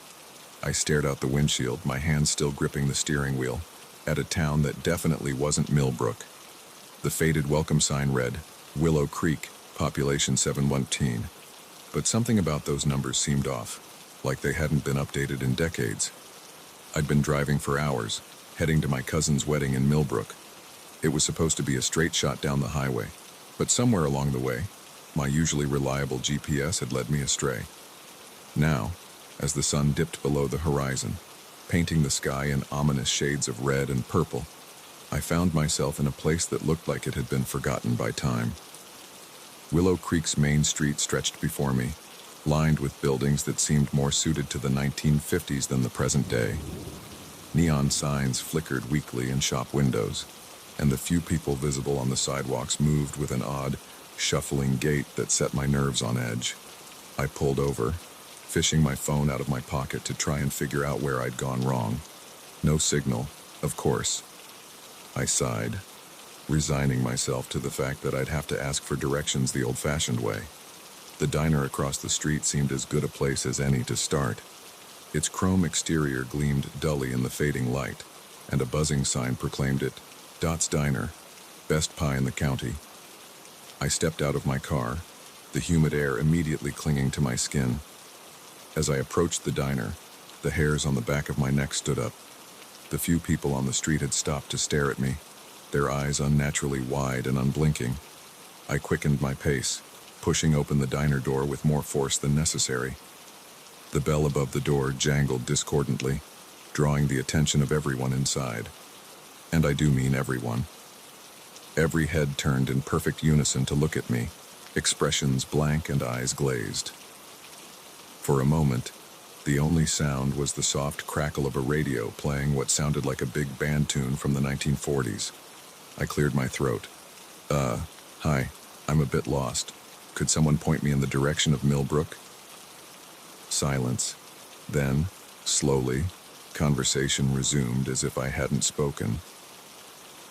I stared out the windshield, my hand still gripping the steering wheel, at a town that definitely wasn't Millbrook. The faded welcome sign read, Willow Creek, population 714. But something about those numbers seemed off, like they hadn't been updated in decades. I'd been driving for hours, heading to my cousin's wedding in Millbrook. It was supposed to be a straight shot down the highway, but somewhere along the way, my usually reliable GPS had led me astray. Now, as the sun dipped below the horizon, painting the sky in ominous shades of red and purple, I found myself in a place that looked like it had been forgotten by time. Willow Creek's main street stretched before me, lined with buildings that seemed more suited to the 1950s than the present day. Neon signs flickered weakly in shop windows, and the few people visible on the sidewalks moved with an odd, shuffling gait that set my nerves on edge. I pulled over, fishing my phone out of my pocket to try and figure out where I'd gone wrong. No signal, of course. I sighed, resigning myself to the fact that I'd have to ask for directions the old-fashioned way. The diner across the street seemed as good a place as any to start. Its chrome exterior gleamed dully in the fading light, and a buzzing sign proclaimed it, Dot's Diner, best pie in the county. I stepped out of my car, the humid air immediately clinging to my skin. As I approached the diner, the hairs on the back of my neck stood up. The few people on the street had stopped to stare at me, their eyes unnaturally wide and unblinking. I quickened my pace, pushing open the diner door with more force than necessary. The bell above the door jangled discordantly, drawing the attention of everyone inside. And I do mean everyone. Every head turned in perfect unison to look at me, expressions blank and eyes glazed. For a moment, the only sound was the soft crackle of a radio playing what sounded like a big band tune from the 1940s. I cleared my throat. Hi, I'm a bit lost. Could someone point me in the direction of Millbrook? Silence. Then, slowly, conversation resumed as if I hadn't spoken.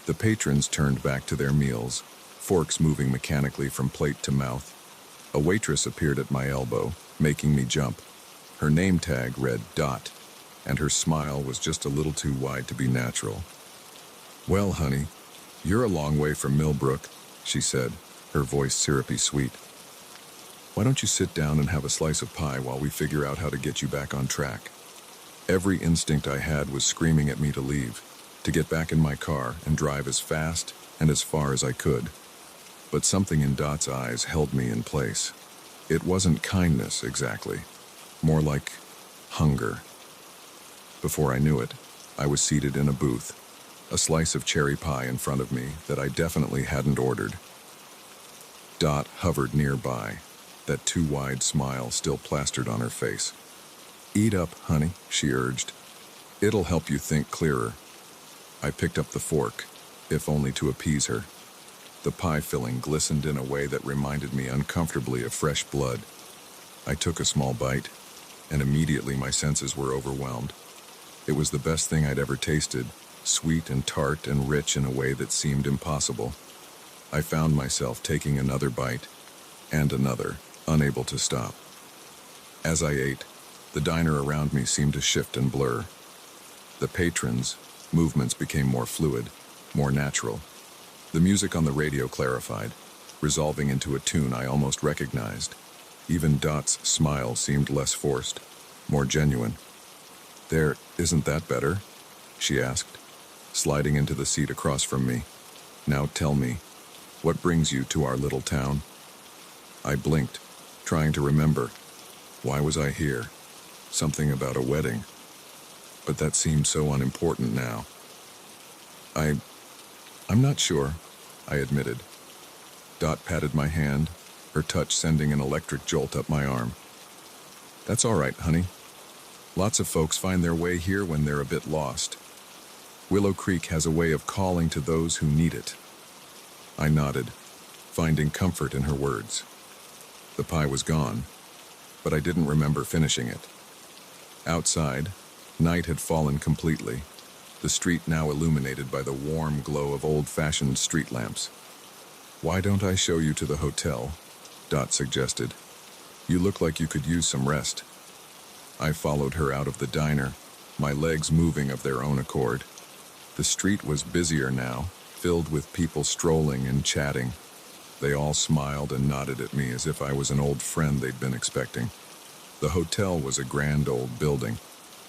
The patrons turned back to their meals, forks moving mechanically from plate to mouth. A waitress appeared at my elbow, making me jump. Her name tag read Dot, and her smile was just a little too wide to be natural. Well, honey, you're a long way from Millbrook, she said, her voice syrupy sweet. Why don't you sit down and have a slice of pie while we figure out how to get you back on track? Every instinct I had was screaming at me to leave, to get back in my car and drive as fast and as far as I could. But something in Dot's eyes held me in place. It wasn't kindness, exactly. More like hunger. Before I knew it, I was seated in a booth, a slice of cherry pie in front of me that I definitely hadn't ordered. Dot hovered nearby, that too wide smile still plastered on her face. Eat up, honey, she urged. It'll help you think clearer. I picked up the fork, if only to appease her. The pie filling glistened in a way that reminded me uncomfortably of fresh blood. I took a small bite, and immediately my senses were overwhelmed. It was the best thing I'd ever tasted, sweet and tart and rich in a way that seemed impossible. I found myself taking another bite, and another, unable to stop. As I ate, the diner around me seemed to shift and blur. The patrons' movements became more fluid, more natural. The music on the radio clarified, resolving into a tune I almost recognized. Even Dot's smile seemed less forced, more genuine. There, isn't that better? She asked, sliding into the seat across from me. Now tell me, what brings you to our little town? I blinked, trying to remember. Why was I here? Something about a wedding. But that seemed so unimportant now. I'm not sure, I admitted. Dot patted my hand, her touch sending an electric jolt up my arm. That's all right, honey. Lots of folks find their way here when they're a bit lost. Willow Creek has a way of calling to those who need it. I nodded, finding comfort in her words. The pie was gone, but I didn't remember finishing it. Outside, night had fallen completely, the street now illuminated by the warm glow of old-fashioned street lamps. Why don't I show you to the hotel? Dot suggested. You look like you could use some rest. I followed her out of the diner, my legs moving of their own accord. The street was busier now, filled with people strolling and chatting. They all smiled and nodded at me as if I was an old friend they'd been expecting. The hotel was a grand old building,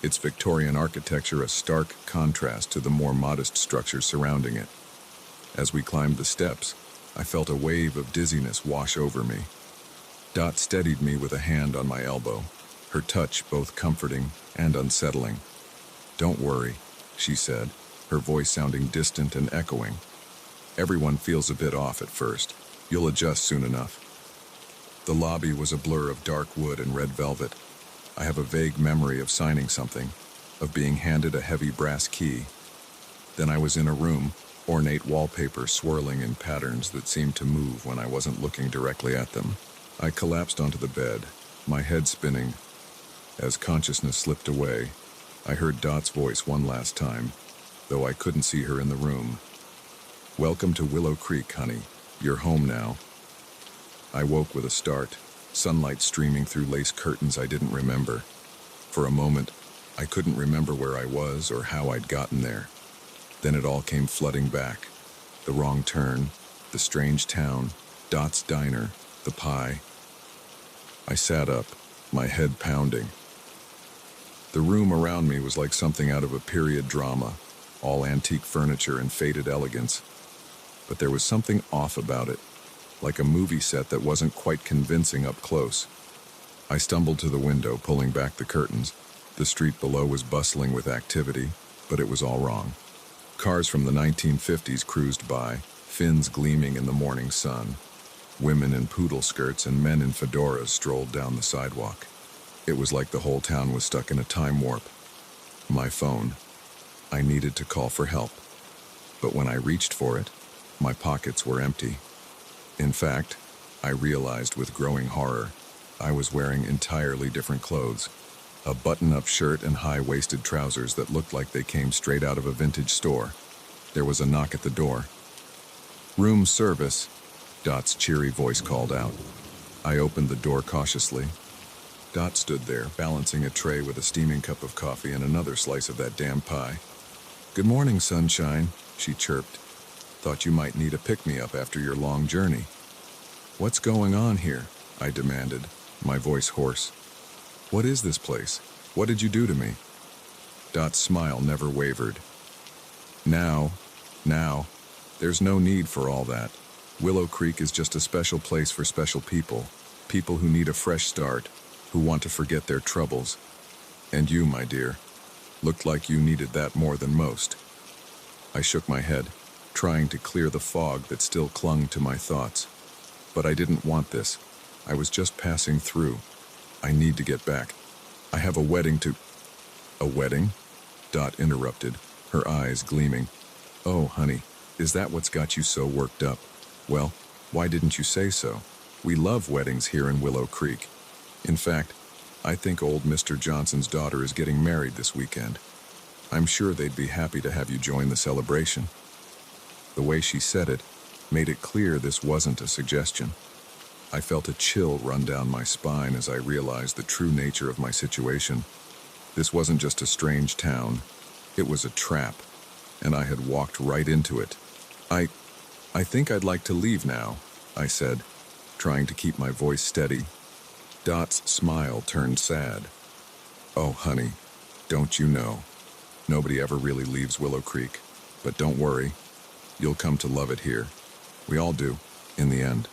its Victorian architecture a stark contrast to the more modest structures surrounding it. As we climbed the steps, I felt a wave of dizziness wash over me. Dot steadied me with a hand on my elbow, her touch both comforting and unsettling. Don't worry, she said, her voice sounding distant and echoing. Everyone feels a bit off at first. You'll adjust soon enough. The lobby was a blur of dark wood and red velvet. I have a vague memory of signing something, of being handed a heavy brass key. Then I was in a room, ornate wallpaper swirling in patterns that seemed to move when I wasn't looking directly at them. I collapsed onto the bed, my head spinning. As consciousness slipped away, I heard Dot's voice one last time, though I couldn't see her in the room. Welcome to Willow Creek, honey. You're home now. I woke with a start, sunlight streaming through lace curtains I didn't remember. For a moment, I couldn't remember where I was or how I'd gotten there. Then it all came flooding back. The wrong turn, the strange town, Dot's diner, the pie. I sat up, my head pounding. The room around me was like something out of a period drama, all antique furniture and faded elegance. But there was something off about it, like a movie set that wasn't quite convincing up close. I stumbled to the window, pulling back the curtains. The street below was bustling with activity, but it was all wrong. Cars from the 1950s cruised by, fins gleaming in the morning sun. Women in poodle skirts and men in fedoras strolled down the sidewalk. It was like the whole town was stuck in a time warp. My phone. I needed to call for help. But when I reached for it, my pockets were empty. In fact, I realized with growing horror, I was wearing entirely different clothes. A button-up shirt and high-waisted trousers that looked like they came straight out of a vintage store. There was a knock at the door. Room service, Dot's cheery voice called out. I opened the door cautiously. Dot stood there, balancing a tray with a steaming cup of coffee and another slice of that damn pie. Good morning, sunshine, she chirped. Thought you might need a pick-me-up after your long journey. What's going on here? I demanded, my voice hoarse. What is this place? What did you do to me? Dot's smile never wavered. Now, there's no need for all that. Willow Creek is just a special place for special people. People who need a fresh start, who want to forget their troubles. And you, my dear, looked like you needed that more than most. I shook my head, trying to clear the fog that still clung to my thoughts. But I didn't want this. I was just passing through. I need to get back. I have a wedding to... A wedding? Dot interrupted, her eyes gleaming. Oh, honey, is that what's got you so worked up? Well, why didn't you say so? We love weddings here in Willow Creek. In fact, I think old Mr. Johnson's daughter is getting married this weekend. I'm sure they'd be happy to have you join the celebration. The way she said it made it clear this wasn't a suggestion. I felt a chill run down my spine as I realized the true nature of my situation. This wasn't just a strange town. It was a trap, and I had walked right into it. I think I'd like to leave now, I said, trying to keep my voice steady. Dot's smile turned sad. Oh, honey, don't you know? Nobody ever really leaves Willow Creek, but don't worry. You'll come to love it here. We all do, in the end.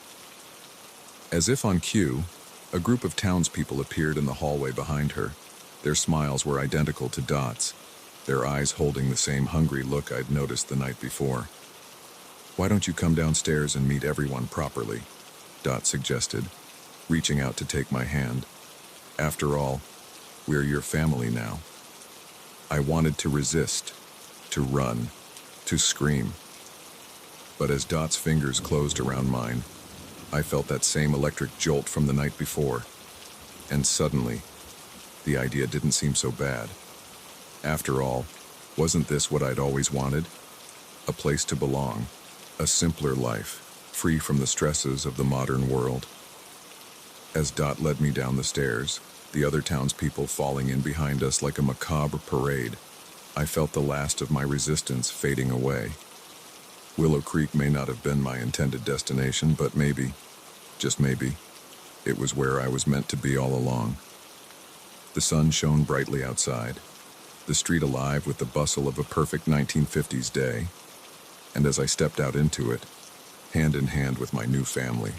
As if on cue, a group of townspeople appeared in the hallway behind her. Their smiles were identical to Dot's, their eyes holding the same hungry look I'd noticed the night before. Why don't you come downstairs and meet everyone properly? Dot suggested, reaching out to take my hand. After all, we're your family now. I wanted to resist, to run, to scream. But as Dot's fingers closed around mine, I felt that same electric jolt from the night before. And suddenly, the idea didn't seem so bad. After all, wasn't this what I'd always wanted? A place to belong, a simpler life, free from the stresses of the modern world. As Dot led me down the stairs, the other townspeople falling in behind us like a macabre parade, I felt the last of my resistance fading away. Willow Creek may not have been my intended destination, but maybe, just maybe, it was where I was meant to be all along. The sun shone brightly outside, the street alive with the bustle of a perfect 1950s day, and as I stepped out into it, hand in hand with my new family,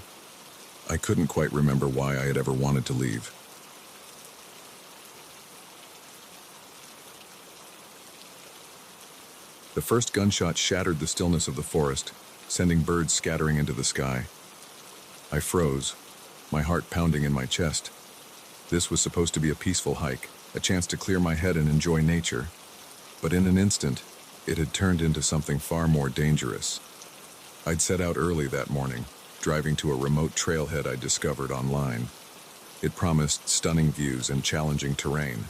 I couldn't quite remember why I had ever wanted to leave. The first gunshot shattered the stillness of the forest, sending birds scattering into the sky. I froze, my heart pounding in my chest. This was supposed to be a peaceful hike, a chance to clear my head and enjoy nature. But in an instant, it had turned into something far more dangerous. I'd set out early that morning, driving to a remote trailhead I discovered online. It promised stunning views and challenging terrain,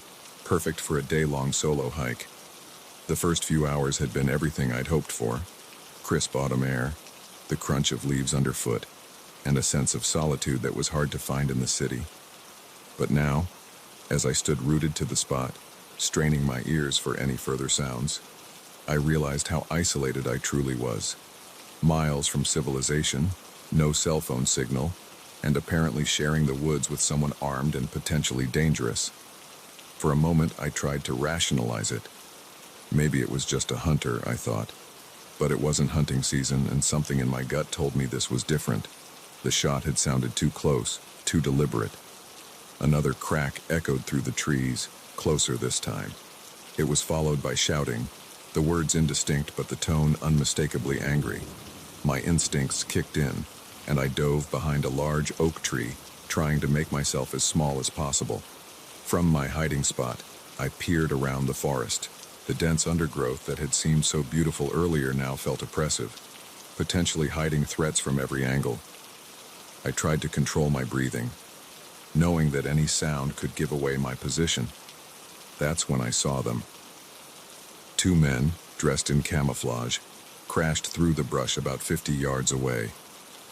perfect for a day-long solo hike. The first few hours had been everything I'd hoped for. Crisp autumn air, the crunch of leaves underfoot, and a sense of solitude that was hard to find in the city. But now, as I stood rooted to the spot, straining my ears for any further sounds, I realized how isolated I truly was. Miles from civilization, no cell phone signal, and apparently sharing the woods with someone armed and potentially dangerous. For a moment, I tried to rationalize it. Maybe it was just a hunter, I thought. But it wasn't hunting season, and something in my gut told me this was different. The shot had sounded too close, too deliberate. Another crack echoed through the trees, closer this time. It was followed by shouting, the words indistinct but the tone unmistakably angry. My instincts kicked in, and I dove behind a large oak tree, trying to make myself as small as possible. From my hiding spot, I peered around the forest. The dense undergrowth that had seemed so beautiful earlier now felt oppressive, potentially hiding threats from every angle. I tried to control my breathing, knowing that any sound could give away my position. That's when I saw them. Two men, dressed in camouflage, crashed through the brush about 50 yards away.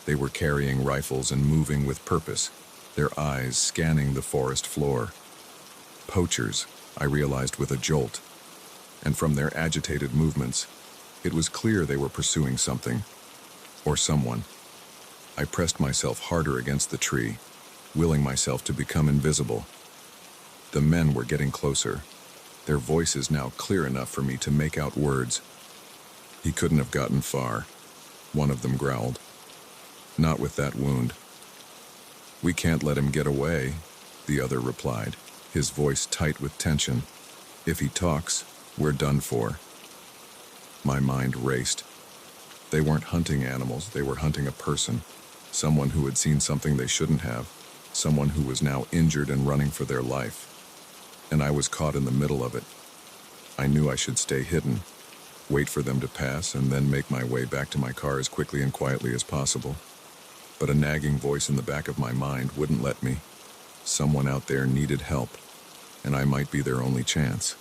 They were carrying rifles and moving with purpose, their eyes scanning the forest floor. Poachers, I realized with a jolt. And from their agitated movements, it was clear they were pursuing something, or someone. I pressed myself harder against the tree, willing myself to become invisible. The men were getting closer, their voices now clear enough for me to make out words. He couldn't have gotten far, one of them growled. Not with that wound. We can't let him get away, the other replied, his voice tight with tension. If he talks, we're done for. My mind raced. They weren't hunting animals, they were hunting a person. Someone who had seen something they shouldn't have. Someone who was now injured and running for their life. And I was caught in the middle of it. I knew I should stay hidden, wait for them to pass, and then make my way back to my car as quickly and quietly as possible. But a nagging voice in the back of my mind wouldn't let me. Someone out there needed help, and I might be their only chance.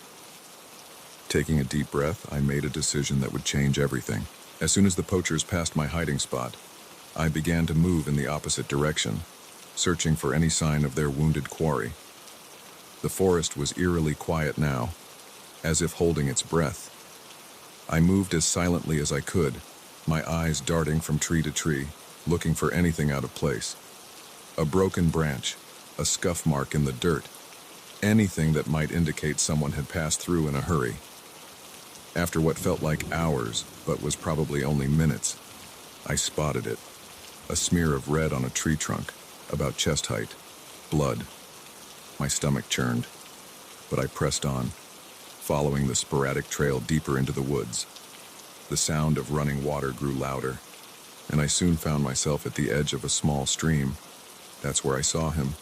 Taking a deep breath, I made a decision that would change everything. As soon as the poachers passed my hiding spot, I began to move in the opposite direction, searching for any sign of their wounded quarry. The forest was eerily quiet now, as if holding its breath. I moved as silently as I could, my eyes darting from tree to tree, looking for anything out of place. A broken branch, a scuff mark in the dirt, anything that might indicate someone had passed through in a hurry. After what felt like hours, but was probably only minutes, I spotted it. A smear of red on a tree trunk, about chest height. Blood. My stomach churned, but I pressed on, following the sporadic trail deeper into the woods. The sound of running water grew louder, and I soon found myself at the edge of a small stream. That's where I saw him.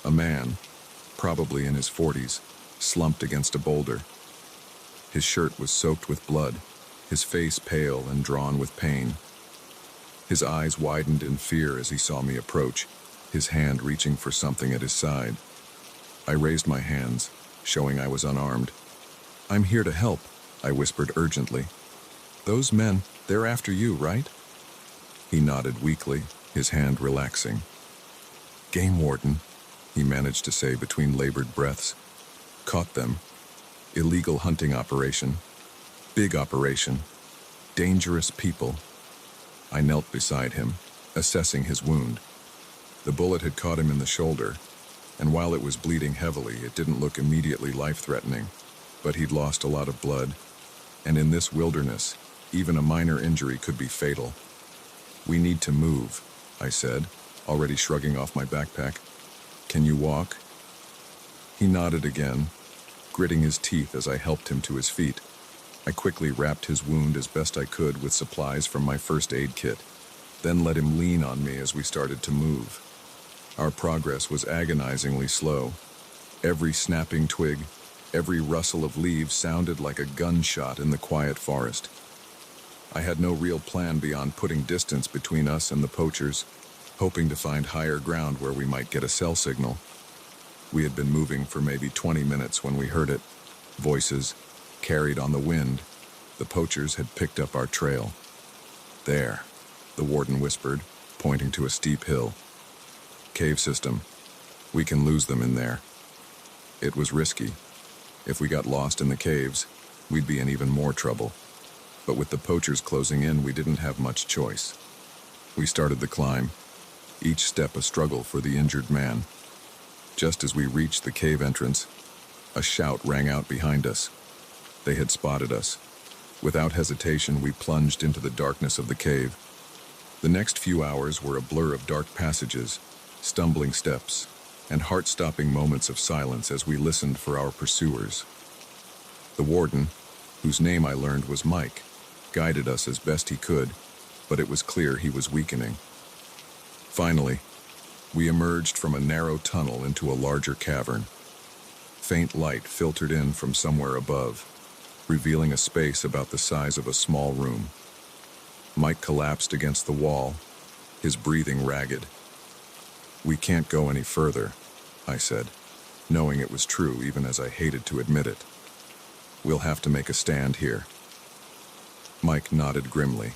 A man, probably in his 40s, slumped against a boulder. His shirt was soaked with blood, his face pale and drawn with pain. His eyes widened in fear as he saw me approach, his hand reaching for something at his side. I raised my hands, showing I was unarmed. "I'm here to help," I whispered urgently. "Those men, they're after you, right?" He nodded weakly, his hand relaxing. Game warden, he managed to say between labored breaths. Caught them. Illegal hunting operation. Big operation. Dangerous people. I knelt beside him, assessing his wound. The bullet had caught him in the shoulder, and while it was bleeding heavily, it didn't look immediately life-threatening, but he'd lost a lot of blood, and in this wilderness, even a minor injury could be fatal. We need to move, I said, already shrugging off my backpack. Can you walk? He nodded again, gritting his teeth as I helped him to his feet. I quickly wrapped his wound as best I could with supplies from my first aid kit, then let him lean on me as we started to move. Our progress was agonizingly slow. Every snapping twig, every rustle of leaves sounded like a gunshot in the quiet forest. I had no real plan beyond putting distance between us and the poachers, hoping to find higher ground where we might get a cell signal. We had been moving for maybe 20 minutes when we heard it. Voices, carried on the wind. The poachers had picked up our trail. There, the warden whispered, pointing to a steep hill. Cave system. We can lose them in there. It was risky. If we got lost in the caves, we'd be in even more trouble. But with the poachers closing in, we didn't have much choice. We started the climb, each step a struggle for the injured man. Just as we reached the cave entrance, a shout rang out behind us. They had spotted us. Without hesitation, we plunged into the darkness of the cave. The next few hours were a blur of dark passages, stumbling steps, and heart-stopping moments of silence as we listened for our pursuers. The warden, whose name I learned was Mike, guided us as best he could, but it was clear he was weakening. Finally, we emerged from a narrow tunnel into a larger cavern. Faint light filtered in from somewhere above, revealing a space about the size of a small room. Mike collapsed against the wall, his breathing ragged. "We can't go any further," I said, knowing it was true even as I hated to admit it. "We'll have to make a stand here." Mike nodded grimly.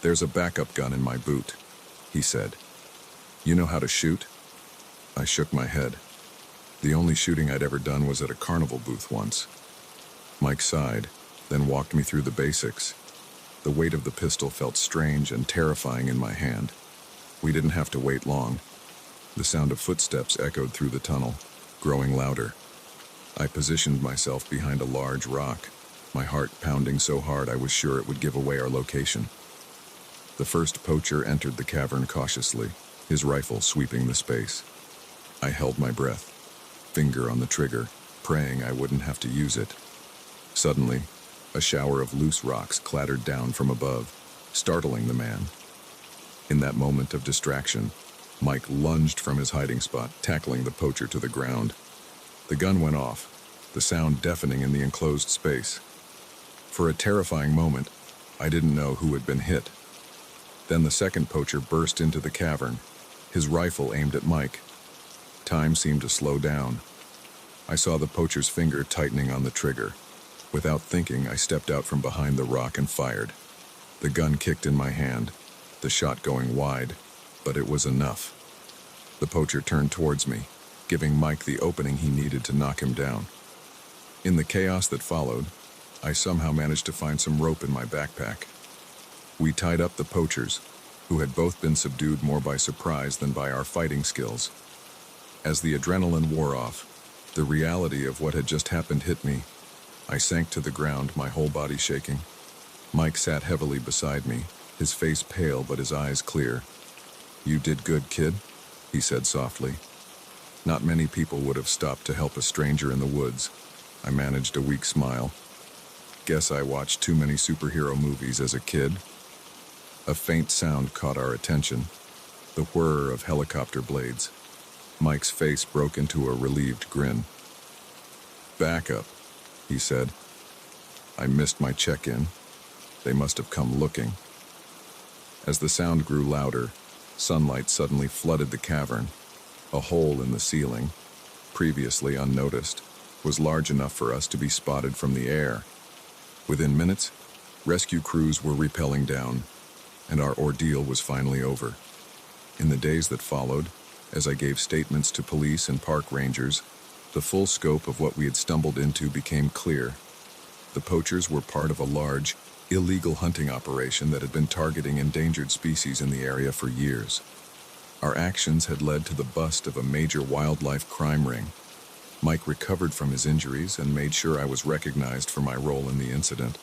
"There's a backup gun in my boot," he said. "You know how to shoot?" I shook my head. The only shooting I'd ever done was at a carnival booth once. Mike sighed, then walked me through the basics. The weight of the pistol felt strange and terrifying in my hand. We didn't have to wait long. The sound of footsteps echoed through the tunnel, growing louder. I positioned myself behind a large rock, my heart pounding so hard I was sure it would give away our location. The first poacher entered the cavern cautiously, his rifle sweeping the space. I held my breath, finger on the trigger, praying I wouldn't have to use it. Suddenly, a shower of loose rocks clattered down from above, startling the man. In that moment of distraction, Mike lunged from his hiding spot, tackling the poacher to the ground. The gun went off, the sound deafening in the enclosed space. For a terrifying moment, I didn't know who had been hit. Then the second poacher burst into the cavern, his rifle aimed at Mike. Time seemed to slow down. I saw the poacher's finger tightening on the trigger. Without thinking, I stepped out from behind the rock and fired. The gun kicked in my hand, the shot going wide, but it was enough. The poacher turned towards me, giving Mike the opening he needed to knock him down. In the chaos that followed, I somehow managed to find some rope in my backpack. We tied up the poachers, who had both been subdued more by surprise than by our fighting skills. As the adrenaline wore off, the reality of what had just happened hit me. I sank to the ground, my whole body shaking. Mike sat heavily beside me, his face pale but his eyes clear. "You did good, kid," he said softly. Not many people would have stopped to help a stranger in the woods. I managed a weak smile. "Guess I watched too many superhero movies as a kid." A faint sound caught our attention, the whir of helicopter blades. Mike's face broke into a relieved grin. "Backup," he said. I missed my check-in. They must have come looking. As the sound grew louder, sunlight suddenly flooded the cavern. A hole in the ceiling, previously unnoticed, was large enough for us to be spotted from the air. Within minutes, rescue crews were rappelling down, and our ordeal was finally over. In the days that followed, As I gave statements to police and park rangers, the full scope of what we had stumbled into became clear. The poachers were part of a large, illegal hunting operation that had been targeting endangered species in the area for years. Our actions had led to the bust of a major wildlife crime ring. Mike recovered from his injuries and made sure I was recognized for my role in the incident.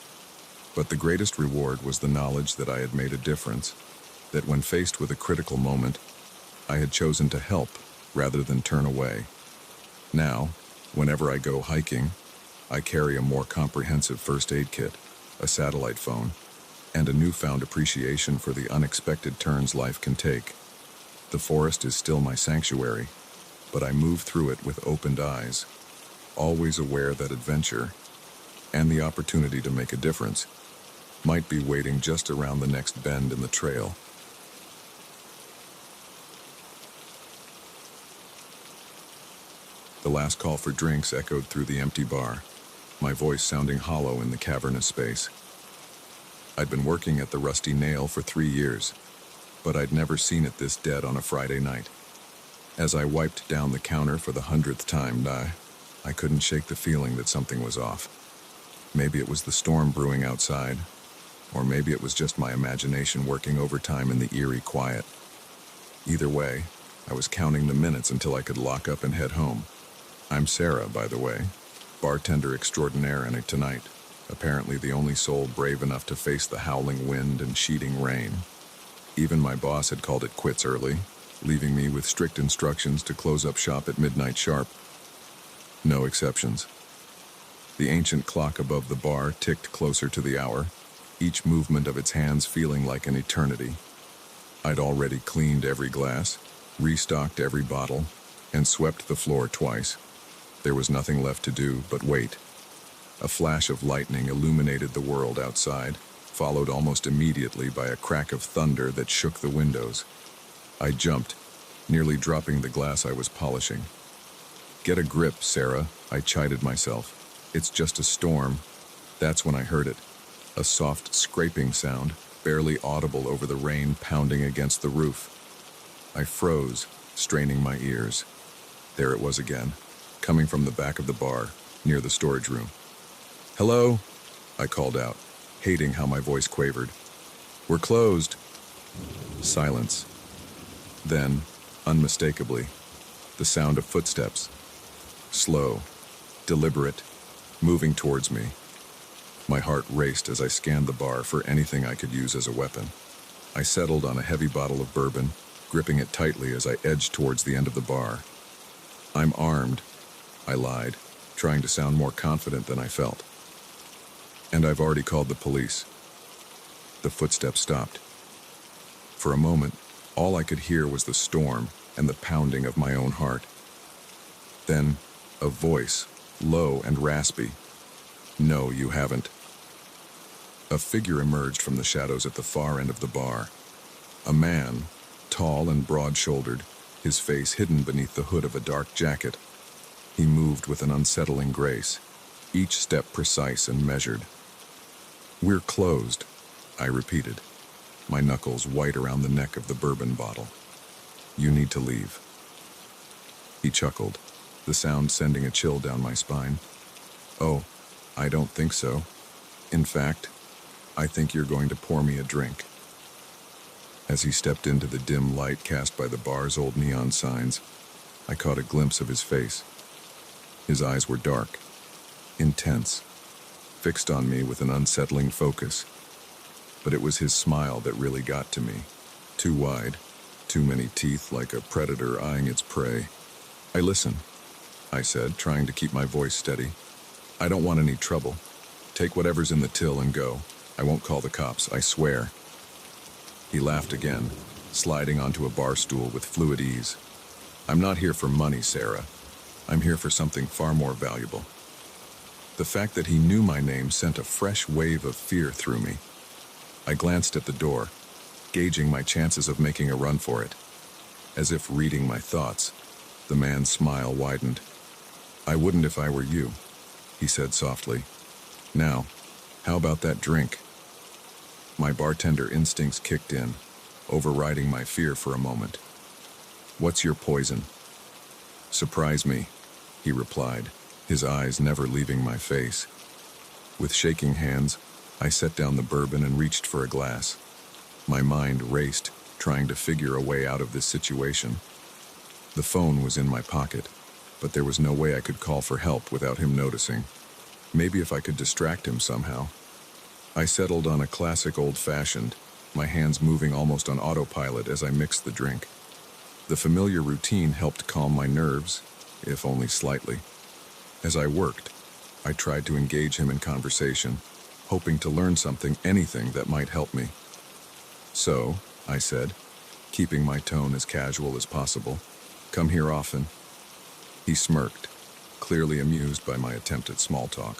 But the greatest reward was the knowledge that I had made a difference, that when faced with a critical moment, I had chosen to help rather than turn away. Now, whenever I go hiking, I carry a more comprehensive first aid kit, a satellite phone, and a newfound appreciation for the unexpected turns life can take. The forest is still my sanctuary, but I move through it with opened eyes, always aware that adventure, and the opportunity to make a difference, might be waiting just around the next bend in the trail. The last call for drinks echoed through the empty bar, my voice sounding hollow in the cavernous space. I'd been working at the Rusty Nail for 3 years, but I'd never seen it this dead on a Friday night. As I wiped down the counter for the 100th time, I couldn't shake the feeling that something was off. Maybe it was the storm brewing outside, or maybe it was just my imagination working overtime in the eerie quiet. Either way, I was counting the minutes until I could lock up and head home. I'm Sarah, by the way, bartender extraordinaire tonight, apparently the only soul brave enough to face the howling wind and sheeting rain. Even my boss had called it quits early, leaving me with strict instructions to close up shop at midnight sharp. No exceptions. The ancient clock above the bar ticked closer to the hour, each movement of its hands feeling like an eternity. I'd already cleaned every glass, restocked every bottle, and swept the floor twice. There was nothing left to do but wait. A flash of lightning illuminated the world outside, followed almost immediately by a crack of thunder that shook the windows. I jumped, nearly dropping the glass I was polishing. "Get a grip, Sarah," I chided myself. "It's just a storm." That's when I heard it. A soft scraping sound, barely audible over the rain pounding against the roof. I froze, straining my ears. There it was again, coming from the back of the bar, near the storage room. "Hello?" I called out, hating how my voice quavered. "We're closed." Silence. Then, unmistakably, the sound of footsteps. Slow, deliberate, moving towards me. My heart raced as I scanned the bar for anything I could use as a weapon. I settled on a heavy bottle of bourbon, gripping it tightly as I edged towards the end of the bar. "I'm armed," I lied, trying to sound more confident than I felt. "And I've already called the police." The footsteps stopped. For a moment, all I could hear was the storm and the pounding of my own heart. Then, a voice, low and raspy. "No, you haven't." A figure emerged from the shadows at the far end of the bar. A man, tall and broad-shouldered, his face hidden beneath the hood of a dark jacket. He moved with an unsettling grace, each step precise and measured. "We're closed," I repeated, my knuckles white around the neck of the bourbon bottle. "You need to leave." He chuckled, the sound sending a chill down my spine. "Oh, I don't think so. In fact, I think you're going to pour me a drink." As he stepped into the dim light cast by the bar's old neon signs, I caught a glimpse of his face. His eyes were dark, intense, fixed on me with an unsettling focus. But it was his smile that really got to me. Too wide, too many teeth like a predator eyeing its prey. "Listen," I said, trying to keep my voice steady. "I don't want any trouble. Take whatever's in the till and go. I won't call the cops, I swear." He laughed again, sliding onto a bar stool with fluid ease. "I'm not here for money, Sarah. I'm here for something far more valuable." The fact that he knew my name sent a fresh wave of fear through me. I glanced at the door, gauging my chances of making a run for it. As if reading my thoughts, the man's smile widened. "I wouldn't if I were you," he said softly. "Now, how about that drink?" My bartender instincts kicked in, overriding my fear for a moment. What's your poison? Surprise me, he replied, his eyes never leaving my face. With shaking hands, I set down the bourbon and reached for a glass. My mind raced, trying to figure a way out of this situation. The phone was in my pocket, but there was no way I could call for help without him noticing. Maybe if I could distract him somehow. I settled on a classic old-fashioned, my hands moving almost on autopilot as I mixed the drink. The familiar routine helped calm my nerves, if only slightly. As I worked, I tried to engage him in conversation, hoping to learn something, anything that might help me. So, I said, keeping my tone as casual as possible, come here often. He smirked, clearly amused by my attempt at small talk.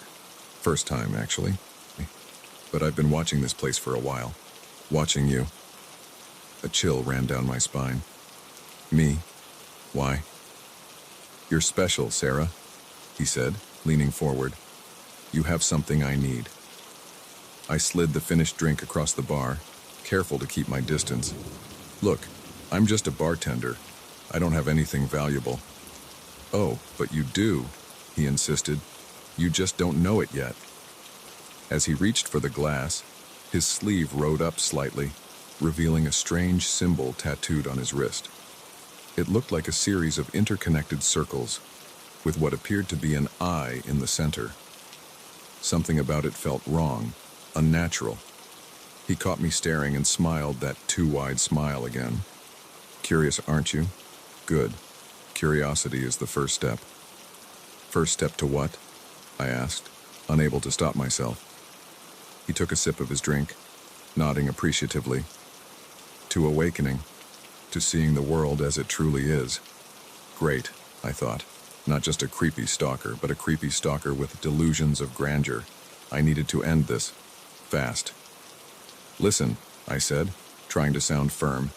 First time, actually. But I've been watching this place for a while. Watching you. A chill ran down my spine. Me? Why? You're special, Sarah, he said, leaning forward. You have something I need. I slid the finished drink across the bar, careful to keep my distance. Look, I'm just a bartender. I don't have anything valuable. Oh, but you do, he insisted. You just don't know it yet. As he reached for the glass, his sleeve rode up slightly, revealing a strange symbol tattooed on his wrist. It looked like a series of interconnected circles, with what appeared to be an eye in the center. Something about it felt wrong, unnatural. He caught me staring and smiled that too-wide smile again. Curious, aren't you? Good. Curiosity is the first step. First step to what? I asked, unable to stop myself. He took a sip of his drink, nodding appreciatively. To awakening, to seeing the world as it truly is. Great, I thought. Not just a creepy stalker, but a creepy stalker with delusions of grandeur. I needed to end this. Fast. Listen, I said, trying to sound firm.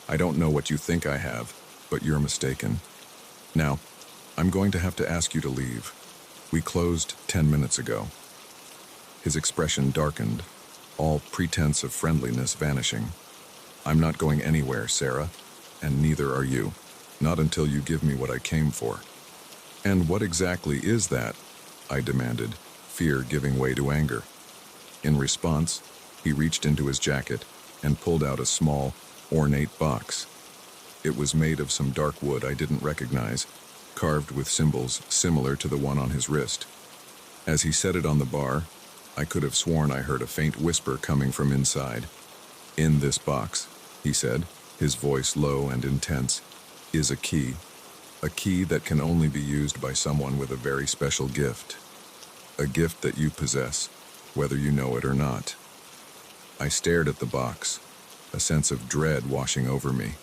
I don't know what you think I have, but you're mistaken. Now, I'm going to have to ask you to leave. We closed 10 minutes ago. His expression darkened, all pretense of friendliness vanishing. I'm not going anywhere, Sarah, and neither are you. Not until you give me what I came for. And what exactly is that? I demanded, fear giving way to anger. In response, he reached into his jacket and pulled out a small, ornate box. It was made of some dark wood I didn't recognize, carved with symbols similar to the one on his wrist. As he set it on the bar, I could have sworn I heard a faint whisper coming from inside. In this box, he said, his voice low and intense, is a key that can only be used by someone with a very special gift. A gift that you possess, whether you know it or not. I stared at the box, a sense of dread washing over me.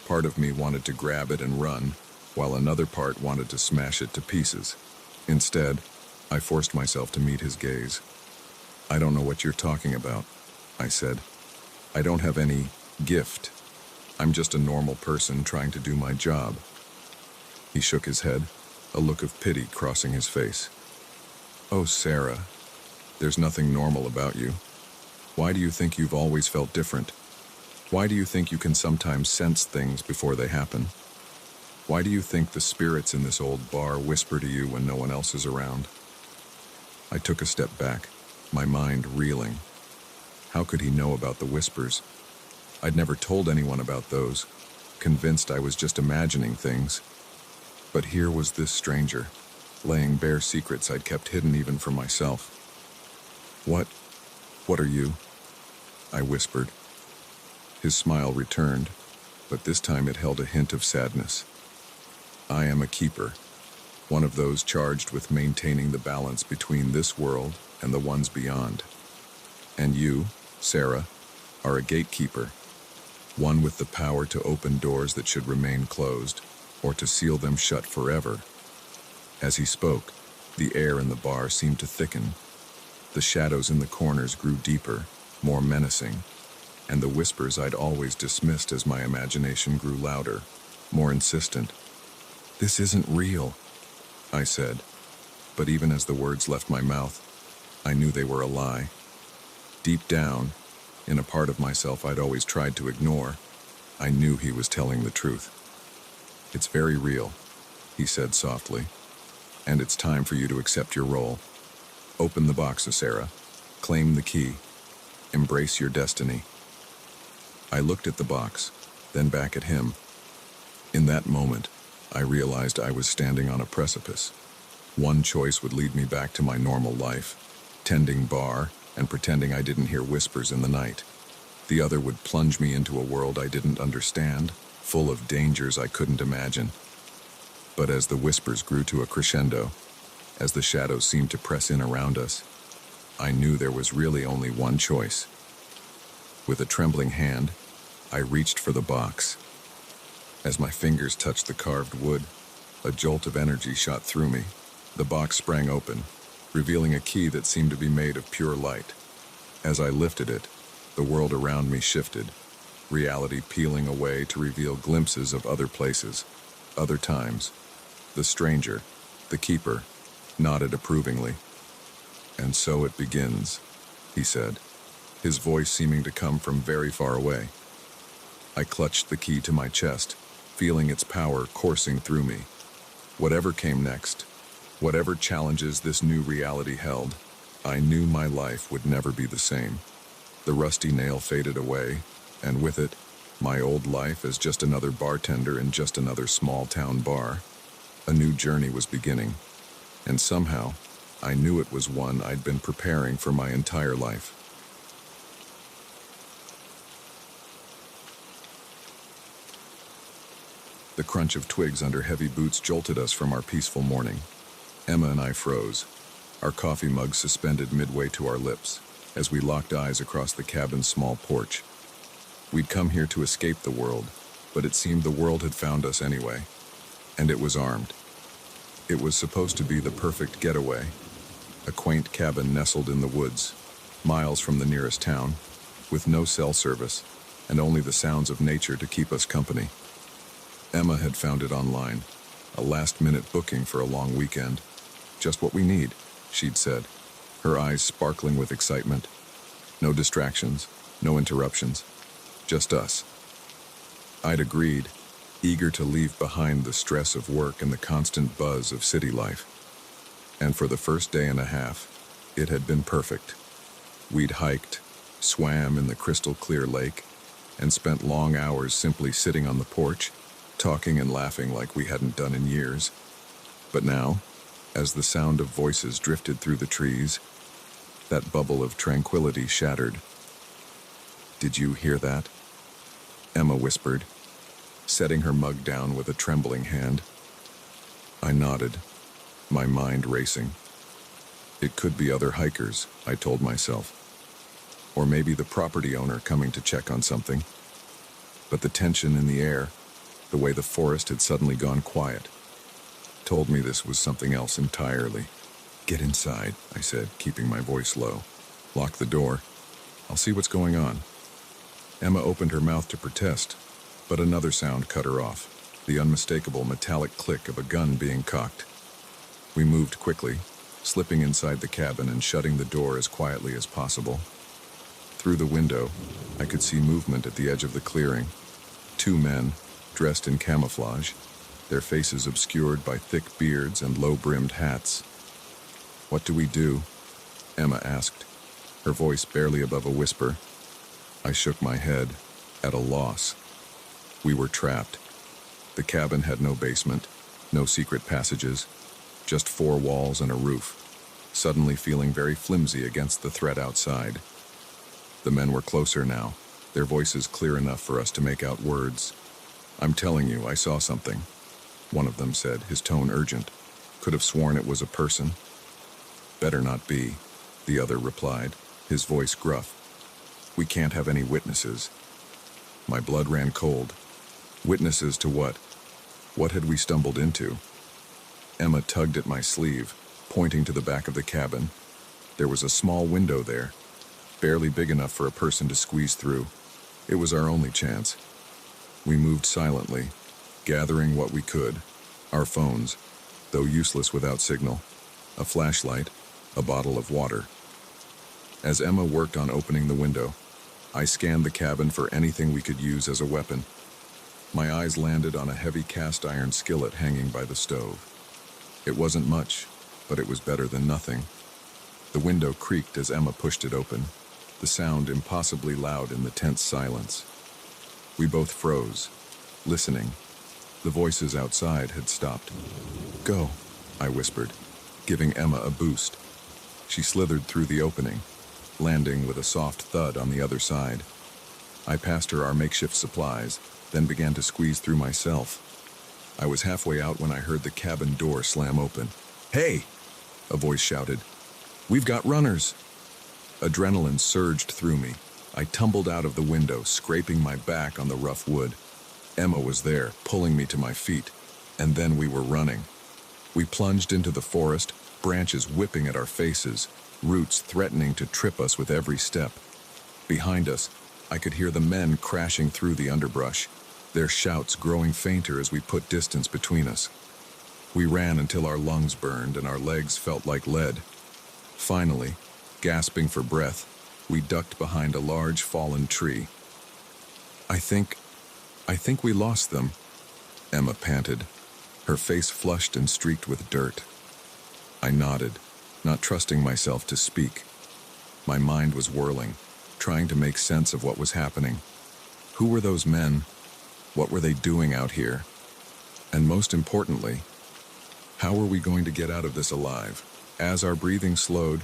Part of me wanted to grab it and run, while another part wanted to smash it to pieces. Instead, I forced myself to meet his gaze. I don't know what you're talking about, I said. I don't have any gift. I'm just a normal person trying to do my job. He shook his head, a look of pity crossing his face. Oh, Sarah, there's nothing normal about you. Why do you think you've always felt different? Why do you think you can sometimes sense things before they happen? Why do you think the spirits in this old bar whisper to you when no one else is around? I took a step back, my mind reeling. How could he know about the whispers? I'd never told anyone about those, convinced I was just imagining things. But here was this stranger, laying bare secrets I'd kept hidden even from myself. What are you? I whispered. His smile returned, but this time it held a hint of sadness. I am a keeper, one of those charged with maintaining the balance between this world and the ones beyond. And you, Sarah, are a gatekeeper, one with the power to open doors that should remain closed, or to seal them shut forever. As he spoke, the air in the bar seemed to thicken. The shadows in the corners grew deeper, more menacing, and the whispers I'd always dismissed as my imagination grew louder, more insistent. This isn't real, I said, but even as the words left my mouth, I knew they were a lie. Deep down, in a part of myself I'd always tried to ignore, I knew he was telling the truth. "It's very real," he said softly, "and it's time for you to accept your role. Open the box, Sarah. Claim the key. Embrace your destiny." I looked at the box, then back at him. In that moment, I realized I was standing on a precipice. One choice would lead me back to my normal life, tending bar and pretending I didn't hear whispers in the night. The other would plunge me into a world I didn't understand, full of dangers I couldn't imagine. But as the whispers grew to a crescendo, as the shadows seemed to press in around us, I knew there was really only one choice. With a trembling hand, I reached for the box. As my fingers touched the carved wood, a jolt of energy shot through me. The box sprang open, revealing a key that seemed to be made of pure light. As I lifted it, the world around me shifted, reality peeling away to reveal glimpses of other places, other times. The stranger, the keeper, nodded approvingly. "And so it begins," he said, his voice seeming to come from very far away. I clutched the key to my chest, feeling its power coursing through me. Whatever came next, whatever challenges this new reality held, I knew my life would never be the same. The rusty nail faded away, and with it, my old life as just another bartender in just another small-town bar. A new journey was beginning, and somehow, I knew it was one I'd been preparing for my entire life. The crunch of twigs under heavy boots jolted us from our peaceful morning. Emma and I froze, our coffee mugs suspended midway to our lips, as we locked eyes across the cabin's small porch. We'd come here to escape the world, but it seemed the world had found us anyway. And it was armed. It was supposed to be the perfect getaway. A quaint cabin nestled in the woods, miles from the nearest town, with no cell service, and only the sounds of nature to keep us company. Emma had found it online, a last-minute booking for a long weekend. "Just what we need," she'd said, her eyes sparkling with excitement. No distractions, no interruptions, just us. I'd agreed, eager to leave behind the stress of work and the constant buzz of city life. And for the first day and a half, it had been perfect. We'd hiked, swam in the crystal-clear lake, and spent long hours simply sitting on the porch, talking and laughing like we hadn't done in years. But now, as the sound of voices drifted through the trees, that bubble of tranquility shattered. "Did you hear that?" Emma whispered, setting her mug down with a trembling hand. I nodded, my mind racing. It could be other hikers, I told myself. Or maybe the property owner coming to check on something. But the tension in the air, the way the forest had suddenly gone quiet, told me this was something else entirely. "Get inside," I said, keeping my voice low. "Lock the door. I'll see what's going on." Emma opened her mouth to protest, but another sound cut her off, the unmistakable metallic click of a gun being cocked. We moved quickly, slipping inside the cabin and shutting the door as quietly as possible. Through the window, I could see movement at the edge of the clearing. 2 men, dressed in camouflage, their faces obscured by thick beards and low-brimmed hats. "What do we do?" Emma asked, her voice barely above a whisper. I shook my head, at a loss. We were trapped. The cabin had no basement, no secret passages, just 4 walls and a roof, suddenly feeling very flimsy against the threat outside. The men were closer now, their voices clear enough for us to make out words. "I'm telling you, I saw something," one of them said, his tone urgent. "Could have sworn it was a person." "Better not be," the other replied, his voice gruff. "We can't have any witnesses." My blood ran cold. Witnesses to what? What had we stumbled into? Emma tugged at my sleeve, pointing to the back of the cabin. There was a small window there, barely big enough for a person to squeeze through. It was our only chance. We moved silently, gathering what we could. Our phones, though useless without signal, a flashlight, a bottle of water. As Emma worked on opening the window, I scanned the cabin for anything we could use as a weapon. My eyes landed on a heavy cast iron skillet hanging by the stove. It wasn't much, but it was better than nothing. The window creaked as Emma pushed it open, the sound impossibly loud in the tense silence. We both froze, listening. The voices outside had stopped. "Go," I whispered, giving Emma a boost. She slithered through the opening, landing with a soft thud on the other side. I passed her our makeshift supplies, then began to squeeze through myself. I was halfway out when I heard the cabin door slam open. "Hey!" a voice shouted. "We've got runners!" Adrenaline surged through me. I tumbled out of the window, scraping my back on the rough wood. Emma was there, pulling me to my feet, and then we were running. We plunged into the forest, branches whipping at our faces, roots threatening to trip us with every step. Behind us, I could hear the men crashing through the underbrush, their shouts growing fainter as we put distance between us. We ran until our lungs burned and our legs felt like lead. Finally, gasping for breath, we ducked behind a large fallen tree. I think we lost them," Emma panted, her face flushed and streaked with dirt. I nodded, not trusting myself to speak. My mind was whirling, trying to make sense of what was happening. Who were those men? What were they doing out here? And most importantly, how were we going to get out of this alive? As our breathing slowed,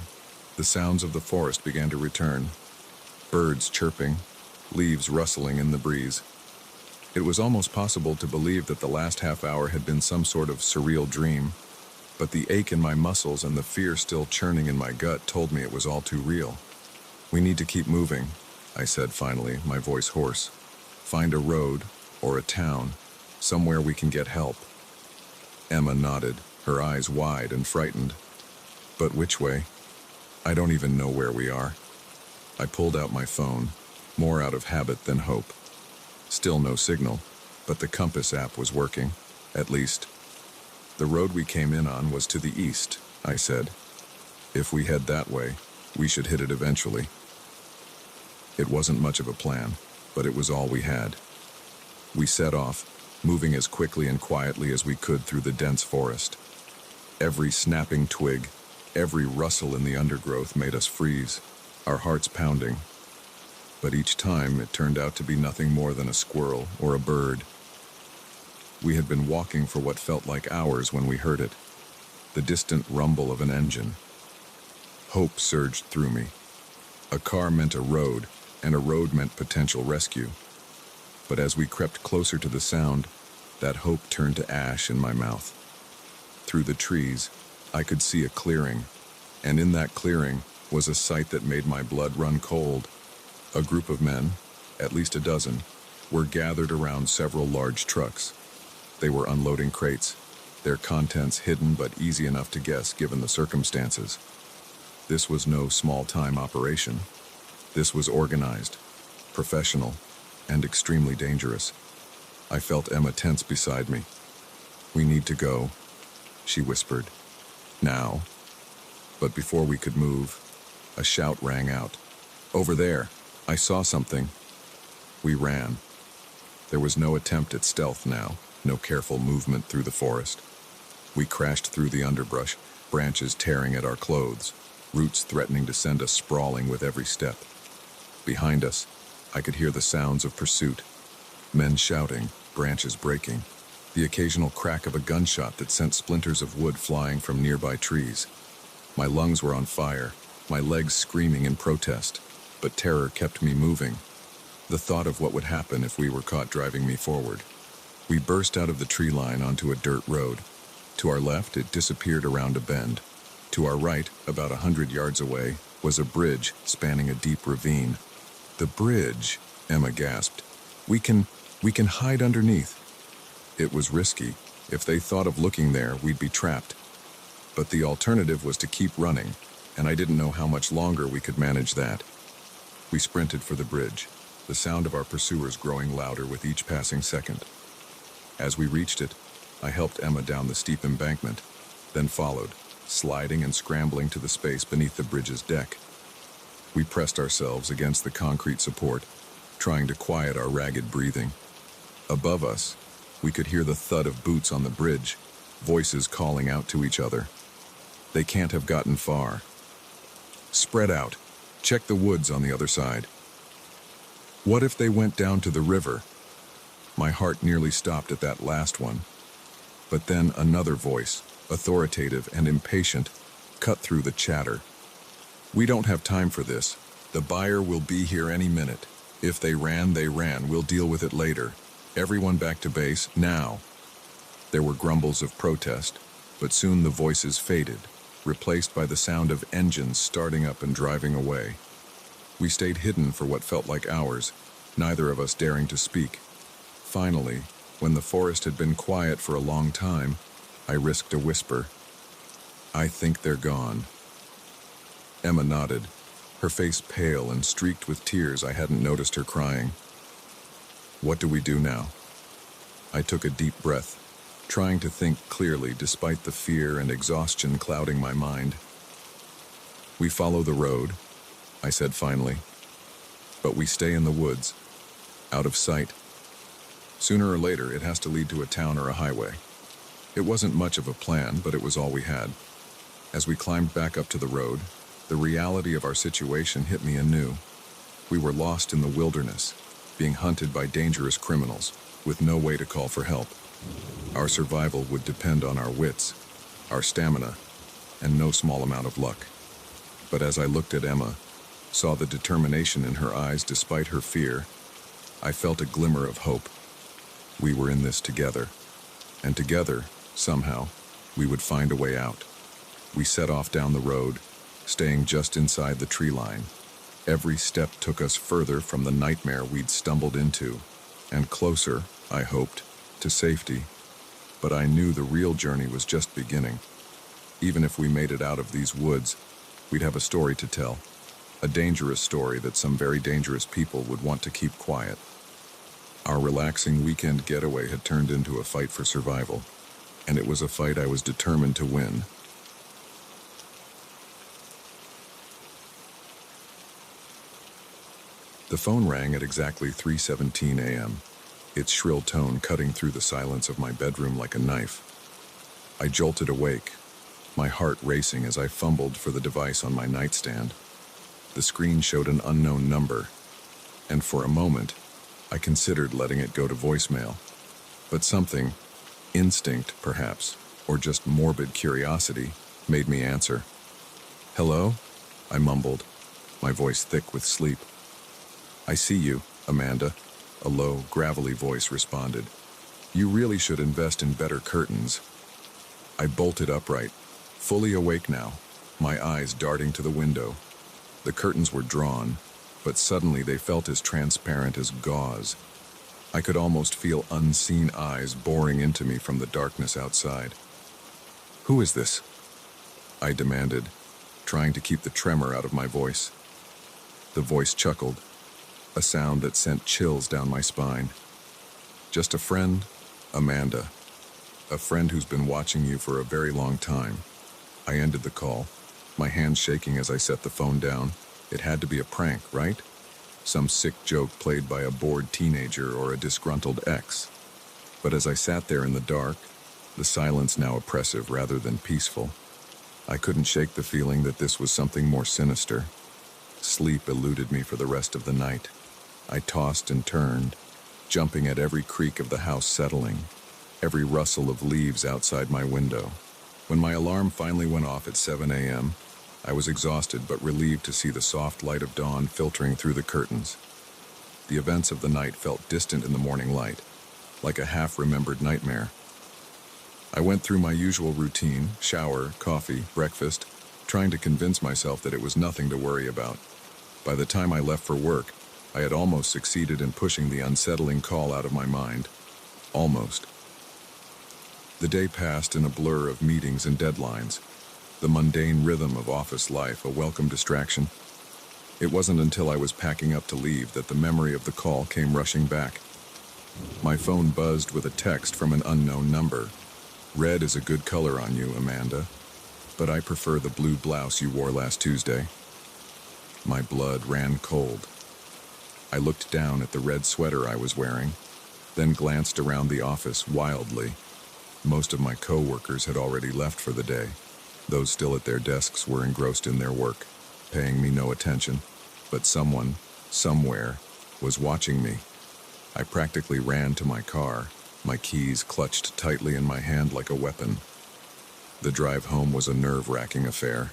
the sounds of the forest began to return. Birds chirping, leaves rustling in the breeze. It was almost possible to believe that the last half hour had been some sort of surreal dream, but the ache in my muscles and the fear still churning in my gut told me it was all too real. "We need to keep moving," I said finally, my voice hoarse. "Find a road, or a town, somewhere we can get help." Emma nodded, her eyes wide and frightened. "But which way? I don't even know where we are." I pulled out my phone, more out of habit than hope. Still no signal, but the compass app was working, at least. "The road we came in on was to the east," I said. "If we head that way, we should hit it eventually." It wasn't much of a plan, but it was all we had. We set off, moving as quickly and quietly as we could through the dense forest. Every snapping twig, every rustle in the undergrowth made us freeze, our hearts pounding. But each time it turned out to be nothing more than a squirrel or a bird. We had been walking for what felt like hours when we heard it, the distant rumble of an engine. Hope surged through me. A car meant a road, and a road meant potential rescue. But as we crept closer to the sound, that hope turned to ash in my mouth. Through the trees, I could see a clearing, and in that clearing was a sight that made my blood run cold. A group of men, at least a dozen, were gathered around several large trucks. They were unloading crates, their contents hidden but easy enough to guess given the circumstances. This was no small-time operation. This was organized, professional, and extremely dangerous. I felt Emma tense beside me. "We need to go," she whispered. "Now." But before we could move, a shout rang out. "Over there! I saw something." We ran. There was no attempt at stealth now, no careful movement through the forest. We crashed through the underbrush, branches tearing at our clothes, roots threatening to send us sprawling with every step. Behind us, I could hear the sounds of pursuit. Men shouting, branches breaking, the occasional crack of a gunshot that sent splinters of wood flying from nearby trees. My lungs were on fire, my legs screaming in protest, but terror kept me moving. The thought of what would happen if we were caught driving me forward. We burst out of the tree line onto a dirt road. To our left, it disappeared around a bend. To our right, about 100 yards away, was a bridge spanning a deep ravine. "The bridge," Emma gasped. We can hide underneath." It was risky. If they thought of looking there, we'd be trapped. But the alternative was to keep running, and I didn't know how much longer we could manage that. We sprinted for the bridge, the sound of our pursuers growing louder with each passing second. As we reached it, I helped Emma down the steep embankment, then followed, sliding and scrambling to the space beneath the bridge's deck. We pressed ourselves against the concrete support, trying to quiet our ragged breathing. Above us, we could hear the thud of boots on the bridge, voices calling out to each other. They can't have gotten far. Spread out. Check the woods on the other side. What if they went down to the river? My heart nearly stopped at that last one. But then another voice, authoritative and impatient, cut through the chatter. We don't have time for this. The buyer will be here any minute. If they ran, they ran. We'll deal with it later. Everyone back to base, now. There were grumbles of protest, but soon the voices faded, replaced by the sound of engines starting up and driving away. We stayed hidden for what felt like hours, neither of us daring to speak. Finally, when the forest had been quiet for a long time, I risked a whisper. I think they're gone. Emma nodded, her face pale and streaked with tears. I hadn't noticed her crying. What do we do now? I took a deep breath, trying to think clearly despite the fear and exhaustion clouding my mind. We follow the road, I said finally, but we stay in the woods, out of sight. Sooner or later, it has to lead to a town or a highway. It wasn't much of a plan, but it was all we had. As we climbed back up to the road, the reality of our situation hit me anew. We were lost in the wilderness, being hunted by dangerous criminals, with no way to call for help. Our survival would depend on our wits, our stamina, and no small amount of luck. But as I looked at Emma, saw the determination in her eyes despite her fear, I felt a glimmer of hope. We were in this together, and together, somehow, we would find a way out. We set off down the road, staying just inside the tree line. Every step took us further from the nightmare we'd stumbled into, and closer, I hoped, to safety. But I knew the real journey was just beginning. Even if we made it out of these woods, we'd have a story to tell. A dangerous story that some very dangerous people would want to keep quiet. Our relaxing weekend getaway had turned into a fight for survival, and it was a fight I was determined to win. The phone rang at exactly 3:17 a.m., its shrill tone cutting through the silence of my bedroom like a knife. I jolted awake, my heart racing as I fumbled for the device on my nightstand. The screen showed an unknown number, and for a moment, I considered letting it go to voicemail. But something, instinct perhaps, or just morbid curiosity, made me answer. "Hello?" I mumbled, my voice thick with sleep. "I see you, Amanda," a low, gravelly voice responded. "You really should invest in better curtains." I bolted upright, fully awake now, my eyes darting to the window. The curtains were drawn, but suddenly they felt as transparent as gauze. I could almost feel unseen eyes boring into me from the darkness outside. "Who is this?" I demanded, trying to keep the tremor out of my voice. The voice chuckled, a sound that sent chills down my spine. "Just a friend, Amanda. A friend who's been watching you for a very long time." I ended the call, my hands shaking as I set the phone down. It had to be a prank, right? Some sick joke played by a bored teenager or a disgruntled ex. But as I sat there in the dark, the silence now oppressive rather than peaceful, I couldn't shake the feeling that this was something more sinister. Sleep eluded me for the rest of the night. I tossed and turned, jumping at every creak of the house settling, every rustle of leaves outside my window. When my alarm finally went off at 7 a.m., I was exhausted but relieved to see the soft light of dawn filtering through the curtains. The events of the night felt distant in the morning light, like a half-remembered nightmare. I went through my usual routine, shower, coffee, breakfast, trying to convince myself that it was nothing to worry about. By the time I left for work, I had almost succeeded in pushing the unsettling call out of my mind. Almost. The day passed in a blur of meetings and deadlines, the mundane rhythm of office life a welcome distraction. It wasn't until I was packing up to leave that the memory of the call came rushing back. My phone buzzed with a text from an unknown number. "Red is a good color on you, Amanda, but I prefer the blue blouse you wore last Tuesday." My blood ran cold. I looked down at the red sweater I was wearing. then glanced around the office wildly. Most of my co-workers had already left for the day. Those still at their desks were engrossed in their work, paying me no attention. But someone, somewhere, was watching me. I practically ran to my car, my keys clutched tightly in my hand like a weapon. The drive home was a nerve-wracking affair.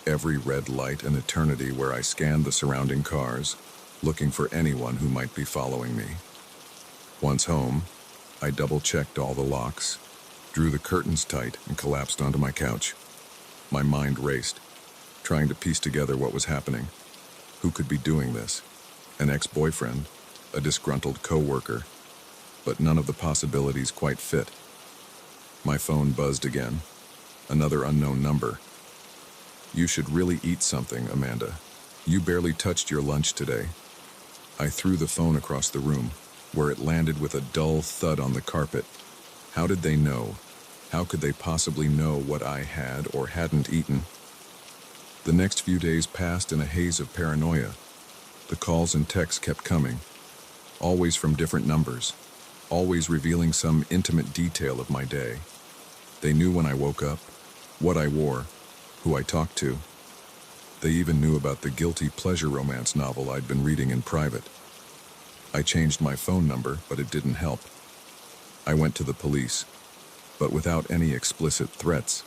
Every red light an eternity where I scanned the surrounding cars, looking for anyone who might be following me. Once home, I double-checked all the locks, drew the curtains tight, and collapsed onto my couch. My mind raced, trying to piece together what was happening. Who could be doing this? An ex-boyfriend, a disgruntled co-worker, but none of the possibilities quite fit. My phone buzzed again. Another unknown number. "You should really eat something, Amanda. You barely touched your lunch today." I threw the phone across the room, where it landed with a dull thud on the carpet. How did they know? How could they possibly know what I had or hadn't eaten? The next few days passed in a haze of paranoia. The calls and texts kept coming, always from different numbers, always revealing some intimate detail of my day. They knew when I woke up, what I wore, who I talked to. They even knew about the guilty pleasure romance novel I'd been reading in private. I changed my phone number, but it didn't help. I went to the police, but without any explicit threats.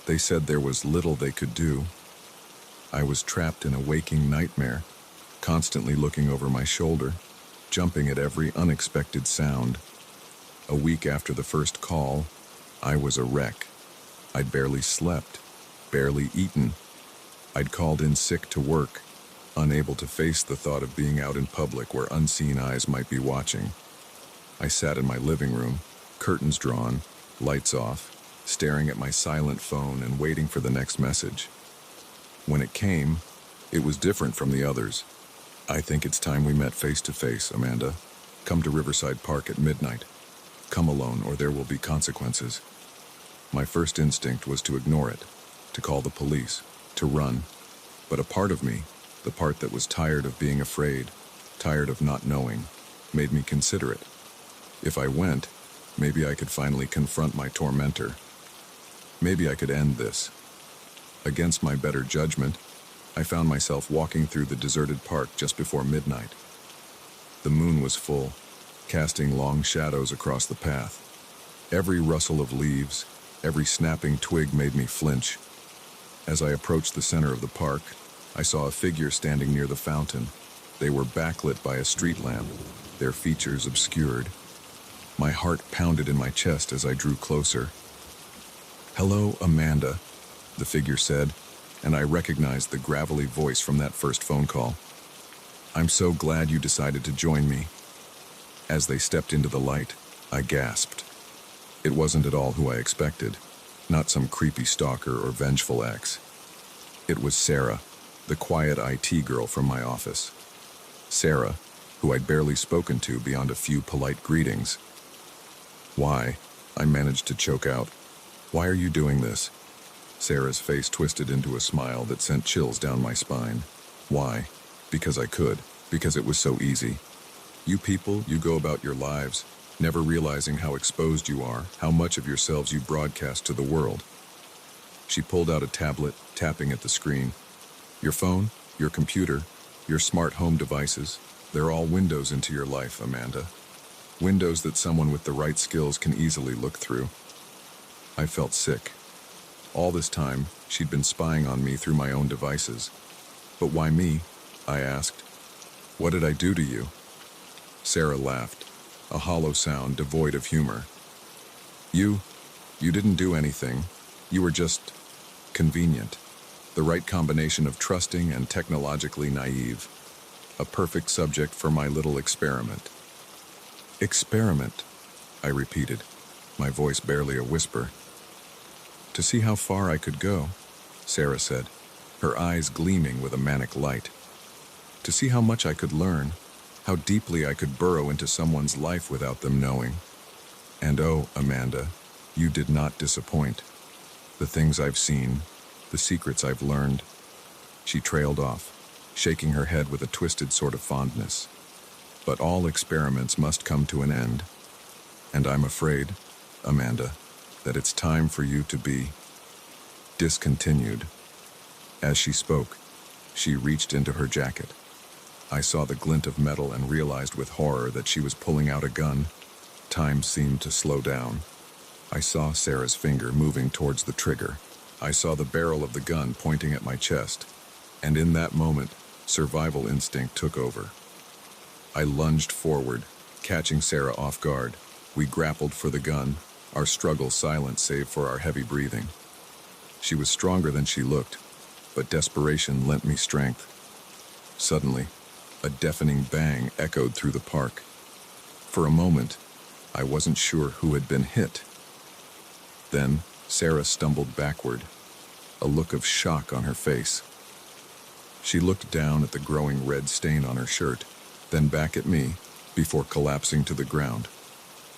They said there was little they could do. I was trapped in a waking nightmare, constantly looking over my shoulder, jumping at every unexpected sound. A week after the first call, I was a wreck. I'd barely slept, barely eaten. I'd called in sick to work, unable to face the thought of being out in public where unseen eyes might be watching. I sat in my living room, curtains drawn, lights off, staring at my silent phone and waiting for the next message. When it came, it was different from the others. "I think it's time we met face to face, Amanda. Come to Riverside Park at midnight. Come alone or there will be consequences." My first instinct was to ignore it, to call the police, to run. But a part of me, the part that was tired of being afraid, tired of not knowing, made me consider it. If I went, maybe I could finally confront my tormentor. Maybe I could end this. Against my better judgment, I found myself walking through the deserted park just before midnight. The moon was full, casting long shadows across the path. Every rustle of leaves, every snapping twig made me flinch. As I approached the center of the park, I saw a figure standing near the fountain. They were backlit by a street lamp, their features obscured. My heart pounded in my chest as I drew closer. "Hello, Amanda," the figure said, and I recognized the gravelly voice from that first phone call. "I'm so glad you decided to join me." As they stepped into the light, I gasped. It wasn't at all who I expected, not some creepy stalker or vengeful ex. It was Sarah, the quiet IT girl from my office. Sarah, who I'd barely spoken to beyond a few polite greetings. "Why?" I managed to choke out. "Why are you doing this?" Sarah's face twisted into a smile that sent chills down my spine. "Why? Because I could. Because it was so easy. You people, you go about your lives, never realizing how exposed you are, how much of yourselves you broadcast to the world." She pulled out a tablet, tapping at the screen. "Your phone, your computer, your smart home devices, they're all windows into your life, Amanda. Windows that someone with the right skills can easily look through." I felt sick. All this time, she'd been spying on me through my own devices. "But why me?" I asked. "What did I do to you?" Sarah laughed, a hollow sound devoid of humor. You didn't do anything. You were just convenient. The right combination of trusting and technologically naive. A perfect subject for my little experiment." "Experiment," I repeated, my voice barely a whisper. "To see how far I could go," Sarah said, her eyes gleaming with a manic light. "To see how much I could learn, how deeply I could burrow into someone's life without them knowing. And oh, Amanda, you did not disappoint. The things I've seen, the secrets I've learned." She trailed off, shaking her head with a twisted sort of fondness. But all experiments must come to an end, and I'm afraid, Amanda, that it's time for you to be discontinued. As she spoke, she reached into her jacket. I saw the glint of metal and realized with horror that she was pulling out a gun. Time seemed to slow down. I saw Sarah's finger moving towards the trigger. I saw the barrel of the gun pointing at my chest, and in that moment, survival instinct took over. I lunged forward, catching Sarah off guard. We grappled for the gun, our struggle silent save for our heavy breathing. She was stronger than she looked, but desperation lent me strength. Suddenly, a deafening bang echoed through the park. For a moment, I wasn't sure who had been hit. Then, Sarah stumbled backward, a look of shock on her face. She looked down at the growing red stain on her shirt, then back at me, before collapsing to the ground.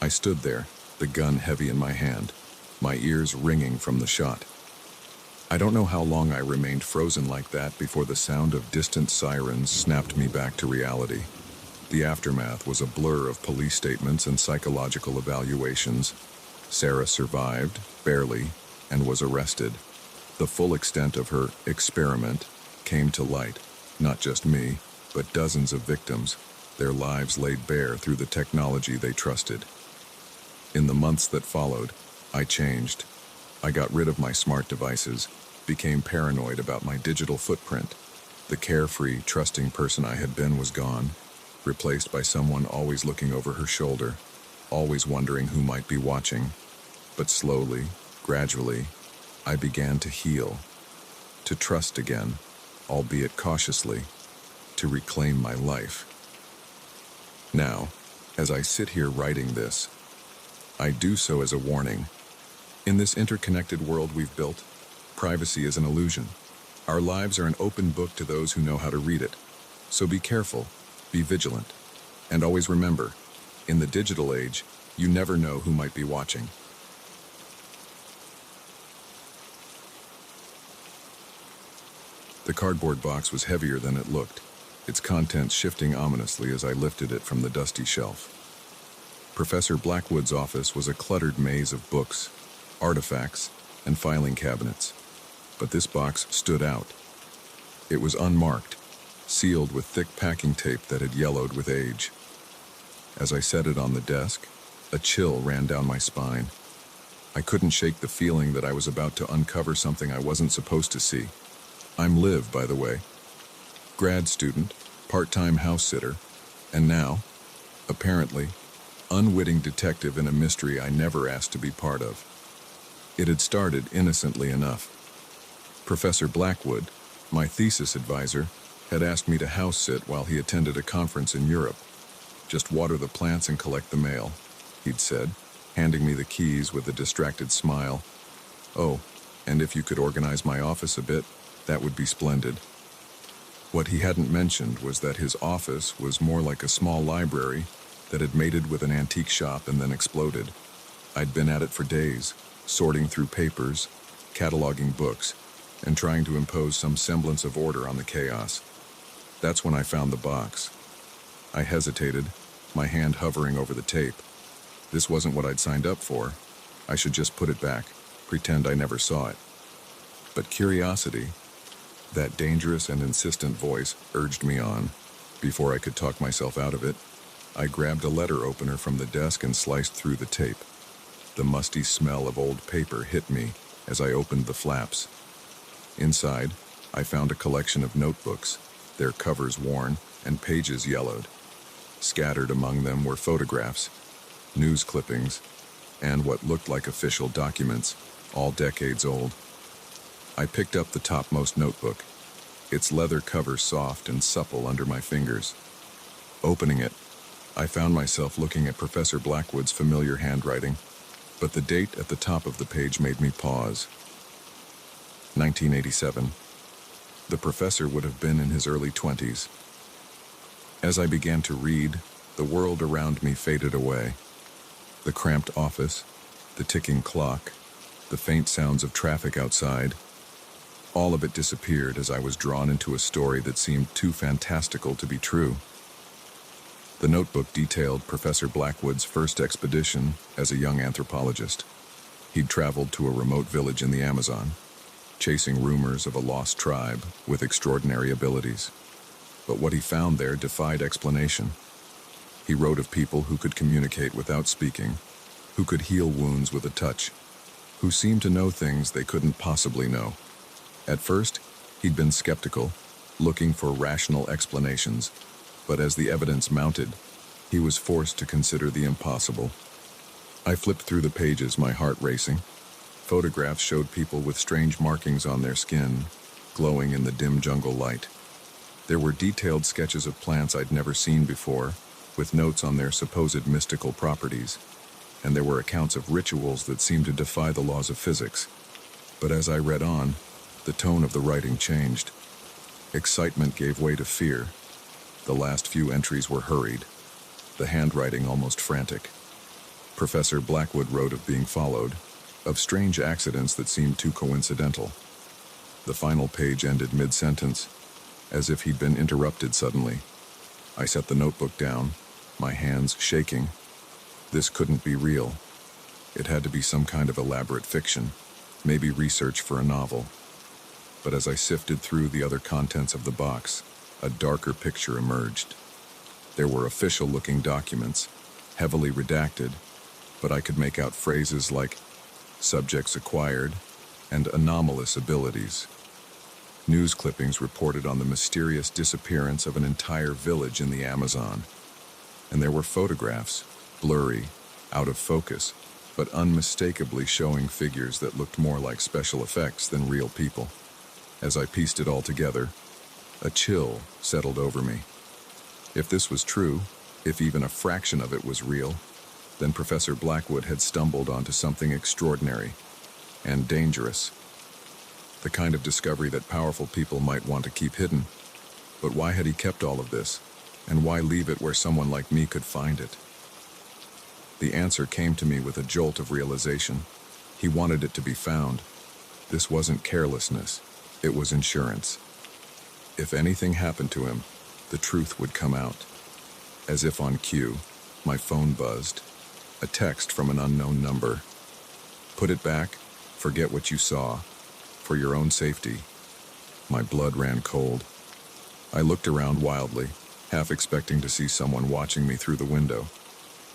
I stood there, the gun heavy in my hand, my ears ringing from the shot. I don't know how long I remained frozen like that before the sound of distant sirens snapped me back to reality. The aftermath was a blur of police statements and psychological evaluations. Sarah survived, barely, and was arrested. The full extent of her experiment came to light, not just me, but dozens of victims, their lives laid bare through the technology they trusted. In the months that followed, I changed. I got rid of my smart devices, became paranoid about my digital footprint. The carefree, trusting person I had been was gone, replaced by someone always looking over her shoulder, always wondering who might be watching. But slowly, gradually, I began to heal, to trust again, albeit cautiously, to reclaim my life. Now, as I sit here writing this, I do so as a warning. In this interconnected world we've built, privacy is an illusion. Our lives are an open book to those who know how to read it. So be careful, be vigilant, and always remember, in the digital age, you never know who might be watching. The cardboard box was heavier than it looked, its contents shifting ominously as I lifted it from the dusty shelf. Professor Blackwood's office was a cluttered maze of books, artifacts, and filing cabinets. But this box stood out. It was unmarked, sealed with thick packing tape that had yellowed with age. As I set it on the desk, a chill ran down my spine. I couldn't shake the feeling that I was about to uncover something I wasn't supposed to see. I'm Liv, by the way. Grad student, part-time house sitter, and now, apparently, unwitting detective in a mystery I never asked to be part of. It had started innocently enough. Professor Blackwood, my thesis advisor, had asked me to house sit while he attended a conference in Europe. Just water the plants and collect the mail, he'd said, handing me the keys with a distracted smile. Oh, and if you could organize my office a bit, that would be splendid. What he hadn't mentioned was that his office was more like a small library that had mated with an antique shop and then exploded. I'd been at it for days, sorting through papers, cataloging books, and trying to impose some semblance of order on the chaos. That's when I found the box. I hesitated, my hand hovering over the tape. This wasn't what I'd signed up for. I should just put it back, pretend I never saw it. But curiosity, that dangerous and insistent voice, urged me on. Before I could talk myself out of it, I grabbed a letter opener from the desk and sliced through the tape. The musty smell of old paper hit me as I opened the flaps. Inside, I found a collection of notebooks, their covers worn and pages yellowed. Scattered among them were photographs, news clippings, and what looked like official documents, all decades old. I picked up the topmost notebook, its leather cover soft and supple under my fingers. Opening it, I found myself looking at Professor Blackwood's familiar handwriting, but the date at the top of the page made me pause. 1987. The professor would have been in his early 20s. As I began to read, the world around me faded away. The cramped office, the ticking clock, the faint sounds of traffic outside, all of it disappeared as I was drawn into a story that seemed too fantastical to be true. The notebook detailed Professor Blackwood's first expedition as a young anthropologist. He'd traveled to a remote village in the Amazon, chasing rumors of a lost tribe with extraordinary abilities. But what he found there defied explanation. He wrote of people who could communicate without speaking, who could heal wounds with a touch, who seemed to know things they couldn't possibly know. At first, he'd been skeptical, looking for rational explanations, but as the evidence mounted, he was forced to consider the impossible. I flipped through the pages, my heart racing. Photographs showed people with strange markings on their skin, glowing in the dim jungle light. There were detailed sketches of plants I'd never seen before, with notes on their supposed mystical properties, and there were accounts of rituals that seemed to defy the laws of physics. But as I read on, the tone of the writing changed. Excitement gave way to fear. The last few entries were hurried, the handwriting almost frantic. Professor Blackwood wrote of being followed, of strange accidents that seemed too coincidental. The final page ended mid-sentence, as if he'd been interrupted suddenly. I set the notebook down, my hands shaking. This couldn't be real. It had to be some kind of elaborate fiction, maybe research for a novel. But as I sifted through the other contents of the box, a darker picture emerged. There were official-looking documents, heavily redacted, but I could make out phrases like subjects acquired and anomalous abilities. News clippings reported on the mysterious disappearance of an entire village in the Amazon. And there were photographs, blurry, out of focus, but unmistakably showing figures that looked more like special effects than real people. As I pieced it all together, a chill settled over me. If this was true, if even a fraction of it was real, then Professor Blackwood had stumbled onto something extraordinary and dangerous. The kind of discovery that powerful people might want to keep hidden. But why had he kept all of this? And why leave it where someone like me could find it? The answer came to me with a jolt of realization. He wanted it to be found. This wasn't carelessness. It was insurance. If anything happened to him, the truth would come out. As if on cue, my phone buzzed. A text from an unknown number. Put it back. Forget what you saw. For your own safety. My blood ran cold. I looked around wildly, half expecting to see someone watching me through the window.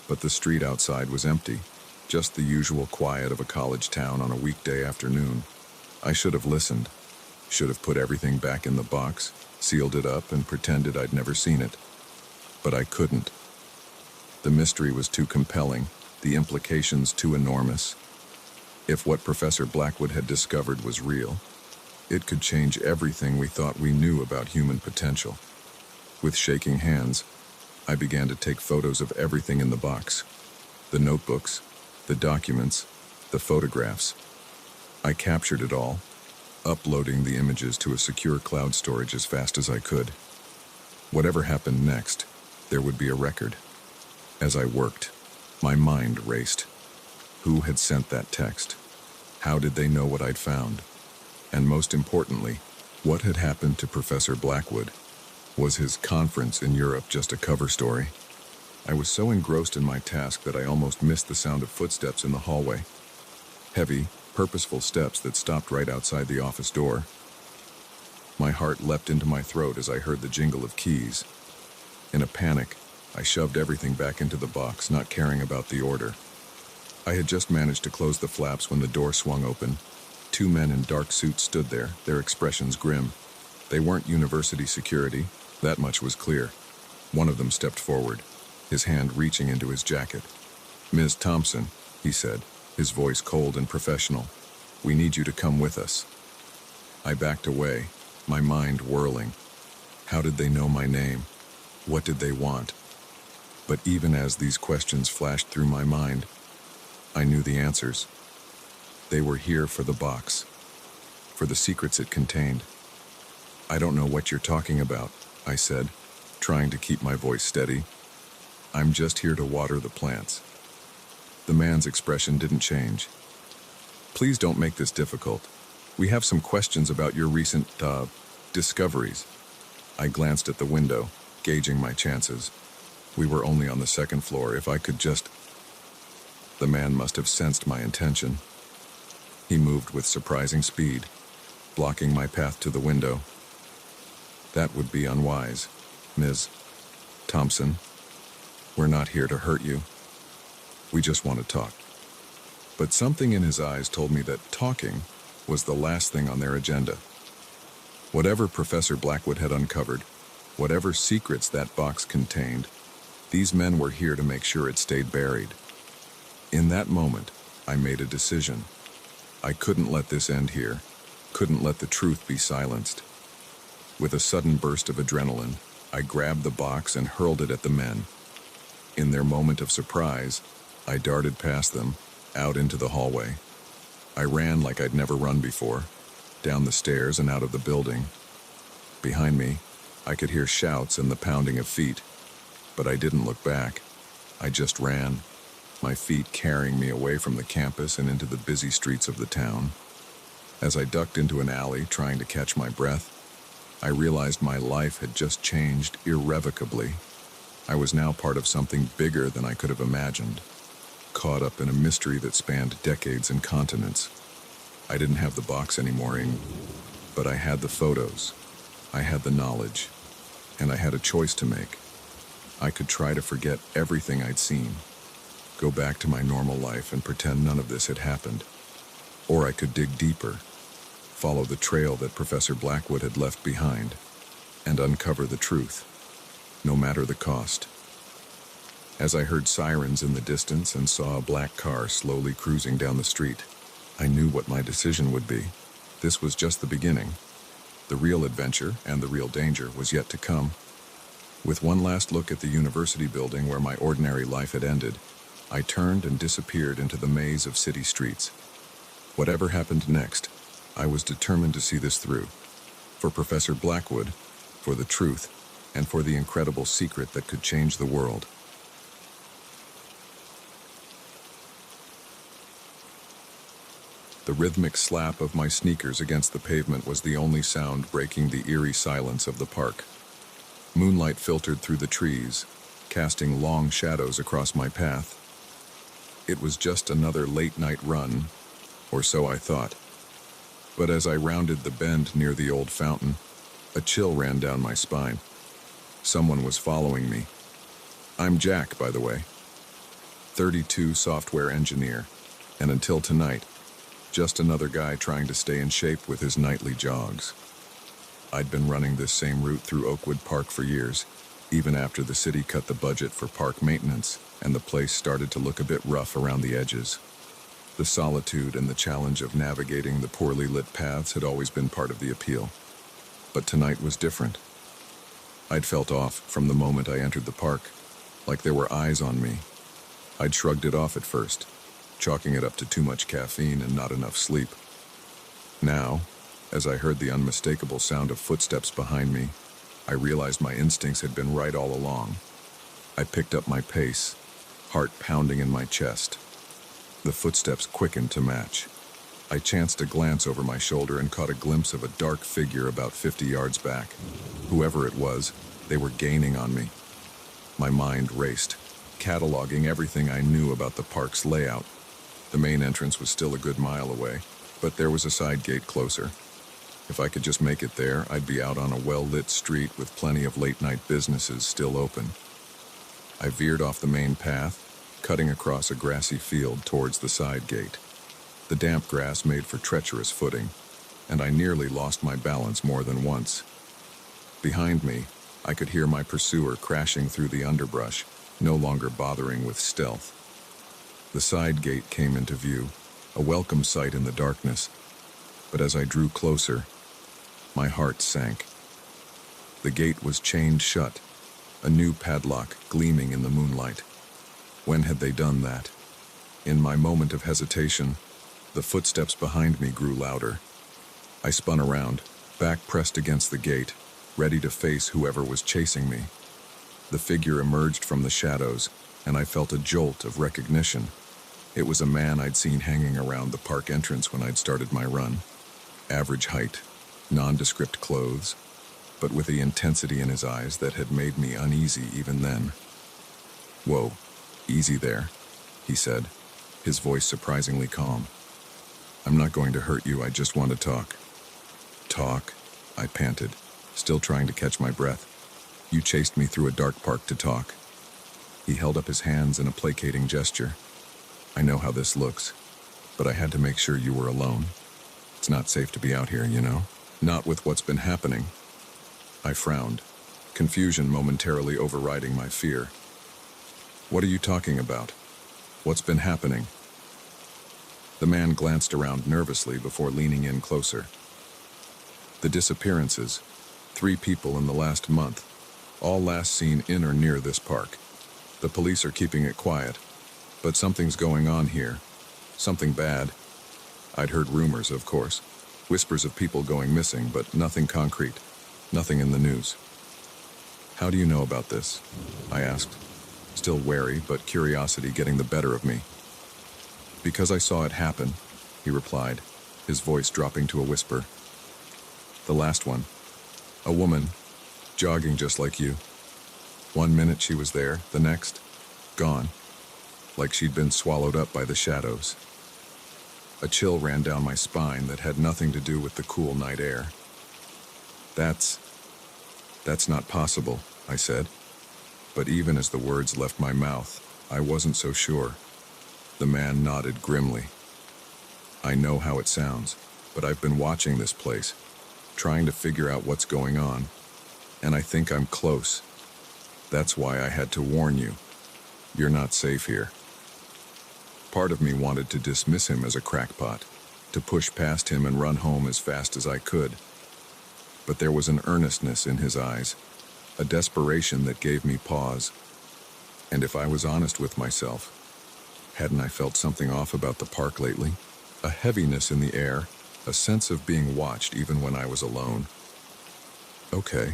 But the street outside was empty, just the usual quiet of a college town on a weekday afternoon. I should have listened. Should have put everything back in the box, sealed it up, and pretended I'd never seen it. But I couldn't. The mystery was too compelling, the implications too enormous. If what Professor Blackwood had discovered was real, it could change everything we thought we knew about human potential. With shaking hands, I began to take photos of everything in the box. The notebooks, the documents, the photographs. I captured it all, uploading the images to a secure cloud storage as fast as I could. Whatever happened next, there would be a record. As I worked, my mind raced. Who had sent that text? How did they know what I'd found? And most importantly, what had happened to Professor Blackwood? Was his conference in Europe just a cover story? I was so engrossed in my task that I almost missed the sound of footsteps in the hallway. Heavy, purposeful steps that stopped right outside the office door. My heart leapt into my throat as I heard the jingle of keys. In a panic, I shoved everything back into the box, not caring about the order. I had just managed to close the flaps when the door swung open. Two men in dark suits stood there, their expressions grim. They weren't university security, that much was clear. One of them stepped forward, his hand reaching into his jacket. "Ms. Thompson," he said, his voice cold and professional, "we need you to come with us." I backed away, my mind whirling. How did they know my name? What did they want? But even as these questions flashed through my mind, I knew the answers. They were here for the box, for the secrets it contained. "I don't know what you're talking about," I said, trying to keep my voice steady. "I'm just here to water the plants." The man's expression didn't change. "Please don't make this difficult. We have some questions about your recent, discoveries." I glanced at the window, gauging my chances. We were only on the second floor. If I could just... The man must have sensed my intention. He moved with surprising speed, blocking my path to the window. That would be unwise, Ms. Thompson. We're not here to hurt you. We just want to talk. But something in his eyes told me that talking was the last thing on their agenda. Whatever Professor Blackwood had uncovered, whatever secrets that box contained, these men were here to make sure it stayed buried. In that moment, I made a decision. I couldn't let this end here, couldn't let the truth be silenced. With a sudden burst of adrenaline, I grabbed the box and hurled it at the men. In their moment of surprise, I darted past them, out into the hallway. I ran like I'd never run before, down the stairs and out of the building. Behind me, I could hear shouts and the pounding of feet, but I didn't look back. I just ran, my feet carrying me away from the campus and into the busy streets of the town. As I ducked into an alley trying to catch my breath, I realized my life had just changed irrevocably. I was now part of something bigger than I could have imagined, caught up in a mystery that spanned decades and continents. I didn't have the box anymore, but I had the photos, I had the knowledge, and I had a choice to make. I could try to forget everything I'd seen, go back to my normal life and pretend none of this had happened. Or I could dig deeper, follow the trail that Professor Blackwood had left behind, and uncover the truth, no matter the cost. As I heard sirens in the distance and saw a black car slowly cruising down the street, I knew what my decision would be. This was just the beginning. The real adventure and the real danger was yet to come. With one last look at the university building where my ordinary life had ended, I turned and disappeared into the maze of city streets. Whatever happened next, I was determined to see this through. For Professor Blackwood, for the truth, and for the incredible secret that could change the world. The rhythmic slap of my sneakers against the pavement was the only sound breaking the eerie silence of the park. Moonlight filtered through the trees, casting long shadows across my path. It was just another late-night run, or so I thought. But as I rounded the bend near the old fountain, a chill ran down my spine. Someone was following me. I'm Jack, by the way. 32 software engineer, and until tonight, just another guy trying to stay in shape with his nightly jogs. I'd been running this same route through Oakwood Park for years, even after the city cut the budget for park maintenance and the place started to look a bit rough around the edges. The solitude and the challenge of navigating the poorly lit paths had always been part of the appeal. But tonight was different. I'd felt off from the moment I entered the park, like there were eyes on me. I'd shrugged it off at first, chalking it up to too much caffeine and not enough sleep. Now, as I heard the unmistakable sound of footsteps behind me, I realized my instincts had been right all along. I picked up my pace, heart pounding in my chest. The footsteps quickened to match. I chanced a glance over my shoulder and caught a glimpse of a dark figure about 50 yards back. Whoever it was, they were gaining on me. My mind raced, cataloging everything I knew about the park's layout. The main entrance was still a good mile away, but there was a side gate closer. If I could just make it there, I'd be out on a well-lit street with plenty of late-night businesses still open. I veered off the main path, cutting across a grassy field towards the side gate. The damp grass made for treacherous footing, and I nearly lost my balance more than once. Behind me, I could hear my pursuer crashing through the underbrush, no longer bothering with stealth. The side gate came into view, a welcome sight in the darkness, but as I drew closer, my heart sank. The gate was chained shut, a new padlock gleaming in the moonlight. When had they done that? In my moment of hesitation, the footsteps behind me grew louder. I spun around, back pressed against the gate, ready to face whoever was chasing me. The figure emerged from the shadows, and I felt a jolt of recognition. It was a man I'd seen hanging around the park entrance when I'd started my run. Average height, nondescript clothes, but with the intensity in his eyes that had made me uneasy even then. Whoa, easy there, he said, his voice surprisingly calm. I'm not going to hurt you, I just want to talk. Talk? I panted, still trying to catch my breath. You chased me through a dark park to talk. He held up his hands in a placating gesture. I know how this looks, but I had to make sure you were alone. It's not safe to be out here, you know? Not with what's been happening. I frowned, confusion momentarily overriding my fear. What are you talking about? What's been happening? The man glanced around nervously before leaning in closer. The disappearances, 3 people in the last month, all last seen in or near this park. The police are keeping it quiet, but something's going on here. Something bad. I'd heard rumors, of course. Whispers of people going missing, but nothing concrete. Nothing in the news. How do you know about this? I asked, still wary, but curiosity getting the better of me. Because I saw it happen, he replied, his voice dropping to a whisper. The last one. A woman, jogging just like you. 1 minute she was there, the next, gone. Like she'd been swallowed up by the shadows. A chill ran down my spine that had nothing to do with the cool night air. That's not possible, I said. But even as the words left my mouth, I wasn't so sure. The man nodded grimly. I know how it sounds, but I've been watching this place, trying to figure out what's going on, and I think I'm close. That's why I had to warn you. You're not safe here. Part of me wanted to dismiss him as a crackpot, to push past him and run home as fast as I could. But there was an earnestness in his eyes, a desperation that gave me pause. And if I was honest with myself, hadn't I felt something off about the park lately? A heaviness in the air, a sense of being watched even when I was alone. Okay,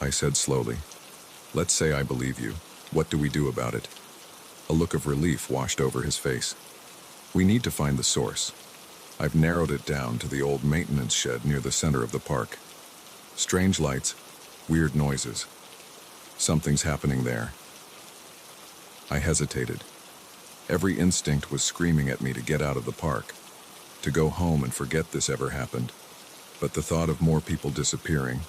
I said slowly. Let's say I believe you. What do we do about it? A look of relief washed over his face. We need to find the source. I've narrowed it down to the old maintenance shed near the center of the park. Strange lights, weird noises. Something's happening there. I hesitated. Every instinct was screaming at me to get out of the park, to go home and forget this ever happened. But the thought of more people disappearing,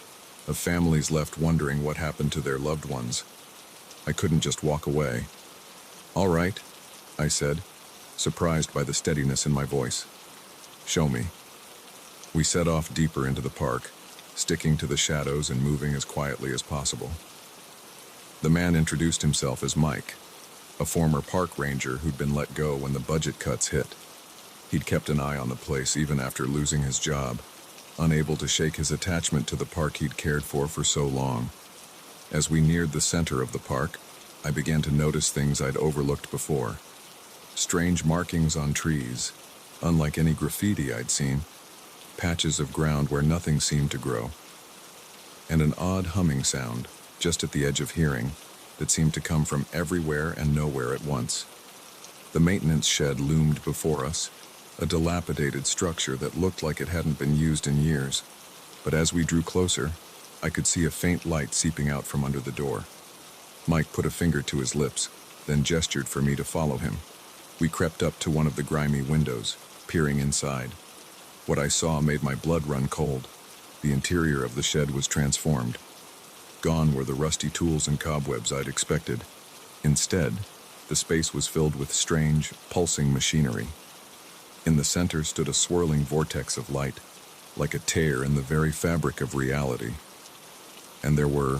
of families left wondering what happened to their loved ones, I couldn't just walk away. All right, I said, surprised by the steadiness in my voice. Show me. We set off deeper into the park, sticking to the shadows and moving as quietly as possible. The man introduced himself as Mike, a former park ranger who'd been let go when the budget cuts hit. He'd kept an eye on the place even after losing his job, unable to shake his attachment to the park he'd cared for so long. As we neared the center of the park, I began to notice things I'd overlooked before. Strange markings on trees, unlike any graffiti I'd seen, patches of ground where nothing seemed to grow, and an odd humming sound, just at the edge of hearing, that seemed to come from everywhere and nowhere at once. The maintenance shed loomed before us, a dilapidated structure that looked like it hadn't been used in years. But as we drew closer, I could see a faint light seeping out from under the door. Mike put a finger to his lips, then gestured for me to follow him. We crept up to one of the grimy windows, peering inside. What I saw made my blood run cold. The interior of the shed was transformed. Gone were the rusty tools and cobwebs I'd expected. Instead, the space was filled with strange, pulsing machinery. In the center stood a swirling vortex of light, like a tear in the very fabric of reality. And there were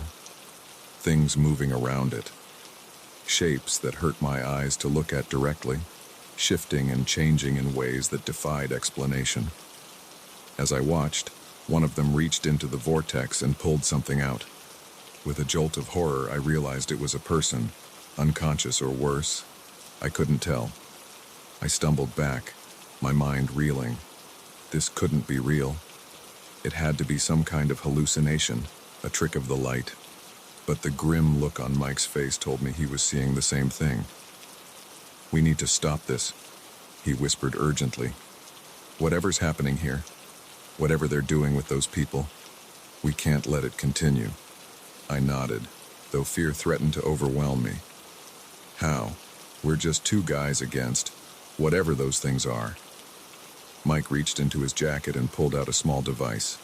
things moving around it. Shapes that hurt my eyes to look at directly, shifting and changing in ways that defied explanation. As I watched, one of them reached into the vortex and pulled something out. With a jolt of horror, I realized it was a person, unconscious or worse. I couldn't tell. I stumbled back, my mind reeling. This couldn't be real. It had to be some kind of hallucination, a trick of the light. But the grim look on Mike's face told me he was seeing the same thing. We need to stop this, he whispered urgently. Whatever's happening here, whatever they're doing with those people, we can't let it continue. I nodded, though fear threatened to overwhelm me. How? We're just two guys against whatever those things are. Mike reached into his jacket and pulled out a small device.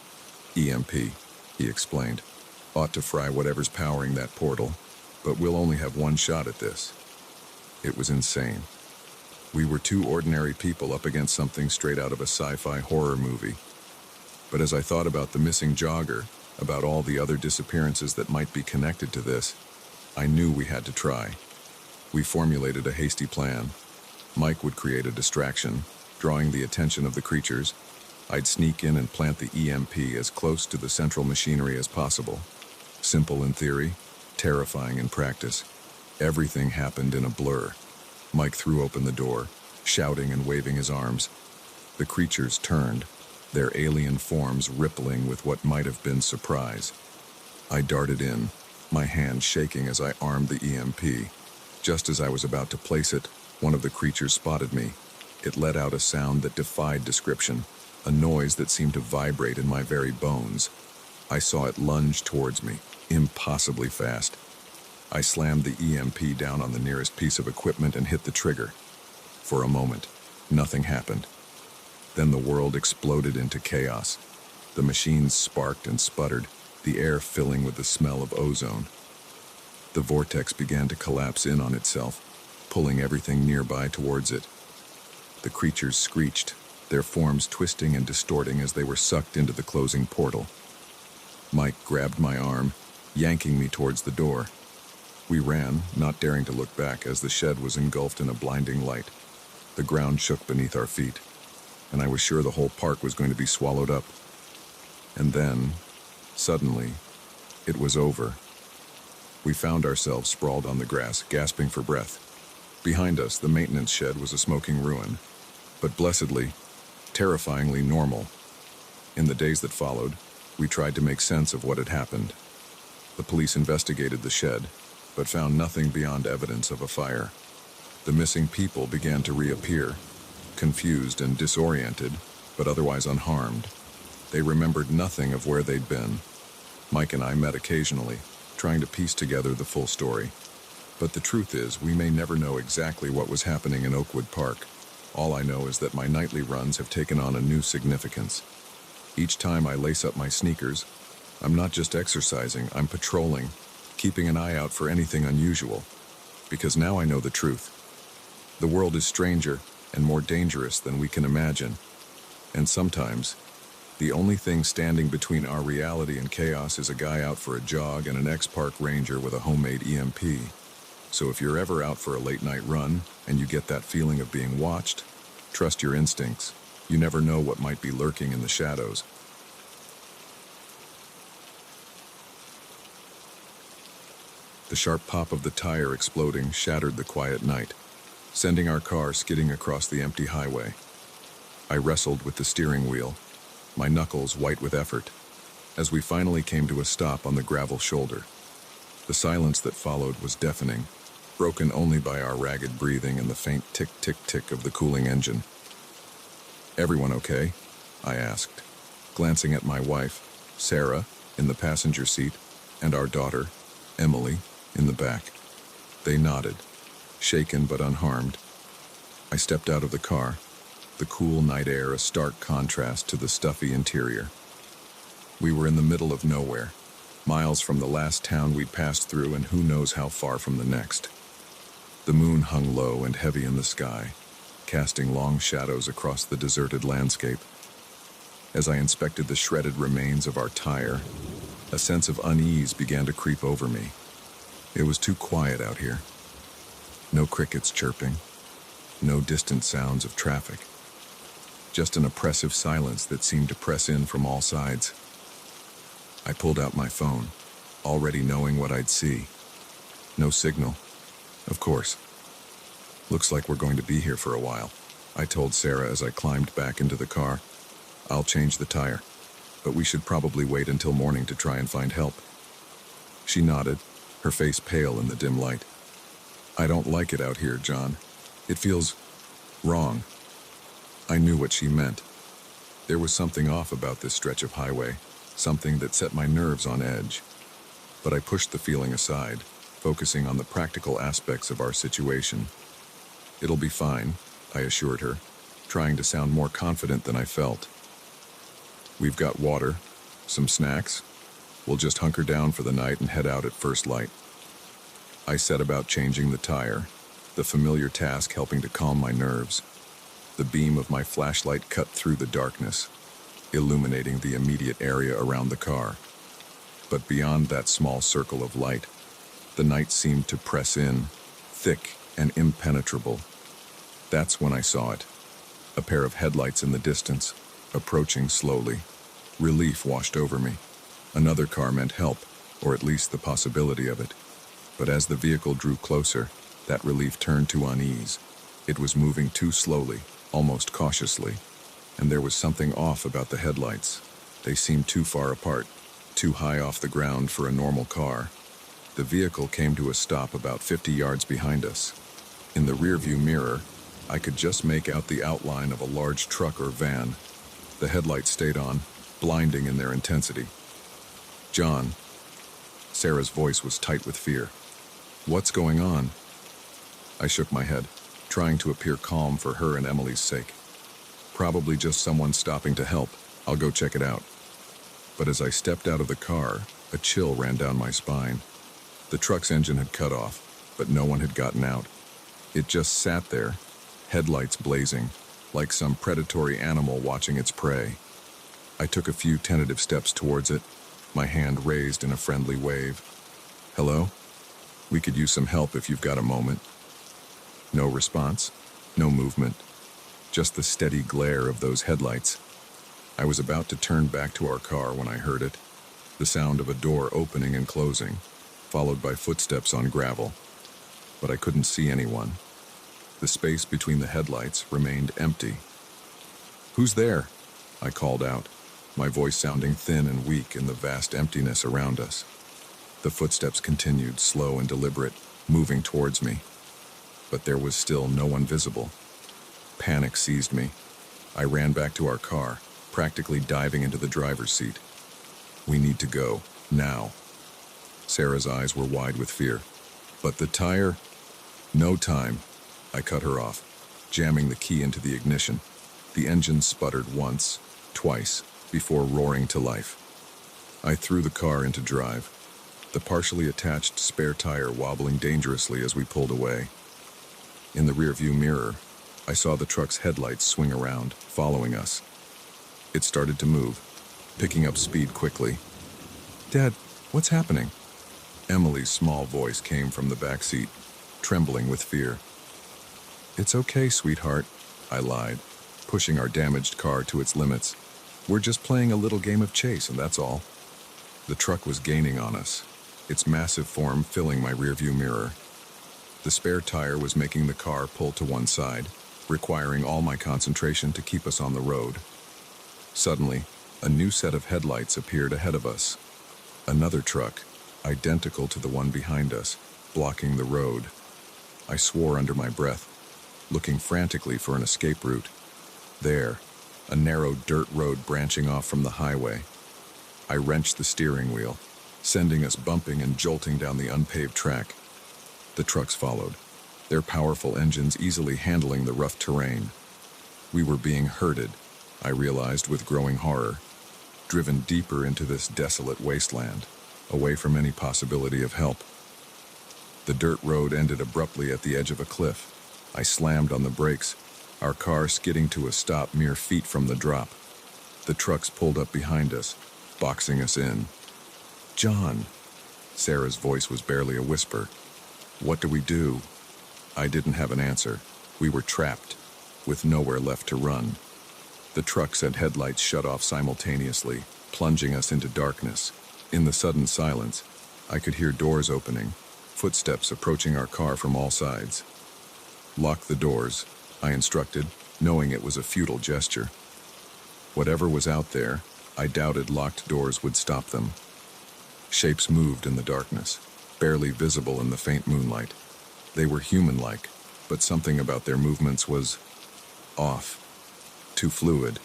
EMP, he explained. Ought to fry whatever's powering that portal, but we'll only have one shot at this. It was insane. We were two ordinary people up against something straight out of a sci-fi horror movie. But as I thought about the missing jogger, about all the other disappearances that might be connected to this, I knew we had to try. We formulated a hasty plan. Mike would create a distraction, drawing the attention of the creatures. I'd sneak in and plant the EMP as close to the central machinery as possible. Simple in theory, terrifying in practice. Everything happened in a blur. Mike threw open the door, shouting and waving his arms. The creatures turned, their alien forms rippling with what might have been surprise. I darted in, my hand shaking as I armed the EMP. Just as I was about to place it, one of the creatures spotted me. It let out a sound that defied description, a noise that seemed to vibrate in my very bones. I saw it lunge towards me, impossibly fast. I slammed the EMP down on the nearest piece of equipment and hit the trigger. For a moment, nothing happened. Then the world exploded into chaos. The machines sparked and sputtered, the air filling with the smell of ozone. The vortex began to collapse in on itself, pulling everything nearby towards it. The creatures screeched, their forms twisting and distorting as they were sucked into the closing portal. Mike grabbed my arm, yanking me towards the door. We ran, not daring to look back as the shed was engulfed in a blinding light. The ground shook beneath our feet, and I was sure the whole park was going to be swallowed up. And then, suddenly, it was over. We found ourselves sprawled on the grass, gasping for breath. Behind us, the maintenance shed was a smoking ruin, but blessedly, terrifyingly normal. In the days that followed, we tried to make sense of what had happened. The police investigated the shed, but found nothing beyond evidence of a fire. The missing people began to reappear, confused and disoriented, but otherwise unharmed. They remembered nothing of where they'd been. Mike and I met occasionally, trying to piece together the full story. But the truth is, we may never know exactly what was happening in Oakwood Park. All I know is that my nightly runs have taken on a new significance. Each time I lace up my sneakers, I'm not just exercising, I'm patrolling, keeping an eye out for anything unusual. Because now I know the truth. The world is stranger and more dangerous than we can imagine. And sometimes, the only thing standing between our reality and chaos is a guy out for a jog and an ex-park ranger with a homemade EMP. So if you're ever out for a late-night run and you get that feeling of being watched, trust your instincts. You never know what might be lurking in the shadows. The sharp pop of the tire exploding shattered the quiet night, sending our car skidding across the empty highway. I wrestled with the steering wheel, my knuckles white with effort, as we finally came to a stop on the gravel shoulder. The silence that followed was deafening, broken only by our ragged breathing and the faint tick-tick-tick of the cooling engine. "Everyone okay?" I asked, glancing at my wife, Sarah, in the passenger seat, and our daughter, Emily, in the back. They nodded, shaken but unharmed. I stepped out of the car, the cool night air a stark contrast to the stuffy interior. We were in the middle of nowhere, miles from the last town we'd passed through and who knows how far from the next. The moon hung low and heavy in the sky, casting long shadows across the deserted landscape. As I inspected the shredded remains of our tire, a sense of unease began to creep over me. It was too quiet out here. No crickets chirping, no distant sounds of traffic. Just an oppressive silence that seemed to press in from all sides. I pulled out my phone, already knowing what I'd see. No signal, of course. "Looks like we're going to be here for a while," I told Sarah as I climbed back into the car. "I'll change the tire, but we should probably wait until morning to try and find help." She nodded, her face pale in the dim light. "I don't like it out here, John. It feels wrong." I knew what she meant. There was something off about this stretch of highway, something that set my nerves on edge. But I pushed the feeling aside, focusing on the practical aspects of our situation. "It'll be fine," I assured her, trying to sound more confident than I felt. "We've got water, some snacks. We'll just hunker down for the night and head out at first light." I set about changing the tire, the familiar task helping to calm my nerves. The beam of my flashlight cut through the darkness, illuminating the immediate area around the car. But beyond that small circle of light, the night seemed to press in, thick and impenetrable. That's when I saw it. A pair of headlights in the distance, approaching slowly. Relief washed over me. Another car meant help, or at least the possibility of it. But as the vehicle drew closer, that relief turned to unease. It was moving too slowly, almost cautiously, and there was something off about the headlights. They seemed too far apart, too high off the ground for a normal car. The vehicle came to a stop about 50 yards behind us. In the rearview mirror, I could just make out the outline of a large truck or van. The headlights stayed on, blinding in their intensity. "John." Sarah's voice was tight with fear. "What's going on?" I shook my head, trying to appear calm for her and Emily's sake. "Probably just someone stopping to help. I'll go check it out." But as I stepped out of the car, a chill ran down my spine. The truck's engine had cut off, but no one had gotten out. It just sat there, headlights blazing, like some predatory animal watching its prey. I took a few tentative steps towards it, my hand raised in a friendly wave. "Hello? We could use some help if you've got a moment." No response, no movement, just the steady glare of those headlights. I was about to turn back to our car when I heard it, the sound of a door opening and closing, followed by footsteps on gravel. But I couldn't see anyone. The space between the headlights remained empty. "Who's there?" I called out, my voice sounding thin and weak in the vast emptiness around us. The footsteps continued, slow and deliberate, moving towards me. But there was still no one visible. Panic seized me. I ran back to our car, practically diving into the driver's seat. "We need to go, now." Sarah's eyes were wide with fear. "But the tire—" "No time." I cut her off, jamming the key into the ignition. The engine sputtered once, twice, before roaring to life. I threw the car into drive, the partially attached spare tire wobbling dangerously as we pulled away. In the rearview mirror, I saw the truck's headlights swing around, following us. It started to move, picking up speed quickly. "Dad, what's happening?" Emily's small voice came from the back seat, trembling with fear. "It's okay, sweetheart," I lied, pushing our damaged car to its limits. "We're just playing a little game of chase, and that's all." The truck was gaining on us, its massive form filling my rearview mirror. The spare tire was making the car pull to one side, requiring all my concentration to keep us on the road. Suddenly, a new set of headlights appeared ahead of us. Another truck, identical to the one behind us, blocking the road. I swore under my breath, looking frantically for an escape route. There, a narrow dirt road branching off from the highway. I wrenched the steering wheel, sending us bumping and jolting down the unpaved track. The trucks followed, their powerful engines easily handling the rough terrain. We were being herded, I realized with growing horror, driven deeper into this desolate wasteland, away from any possibility of help. The dirt road ended abruptly at the edge of a cliff. I slammed on the brakes, our car skidding to a stop mere feet from the drop. The trucks pulled up behind us, boxing us in. "John!" Sarah's voice was barely a whisper. "What do we do?" I didn't have an answer. We were trapped, with nowhere left to run. The trucks and headlights shut off simultaneously, plunging us into darkness. In the sudden silence, I could hear doors opening, footsteps approaching our car from all sides. "Lock the doors," I instructed, knowing it was a futile gesture. Whatever was out there, I doubted locked doors would stop them. Shapes moved in the darkness, barely visible in the faint moonlight. They were human-like, but something about their movements was off. Too fluid,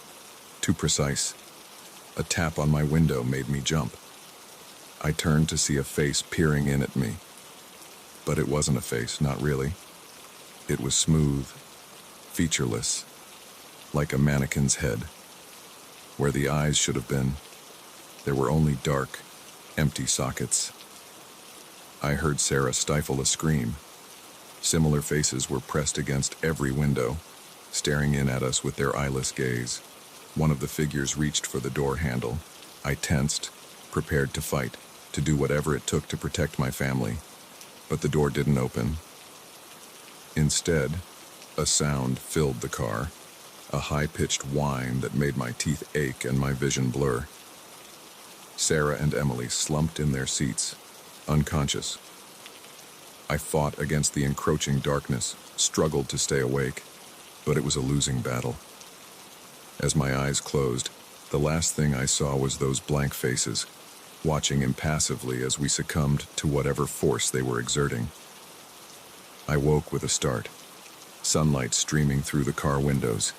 too precise. A tap on my window made me jump. I turned to see a face peering in at me. But it wasn't a face, not really. It was smooth, featureless, like a mannequin's head. Where the eyes should have been, there were only dark, empty sockets. I heard Sarah stifle a scream. Similar faces were pressed against every window, staring in at us with their eyeless gaze. One of the figures reached for the door handle. I tensed, prepared to fight, to do whatever it took to protect my family. But the door didn't open. Instead, a sound filled the car, a high-pitched whine that made my teeth ache and my vision blur. Sarah and Emily slumped in their seats, unconscious. I fought against the encroaching darkness, struggled to stay awake, but it was a losing battle. As my eyes closed, the last thing I saw was those blank faces, watching impassively as we succumbed to whatever force they were exerting. I woke with a start, sunlight streaming through the car windows.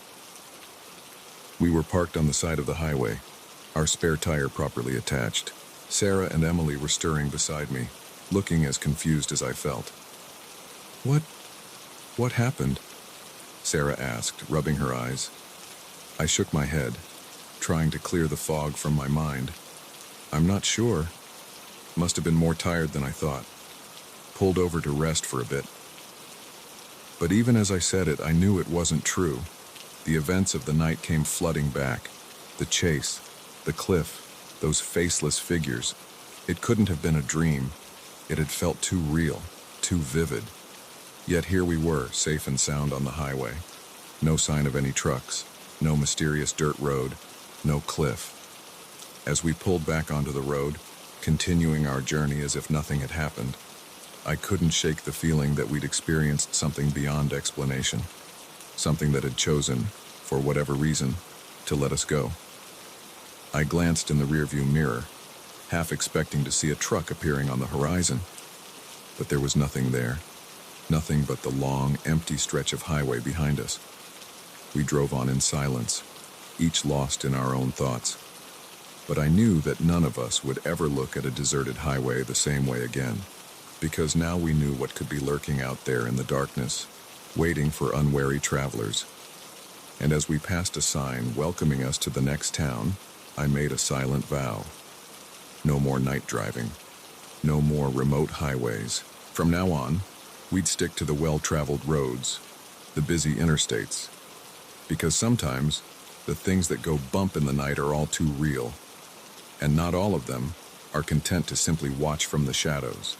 We were parked on the side of the highway, our spare tire properly attached. Sarah and Emily were stirring beside me, looking as confused as I felt. What happened?" Sarah asked, rubbing her eyes. I shook my head, trying to clear the fog from my mind. "I'm not sure. Must have been more tired than I thought. Pulled over to rest for a bit." But even as I said it, I knew it wasn't true. The events of the night came flooding back. The chase, the cliff, those faceless figures. It couldn't have been a dream. It had felt too real, too vivid. Yet here we were, safe and sound on the highway. No sign of any trucks, no mysterious dirt road, no cliff. As we pulled back onto the road, continuing our journey as if nothing had happened, I couldn't shake the feeling that we'd experienced something beyond explanation. Something that had chosen, for whatever reason, to let us go. I glanced in the rearview mirror, half expecting to see a truck appearing on the horizon. But there was nothing there. Nothing but the long, empty stretch of highway behind us. We drove on in silence, each lost in our own thoughts. But I knew that none of us would ever look at a deserted highway the same way again, because now we knew what could be lurking out there in the darkness, waiting for unwary travelers. And as we passed a sign welcoming us to the next town, I made a silent vow. No more night driving. No more remote highways. From now on, we'd stick to the well-traveled roads, the busy interstates. Because sometimes, the things that go bump in the night are all too real. And not all of them are content to simply watch from the shadows.